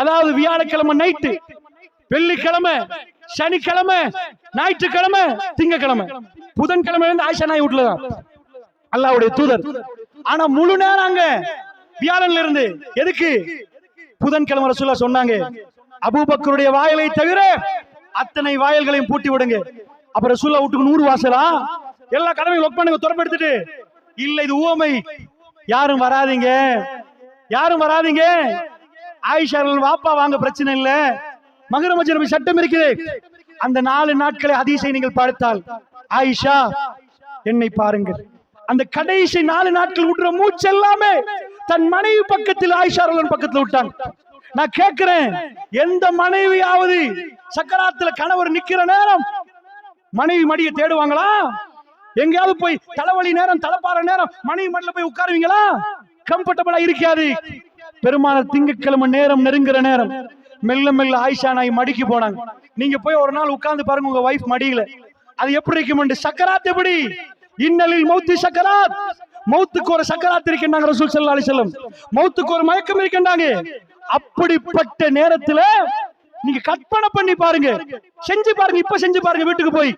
அதாவது வியாழக்கிழமை நைட்டு, வெள்ளிக்கிழமை, சனிக்கிழமை, ஞாயிற்றுக்கிழமை, திங்கக்கிழமை, புதன்கிழமை வந்து ஆயிஷா நாய் வீட்டுலதான் அல்லாஹ்வுடைய தூதர். ஆனா முழு நேரம் அங்க வியாழன்ல இருந்து. எதுக்கு? புதன்கிழமை ரசூலுல்லாஹ் சொன்னாங்க, அபூபக்கருடைய வாயிலை தவிர அத்தனை வாயில்களையும் பூட்டி விடுங்க. அப்ப ரசூலுல்லாஹ் வீட்டுக்கு 100 வாசலா? எல்லா கதவையும் லொக் பண்ணுங்க, திறப்படுத்திட்டு. இல்ல இது ஊமை, யாரும் வராதீங்க, யாரும் வராதீங்க. ஆயிஷா வாப்பா வாங்க, பிரச்சனை இல்ல, மஹ்ரம் நபி சட்டம் இருக்குது. அந்த 4 நாட்களை ஹதீஸை நீங்கள் பார்த்தால், ஆயிஷா என்னை பாருங்கள், அந்த கடைசி 4 நாட்கள் விடுற மூச்சு எல்லாமே தன் மனைவி பக்கத்தில், ஆயிஷா பக்கத்தில் விட்டாங்க. நான் கேட்கிறேன், எந்த மனைவியாவது சக்கராத்துல கணவர் நிக்கிற நேரம் மனைவி மடியை தேடுவாங்களா? எங்கேயாவது போய் தலைவலி நேரம், தலைப்பாற நேரம் மனைவி மடியில போய் உட்காருவீங்களா? கம்ஃபர்டபிளா இருக்காது. பெருமானார் திங்கட்கிழமை நேரம் நெருங்குற நேரம் மெல்ல மெல்ல ஆயிஷா நாய் மடிக்கு போனாங்க. நீங்க போய் ஒரு நாள் உட்கார்ந்து பாருங்க உங்க வைஃப் மடியில, அது எப்படி இருக்கும். சக்கராத் எப்படி? இன்னலில் மௌத்தி சக்கராத், மௌத்துக்கு ஒரு சக்கராத் இருக்கின்றாங்க ரசூல் ஸல்லல்லாஹு அலைஹி வஸல்லம். மௌத்துக்கு ஒரு மயக்கம் இருக்கின்றாங்க. அப்படிப்பட்ட நேரத்துல நீங்க கற்பனை பண்ணி பாருங்க, செஞ்சு பாருங்க, இப்ப செஞ்சு பாருங்க. வீட்டுக்கு போய்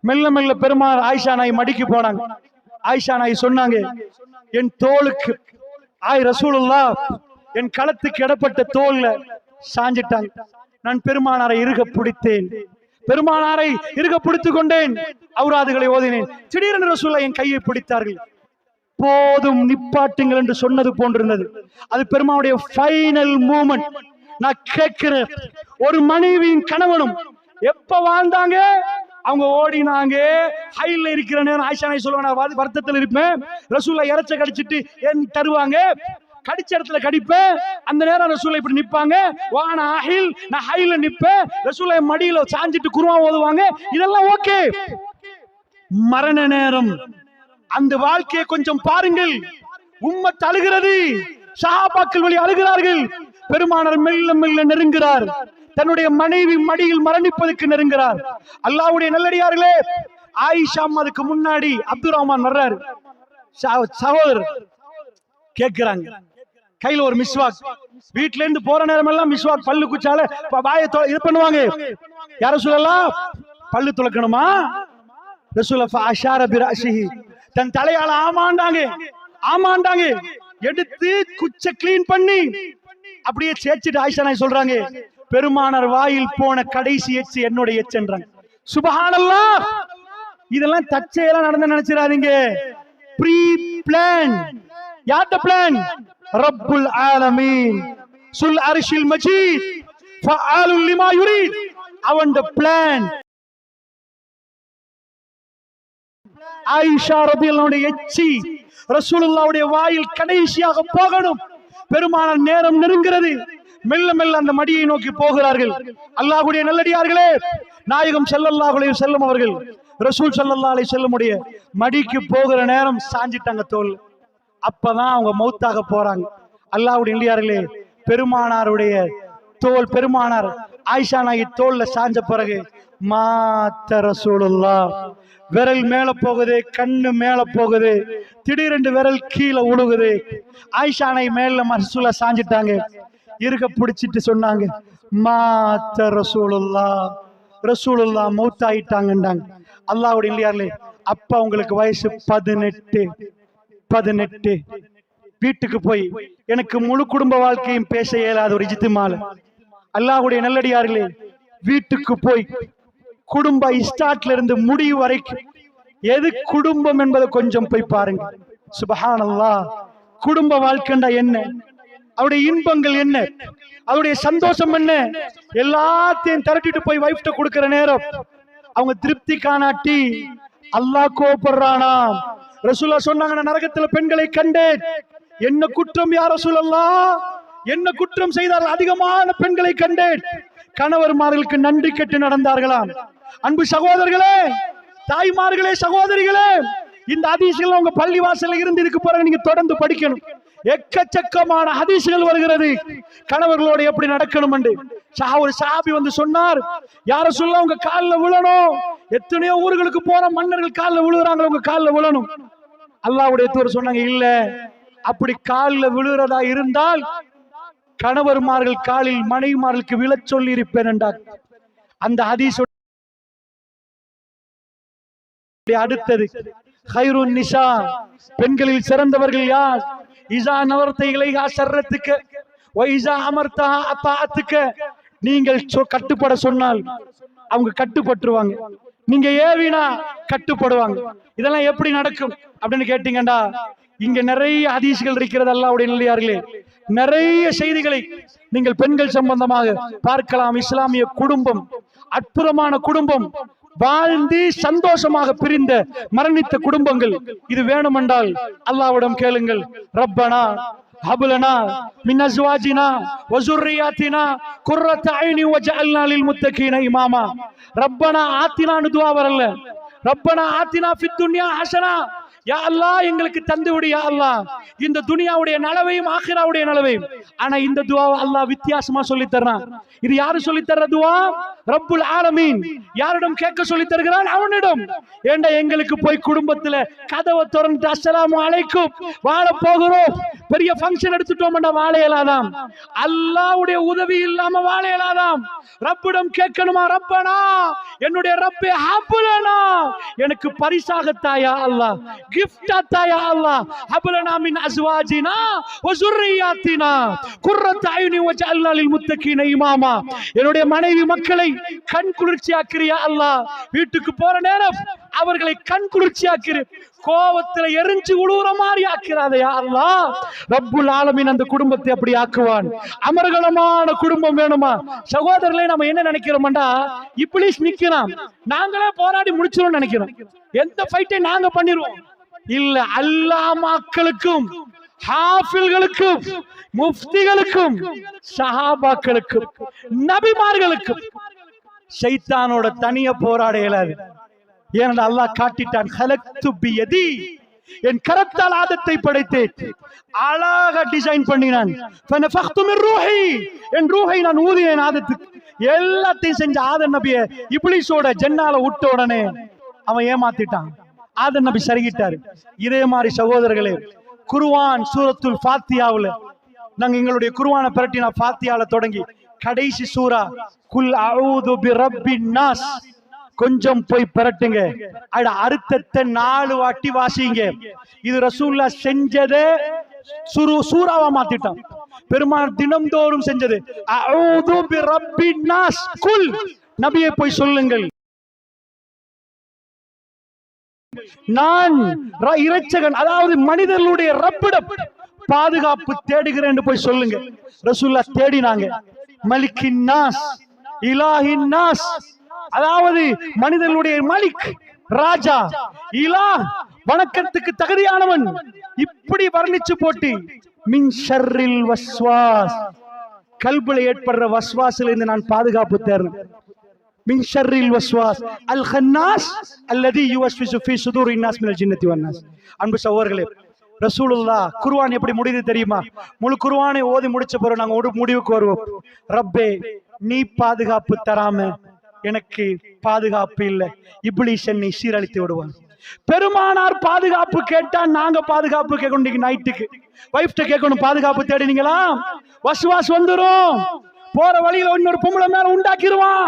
மெல்ல மெல்ல பெருமாள் ஆயிஷா நாய் மடிக்கு போனாங்க. ஆயிஷா நாய் சொன்னாங்க, என் தோளுக்கு ரசூலுல்லாஹ் என் களத்துக்கு இடப்பட்ட தோல்ல சாஞ்சிட்டாங்க. நான் பெருமானாரை இறுக பிடித்தேன், பெருமானாரை இறுக பிடித்துக் கொண்டேன், அவுராதுகளை ஓதினேன். திடீரென்று ரசூலுல்லாஹ் என் கையை பிடித்தார்கள். போதும் நிப்பாட்டுங்கள் என்று சொன்னது போன்றிருந்தது. அது பெருமானுடைய ஃபைனல் மூமெண்ட். நான் கேட்கிறேன், ஒரு மனைவியின் கணவனும் எப்ப வாழ்ந்தாங்க? அவங்க ஓடினாங்க. ஹைல இருக்கிற நேரம் ஆயிஷா நாய் சொல்லுவாங்க, நான் வருத்தத்தில் இருப்பேன், ரசூலுல்லாஹ் இறைச்ச கடிச்சிட்டு ஏன் தருவாங்க, கடிச்ச இடத்துல கடிப்பேன். அந்த நேரம் ரசூலுல்லாஹ் இப்படி நிப்பாங்க, வானா ஹைல், நான் ஹைல நிப்பேன், ரசூலுல்லாஹ் மடியில சாஞ்சிட்டு குர்ஆன் ஓதுவாங்க. இதெல்லாம் ஓகே. மரண நேரம் அந்த வாழ்க்கையை கொஞ்சம் பாருங்கள். உம்மத் அழுகிறது, சஹாபாக்கள் வழி அழுகிறார்கள். பெருமானார் மெல்ல மெல்ல நெருங்குகிறார், தன்னுடைய மனைவி மடியில் மரணிப்பதற்கு நெருங்குகிறார். அல்லாஹ்வுடைய நல்லடியார்களே, ஆயிஷா அதுக்கு முன்னாடி அப்துல் ரஹ்மான் வர்றாரு. சகோதரர் கேட்கிறாங்க, கையில ஒரு மிஸ்வாக், வீட்ல இருந்து போற நேரம் எல்லாம் மிஸ்வாக், பல்லு குச்சால வாயை இது பண்ணுவாங்க. யார சொல்லலாம், பல்லு துலக்கணுமா? ரசூலுல்லாஹ் அஷார பிரஸிஹி, தன் தலையால ஆமாண்டாங்க, ஆமாண்டாங்க. எடுத்து குச்ச கிளீன் பண்ணி அப்படியே சேச்சிட்டு ஆயிஷா நாய் சொல்றாங்க, பெருமானார் வாயில் போன கடைசி எச்சு என்னுடைய எச்சன்றாங்க. சுப்ஹானல்லாஹ். இதெல்லாம் தச்சையெல்லாம் நடந்து நினைச்சிடாதீங்க, ப்ரீ பிளான். யார்ட பிளான்? ரப்புல் ஆலமீன் சுல் அர்ஷில் மஜீத் ஃபஆலுல் லிமா யுரீத். அவன் பிளான். ஆயிஷா ரலியல்லாஹு எச்சி ரசூலுல்லாஹ்வுடைய வாயில் கடைசியாக போகணும். பெருமானார் நேரம் நெருங்கிறது. மெல்ல மெல்ல அந்த மடியை நோக்கி போகிறார்கள். அல்லாஹ்வுடைய நல்லடியார்களே, நாயகம் ஸல்லல்லாஹு அலைஹி வஸல்லம் அவர்கள் ரசூல் ஸல்லல்லாஹு அலைஹி வஸல்லம் உடைய மடிக்கு போகிற நேரம் சாஞ்சிட்டாங்க தோல். அப்பதான் அவங்க மௌத்தாக போறாங்க. அல்லாஹ்வுடைய நல்லடியார்களே, பெருமானாருடைய தோல், பெருமானார் ஆயிஷா நாயகி தோல்ல சாஞ்ச பிறகு மாத்த ரசூலுல்லாஹ். விரல் மேல போகுது, கண்ணு மேல போகுது, திடீரென்று விரல் கீழே உழுகுது. ஆயிஷா நாயகி மேல ரசூலுல்லாஹ் சாஞ்சிட்டாங்க. இருக்க பிடிச்சிட்டு சொன்னாங்க, மாத்த ரசூலுல்லாஹ், ரசூலுல்லாஹ் மௌத்தாயிட்டாங்கன்றாங்க. அல்லாஹ்வுடைய நல்லடியார்களே, அப்ப உங்களுக்கு வயசு 18. வீட்டுக்கு போய் எனக்கு முழு குடும்ப வாழ்க்கையும் பேச இயலாத ஒரு இஜ்திமால. அல்லாஹ்வுடைய நல்லடியார்களே, வீட்டுக்கு போய் குடும்ப ஸ்டார்ட்ல இருந்து முடிவு வரைக்கும் எது குடும்பம் என்பதை கொஞ்சம் போய் பாருங்க. சுப்ஹானல்லாஹ். குடும்ப வாழ்க்கைண்டா என்ன, அவருடைய இன்பங்கள் என்ன, அவருடைய சந்தோஷம் என்ன, எல்லாத்தையும் திரட்டிட்டு போய் வைஃப்ட கொடுக்கிற நேரம் அவங்க திருப்தி காணாட்டி அல்லாஹ் கோபப்படுறானா? ரசூலுல்லாஹ் சொன்னாங்க, நரகத்துல பெண்களை கண்டேன், என்ன குற்றம் யா ரசூலல்லாஹ், என்ன குற்றம் செய்தார்கள்? அதிகமான பெண்களை கண்டேன். கணவர்மார்களுக்கு நன்றி கெட்டு நடந்தார்களாம். அன்பு சகோதரர்களே, தாய்மார்களே, சகோதரிகளே, இந்த ஹதீஸ்கள் உங்க பள்ளி வாசல்ல இருந்து இதுக்கு பிறகு நீங்க தொடர்ந்து படிக்கணும். எக்கச்சக்கமான ஹதீஸ்கள் வருகிறது கணவர்களோட எப்படி நடக்கணும் என்று. ஒரு சஹாபி வந்து சொன்னார், யார சொல்ல உங்க காலில் விழணும். எத்தனையோ ஊர்களுக்கு போற மன்னர்கள் காலில் விழுகிறாங்க, உங்க காலில் விழணும். அல்லாஹ்வுடைய தூதர் சொன்னாங்க, இல்ல, அப்படி காலில் விழுறதா இருந்தால் கணவர்மார்கள் காலில் மனைவிமார்களுக்கு விழச் சொல்லி இருப்பேன் என்றார். அந்த ஹதீஸ் அடுத்தது ஹைருன் நிசா, பெண்களில் சிறந்தவர்கள் யார்? இஸா நவர்த இலைஹா ஸர்ரத்துக வைஸா அமர்த்தா அத்தாஅத்துக்க, நீங்கள் கட்டுப்பட சொன்னால் அவங்க கட்டுப்பட்டுருவாங்க, நீங்க ஏவினா கட்டுப்படுவாங்க. இதெல்லாம் எப்படி நடக்கும் அப்படின்னு கேட்டீங்கடா, இங்க நிறைய ஹதீஸ்கள் இருக்கிறது. அல்லாஹ்வுடைய நல்லடியார்களே, நிறைய செய்திகளை நீங்கள் பெண்கள் சம்பந்தமாக பார்க்கலாம். இஸ்லாமிய குடும்பம் அற்புதமான குடும்பம், வாழ்ந்து சந்தோஷமாக பிரிந்த மரணித்த குடும்பங்கள். இது வேணுமென்றால் அல்லாஹ்விடம் கேளுங்கள். ரப்பனா ஹப்லனா மின் அஸ்வாஜினா வ ஸுர்ரியாத்தினா குர்ரத ஐனி வஜஅல்னா லில் முத்தகீன இமாமா. ரப்பனா ஆத்தினான்னு துஆ வரல, ரப்பனா ஆத்தினா ஃபித் துன்யா ஹஸனா. யா அல்லாஹ் எங்களுக்கு தந்து விடு யா அல்லாஹ் இந்த துனியாவுடைய நலவையும் ஆখিরাவுடைய நலவையும். ஆனா இந்த துஆவை அல்லாஹ் வித்தியாசமா சொல்லி தர்றான். இது யாரு சொல்லி தர்ற துஆ? ரப்புல் ஆலமீன். யாரிடம் கேட்க சொல்லி தருகிறான்? அவனிடம். ஏண்டா எங்களுக்கு போய் குடும்பத்துல கதவை திறந்து அஸ்ஸலாமு அலைக்கும் வாழ போகிறோம், பெரிய ஃபங்க்ஷன் எடுத்துட்டோம்டா வாழ இயலாதாம். அல்லாஹ்வுடைய உதவி இல்லாம வாழ இயலாதாம். ரப்பிடம் கேட்கணுமா? ரப்பனா என்னுடைய ரப்பே ஹப்லனா, எனக்கு பரிசாக தாயா அல்லாஹ், கிஃப்ட் தாயா அல்லாஹ். ஹப்லனா மின் அஸ்வாஜினா வ ஸுர்ரியாத்தினா குர்ரத ஐனி வஜஅல்னா லில் முத்தகீன இமாமா. என்னுடைய மனைவி மக்களை கண் குளிர்ச்சியாக்கிறியா அல்லாஹ். வீட்டுக்கு போற நேரம் அவர்களை கண் குளிர்ச்சியாக்கிரு, கோவத்துல எரிஞ்சு உழுவுற மாதிரி ஆக்கிறாதையா அல்லாஹ். ரப்புல் ஆலமீன் அந்த குடும்பத்தை அப்படி ஆக்குவான். அமர்கலமான குடும்பம் வேணுமா? சகோதரர்களே, நம்ம என்ன நினைக்கிறோம்டா, இப்ளீஸ் நிக்கிறான், நாங்களே போராடி முடிச்சிரோம் நினைக்கிறோம். எந்த ஃபைட்டை நாங்க பண்ணிடுவோம்? இல்ல, அல்லாஹ் மக்களுக்கும் ஹாஃபில்களுக்கும் முஃப்திகளுக்கும் சஹாபாக்களுக்கும் நபிமார்களுக்கும் ஷைத்தானோட தனிய போராட இயலாது. ஏனென்றால் அல்லாஹ் காட்டிட்டான், ஹலக்து பியதி, என் கரத்தால் ஆதத்தை படைத்தேன், அழகா டிசைன் பண்ணினான். ஃபனஃபக்து மின் ரூஹி, என் ரூஹை நான் ஊதினேன் ஆதத்துக்கு. எல்லாத்தையும் செஞ்ச ஆதம் நபியை இப்ளீஸோட ஜன்னால விட்ட உடனே அவன் ஏமாத்திட்டான். ஆதம் நபி சரிகிட்டாரு. இதே மாதிரி சகோதரர்களே, குர்ஆன் சூரத்துல் ஃபாத்தியாவுல நாங்க எங்களுடைய குர்ஆனை பிரட்டினா ஃபாத்தியால தொடங்கி கடைசி சூரா குல் அஊது பிரப்பின் நாஸ் கொஞ்சம் போய் பிரட்டுங்க. அட அர்த்தத்தை 4 வாட்டி வாசிங்க. இது ரசூலுல்லாஹ் செஞ்சதே சூராவா மாத்திட்டான். பெருமாள் தினம்தோறும் செஞ்சது அஊது பிரப்பின் நாஸ். குல், நபியே போய் சொல்லுங்கள், நான் இறைச்சகன், அதாவது மனிதர்களுடைய ரப்பிடம் பாதுகாப்பு தேடுகிறேன் என்று போய் சொல்லுங்க. ரசூலுல்லாஹ் தேடினாங்க. மலிக்கின் நாஸ், இலாஹின் நாஸ், அதாவது மனிதர்களுடைய மலிக், ராஜா, இலா, வணக்கத்துக்கு தகுதியானவன், இப்படி வர்ணிச்சு போட்டு மின் ஷர்ரில் வஸ்வாஸ், கல்புல ஏற்படுற வஸ்வாஸ்ல இருந்து நான் பாதுகாப்பு தேடுறேன். மின் ஷர்ரில் வஸ்வாஸ் அல் ஹன்னாஸ் அல்லதி யுவஸ்விசு ஃபீ சுதூரின் நாஸ் மினல் ஜின்னத்தி வன் நாஸ். அன்பு சகோதரர்களே, ரசூலுல்லாஹ் குர்ஆன் எப்படி முடியுது தெரியுமா? முழு குர்ஆனை ஓதி முடிச்ச பிறகு நாங்க ஒரு முடிவுக்கு வருவோம். ரப்பே, நீ பாதுகாப்பு தராம எனக்கு பாதுகாப்பு இல்லை, இப்ளீஸ் என்னை சீரழித்து விடுவான். பெருமானார் பாதுகாப்பு கேட்டா நாங்க பாதுகாப்பு கேட்கணும். நைட்டுக்கு வைஃப்ட கேட்கணும், பாதுகாப்பு தேடினீங்களா? வஸ்வாஸ் வந்துரும், போற வழியில இன்னொரு பொம்பளை மேல உண்டாக்கிடுவான்,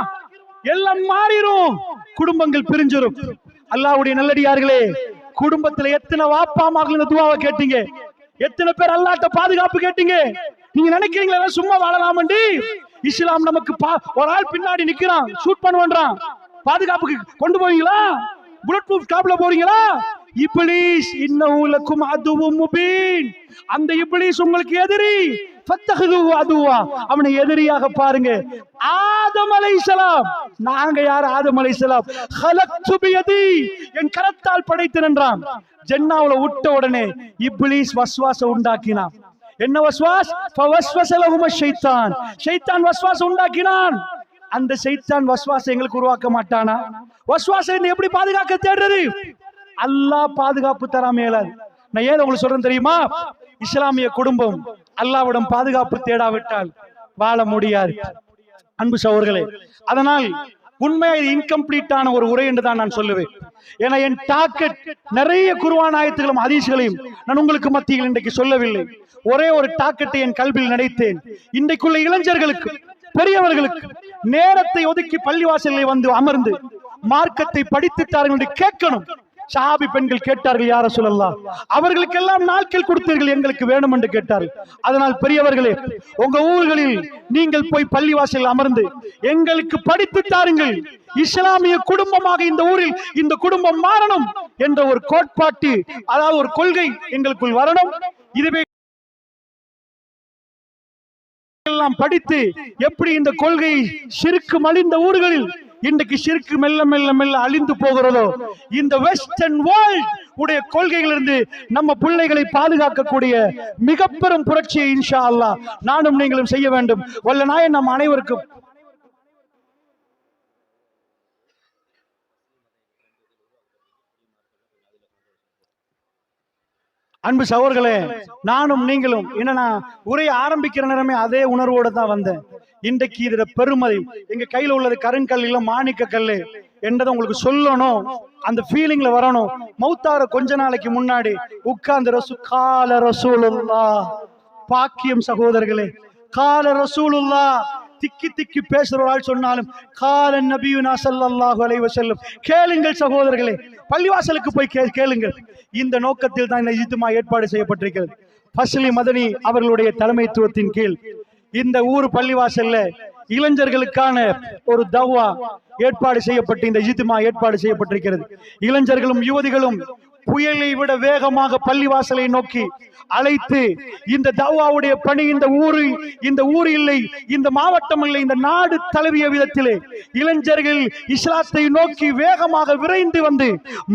எல்லாம் மாறிடும், குடும்பங்கள் பிரிஞ்சிரும். அல்லாஹ்வுடைய நல்லடியார்களே, குடும்பத்துல எத்தனை வாப்பாமார்கள் இந்த துஆவை கேட்டீங்க? எத்தனை பேர் அல்லாஹ்ட்ட பாதுகாப்பு கேட்டீங்க? நீங்க நினைக்கிறீங்களா சும்மா வாழலாமண்டி? இஸ்லாம் நமக்கு ஒரு ஆள் பின்னாடி நிக்கிறான், ஷூட் பண்ணுவான், பாதுகாப்புக்கு கொண்டு போவீங்களா? புல்லட் ப்ரூஃப் காப்ல போறீங்களா? இப்ளீஸ் இன்னஹு லக்கும் அதுவும் முபீன், அந்த இப்ளீஸ் உங்களுக்கு எதிரி. ஃபத்தஹதுஹு அதுவா, அவனை எதிரியாக பாருங்க. ஆதம் அலைஹிஸ்ஸலாம், நாங்க யார்? ஆதம் அலைஹிஸ்ஸலாம். ஹலக்து பியதி, என் கரத்தால் படைத்தேன் என்றான். ஜன்னாவுல விட்ட உடனே இப்ளீஸ் வஸ்வாஸ உண்டாக்கினான். என்ன வஸ்வாஸ்? ஃபவஸ்வஸ லஹும் ஷைத்தான், ஷைத்தான் வஸ்வாஸ உண்டாக்கினான். அந்த ஷைத்தான் வஸ்வாஸை எங்களுக்கு உருவாக்க மாட்டானா? வஸ்வாஸை எப்படி பாதுகாக்க தேடுறது? அல்லாஹ் பாதுகாப்பு தராம இயலாது. நான் ஏன் உங்களுக்கு சொல்றேன் தெரியுமா? இஸ்லாமிய குடும்பம் அல்லாஹ்விடம் பாதுகாப்பு தேடாவிட்டால் வாழ முடியாது. அன்பு சகோதரர்களே, அதனால் உண்மையா இது இன்கம்ப்ளீட்டான ஒரு உரை என்று தான் நான் சொல்லுவேன். ஏன்னா என் டார்கெட் நிறைய குர்ஆன் ஆயத்துகளும் ஹதீஸ்களையும் நான் உங்களுக்கு மத்தியில் இன்றைக்கு சொல்லவில்லை. ஒரே ஒரு டார்கெட்டை என் கல்வியில் நினைத்தேன். இன்றைக்குள்ள இளைஞர்களுக்கு, பெரியவர்களுக்கு நேரத்தை ஒதுக்கி பள்ளிவாசலில் வந்து அமர்ந்து மார்க்கத்தை படித்து தாருங்கள் என்று கேட்கணும். சஹாபி பெண்கள் கேட்டார்கள், யா ரசூலல்லாஹ், அவர்களுக்கெல்லாம் நாட்கள் கொடுத்தீர்கள், எங்களுக்கு வேணும் என்று கேட்டார்கள். அதனால் பெரியவர்களே, உங்க ஊர்களில் நீங்கள் போய் பள்ளிவாசல் அமர்ந்து எங்களுக்கு படித்து தாருங்கள். இஸ்லாமிய குடும்பமாக இந்த ஊரில் இந்த குடும்பம் மாறணும் என்ற ஒரு கோட்பாட்டு, அதாவது ஒரு கொள்கை எங்களுக்குள் வரணும். இதுவே எல்லாம் படித்து எப்படி இந்த கொள்கை ஷிர்க் மலிந்த ஊர்களில் இன்றைக்கு ஷிர்க் மெல்ல மெல்ல மெல்ல அழிந்து போகிறதோ, இந்த வெஸ்டர்ன் வேர்ல்ட் உடைய கொள்கைகளிலிருந்து நம்ம பிள்ளைகளை பாதுகாக்கக்கூடிய மிக பெரும் புரட்சியை இன்ஷா அல்லாஹ் நானும் நீங்களும் செய்ய வேண்டும். வல்ல நாயன் நம் அனைவருக்கும் அன்பு சகோதரர்களே, நானும் நீங்களும் என்னன்னா உரையை ஆரம்பிக்கிற நேரமே அதே உணர்வோடு தான் வந்தேன். இன்றைக்கு இதுல பெருமதி எங்க கையில உள்ளது கருங்கல் இல்ல மாணிக்க கல்லு என்றதை உங்களுக்கு சொல்லணும், அந்த ஃபீலிங்ல வரணும். மௌத்தார கொஞ்ச நாளைக்கு முன்னாடி உட்கார்ந்து கால ரசூலுல்லாஹ், பாக்கியம் சகோதரர்களே, கால ரசூலுல்லாஹ் திக்கி திக்கி பேசுறவர்கள் சொன்னாலும் கால நபியுனா ஸல்லல்லாஹு அலைஹி வஸல்லம். கேளுங்கள் சகோதரர்களே, பள்ளிவாசலுக்கு போய் கேளுங்கள். இந்த நோக்கத்தில் தான் இந்த இஜ்திமா ஏற்பாடு செய்யப்பட்டிருக்கிறது. ஃபஸ்லி மதனி அவர்களுடைய தலைமைத்துவத்தின் கீழ் இந்த ஊர் பள்ளிவாசல்ல இளைஞர்களுக்கான ஒரு தவ்வா ஏற்பாடு செய்யப்பட்டு இந்த இஜ்திமா ஏற்பாடு செய்யப்பட்டிருக்கிறது. இளைஞர்களும் யுவதிகளும் புயலை விட வேகமாக பள்ளிவாசலை நோக்கி அழைத்து இந்த தவ்வாவுடைய பணி இந்த ஊர் இல்லை, இந்த மாவட்டம் இல்லை, இந்த நாடு தழுவிய விதத்திலே இளைஞர்கள் இஸ்லாத்தை நோக்கி வேகமாக விரைந்து வந்து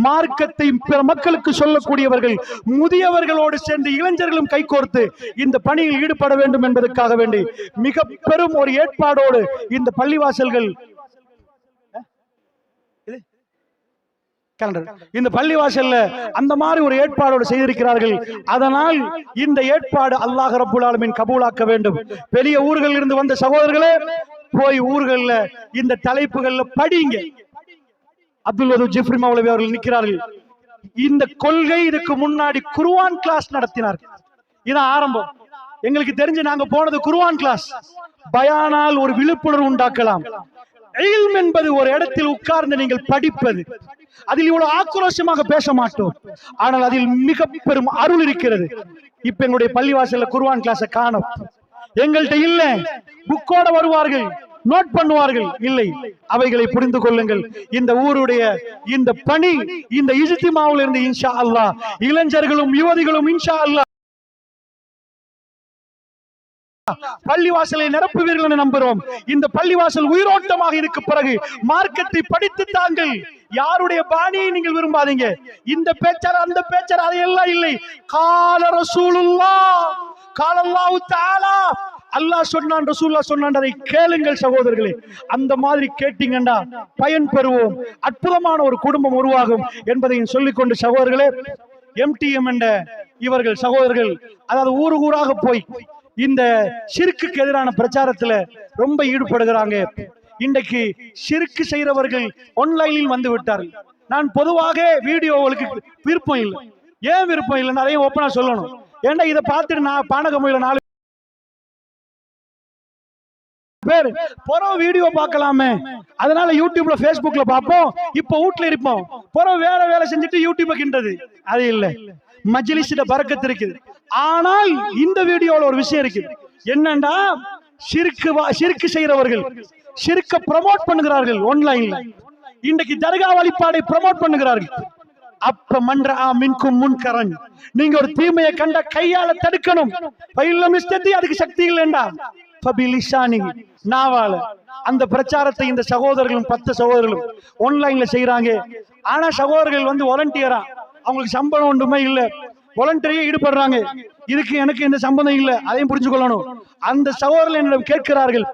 மார்க்கத்தை பிற மக்களுக்கு சொல்லக்கூடியவர்கள், முதியவர்களோடு சேர்ந்து இளைஞர்களும் கைகோர்த்து இந்த பணியில் ஈடுபட வேண்டும் என்பதற்காக வேண்டி மிக பெரும் ஒரு ஏற்பாடோடு இந்த பள்ளிவாசல்கள் இந்த பள்ளிவாசல்ல அந்த மாதிரி ஒரு ஏற்பாடோடு செய்திருக்கிறார்கள். அதனால் இந்த ஏற்பாடு அல்லாஹ் ரப்புல் ஆலமீன் கபூலாக்க வேண்டும். பெரிய ஊர்களில் இருந்து வந்த சகோதரர்களே, போய் ஊர்கள்ல இந்த தலைப்புகள்ல படிங்க. அப்துல் வதூத் ஜிப்ரி மௌலவி அவர்கள் நிற்கிறார்கள். இந்த கொள்கை இதுக்கு முன்னாடி குர்ஆன் கிளாஸ் நடத்தினார்கள். இதான் ஆரம்பம். எங்களுக்கு தெரிஞ்சு நாங்க போனது குர்ஆன் கிளாஸ். பயானால் ஒரு விழிப்புணர்வு உண்டாக்கலாம். இல்ம் என்பது ஒரு இடத்தில் உட்கார்ந்து நீங்கள் படிப்பது. அதில் இவ்வளவு ஆக்ரோஷமாக பேச மாட்டோம், ஆனால் அதில் மிக பெரும் அருள் இருக்கிறது. இப்ப எங்களுடைய பள்ளிவாசல்ல குர்ஆன் கிளாஸை காணோம். எங்கள்கிட்ட இல்ல, புக்கோட வருவார்கள், நோட் பண்ணுவார்கள். இல்லை, அவைகளை புரிந்து கொள்ளுங்கள். இந்த ஊருடைய இந்த பணி இந்த இஜ்திமாவில் இருந்து இன்ஷா அல்லாஹ் இளைஞர்களும் யுவதிகளும் இன்ஷா அல்லாஹ் பள்ளிவாசலை நிரப்புவீர்கள் என நம்புகிறோம். இந்த பள்ளிவாசல் உயிரோட்டமாக இருக்க பிறகு மார்க்கத்தை படித்து தாங்கள். யாருடைய பாணியை நீங்கள் விரும்பாதீங்க. இந்த பேச்சார் அந்த பேச்சார் அதையெல்லாம் இல்லை. கால ரசூலுல்லாஹ், கால அல்லாஹ் தஆலா, அல்லாஹ் சொன்னான், ரசூலுல்லாஹ் சொன்னான், அதை கேளுங்கள் சகோதரர்களே. அந்த மாதிரி கேட்டீங்கன்னா பயன் பெறுவோம், அற்புதமான ஒரு குடும்பம் உருவாகும் என்பதையும் சொல்லிக்கொண்டு சகோதரர்களே, எம்டிஎம் என்ற இவர்கள் சகோதரர்கள் அதாவது ஊராக போய் இந்த ஷிர்க்குக்கு எதிரான பிரச்சாரத்துல ரொம்ப ஈடுபடுகிறாங்க. இன்றைக்கு ஷிர்க் செய்யறவர்கள் ஆன்லைனில் வந்து விட்டார்கள். நான் பொதுவாக வீடியோவுக்கு விருப்பம் இல்லை. ஏன் விருப்பம் இல்லை நிறைய ஓப்பனா சொல்லணும். ஏன்னா இதை பார்த்துட்டு நான் பானகமுயில 4 பேர் பொறவு வீடியோ பார்க்கலாமே, அதனால யூடியூப்ல பேஸ்புக்ல பார்ப்போம். இப்ப வீட்டுல இருப்போம், பொறவு வேலை செஞ்சுட்டு யூடியூப் கிண்டது. அது இல்ல, மஜ்லிஸ்ல பரக்கத்து இருக்குது. ஆனால் இந்த வீடியோல ஒரு விஷயம் இருக்கு. என்னன்னா ஷிர்க் செய்யறவர்கள் ஷிர்க்க ப்ரோமோட் பண்ணுகிறார்கள் ஆன்லைன்ல. இன்றைக்கு தர்கா வழிபாடை ப்ரோமோட் பண்ணுகிறார்கள். அப்ப மன்ற மின்கும் முன்கரன், நீங்க ஒரு தீமையை கண்ட கையால தடுக்கணும். பயிலும் இஷ்டத்தை அதுக்கு சக்தி இல்லைண்டா நாவால அந்த பிரச்சாரத்தை இந்த சகோதரர்களும் 10 சகோதரர்களும் ஆன்லைன்ல செய்யறாங்க. ஆனா சகோதரர்கள் வந்து வாலண்டியரா, அவங்களுக்கு சம்பளம் ஒன்றுமே இல்ல, வாலண்டரியா ஈடுபடுறாங்க. இதுக்கு எனக்கு எந்த சம்பந்தம் இல்லை, அதையும் புரிஞ்சுக்கொள்ளணும். அந்த சகோதரர்கள் என்னிடம் கேட்கிறார்கள்.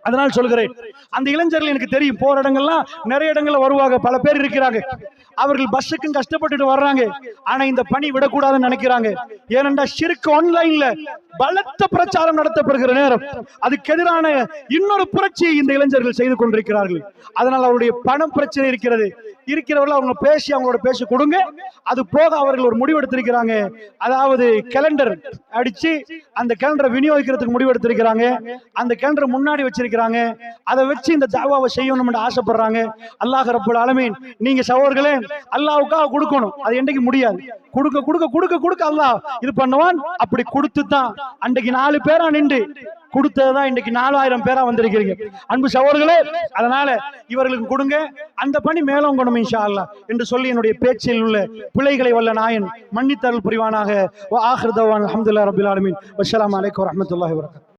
அதனால் சொல்கிறேன், அந்த இளைஞர்கள் எனக்கு தெரியும், போற இடங்கள்லாம் நிறைய இடங்கள்ல வருவாங்க, பல பேர் இருக்கிறாங்க. அவர்கள் பஸ்ஸுக்கும் கஷ்டப்பட்டுட்டு வர்றாங்க. ஆனா இந்த பணி விடக்கூடாதுன்னு நினைக்கிறாங்க. ஏனென்றா ஷிர்க் ஆன்லைன்ல பலத்த பிரச்சாரம் நடத்தப்படுகிற நேரம், அதுக்கு எதிரான இன்னொரு புரட்சியை இந்த இளைஞர்கள் செய்து கொண்டிருக்கிறார்கள். அதனால் அவருடைய பணம் பிரச்சனை இருக்கிறவர்கள் அவங்க பேசி அவங்களோட பேசி கொடுங்க. அது போக அவர்கள் ஒரு முடிவெடுத்திருக்கிறாங்க. அதாவது கேலண்டர் அடிச்சு அந்த கேலண்டரை விநியோகிக்கிறதுக்கு முடிவெடுத்திருக்கிறாங்க. அந்த கேலண்டர் முன்னாடி வச்சிருக்கிறாங்க. அதை வச்சு இந்த தாவாவை செய்யணும் என்று ஆசைப்படுறாங்க. அல்லாஹ் ரப்பல் ஆலமீன், நீங்க சகோதரர்களே அல்லாஹ்வுக்காக கொடுக்கணும். அது என்னைக்கு முடியாது. கொடுக்க கொடுக்க கொடுக்க கொடுக்க அல்லாஹ் இது பண்ணுவான். அப்படி கொடுத்து தான் அன்றைக்கு 4 பேரா நின்று கொடுத்ததுதான் இன்னைக்கு 4000 பேரா வந்திருக்கிறீங்க அன்பு சகோதரர்களே. அதனால இவர்களுக்கு கொடுங்க, அந்த பணி மேலும் கொண்டு இன்ஷா அல்லாஹ் என்று சொல்லி என்னுடைய பேச்சில் உள்ள பிழைகளை வல்ல நாயன் மன்னித்தருள் புரிவானாக. வ ஆகிரு தஅவானா அல்ஹம்துலில்லாஹி ரப்பில் ஆலமீன். வஸ்ஸலாமு அலைக்கும் வரஹ்மத்துல்லாஹி வபரகாத்துஹு.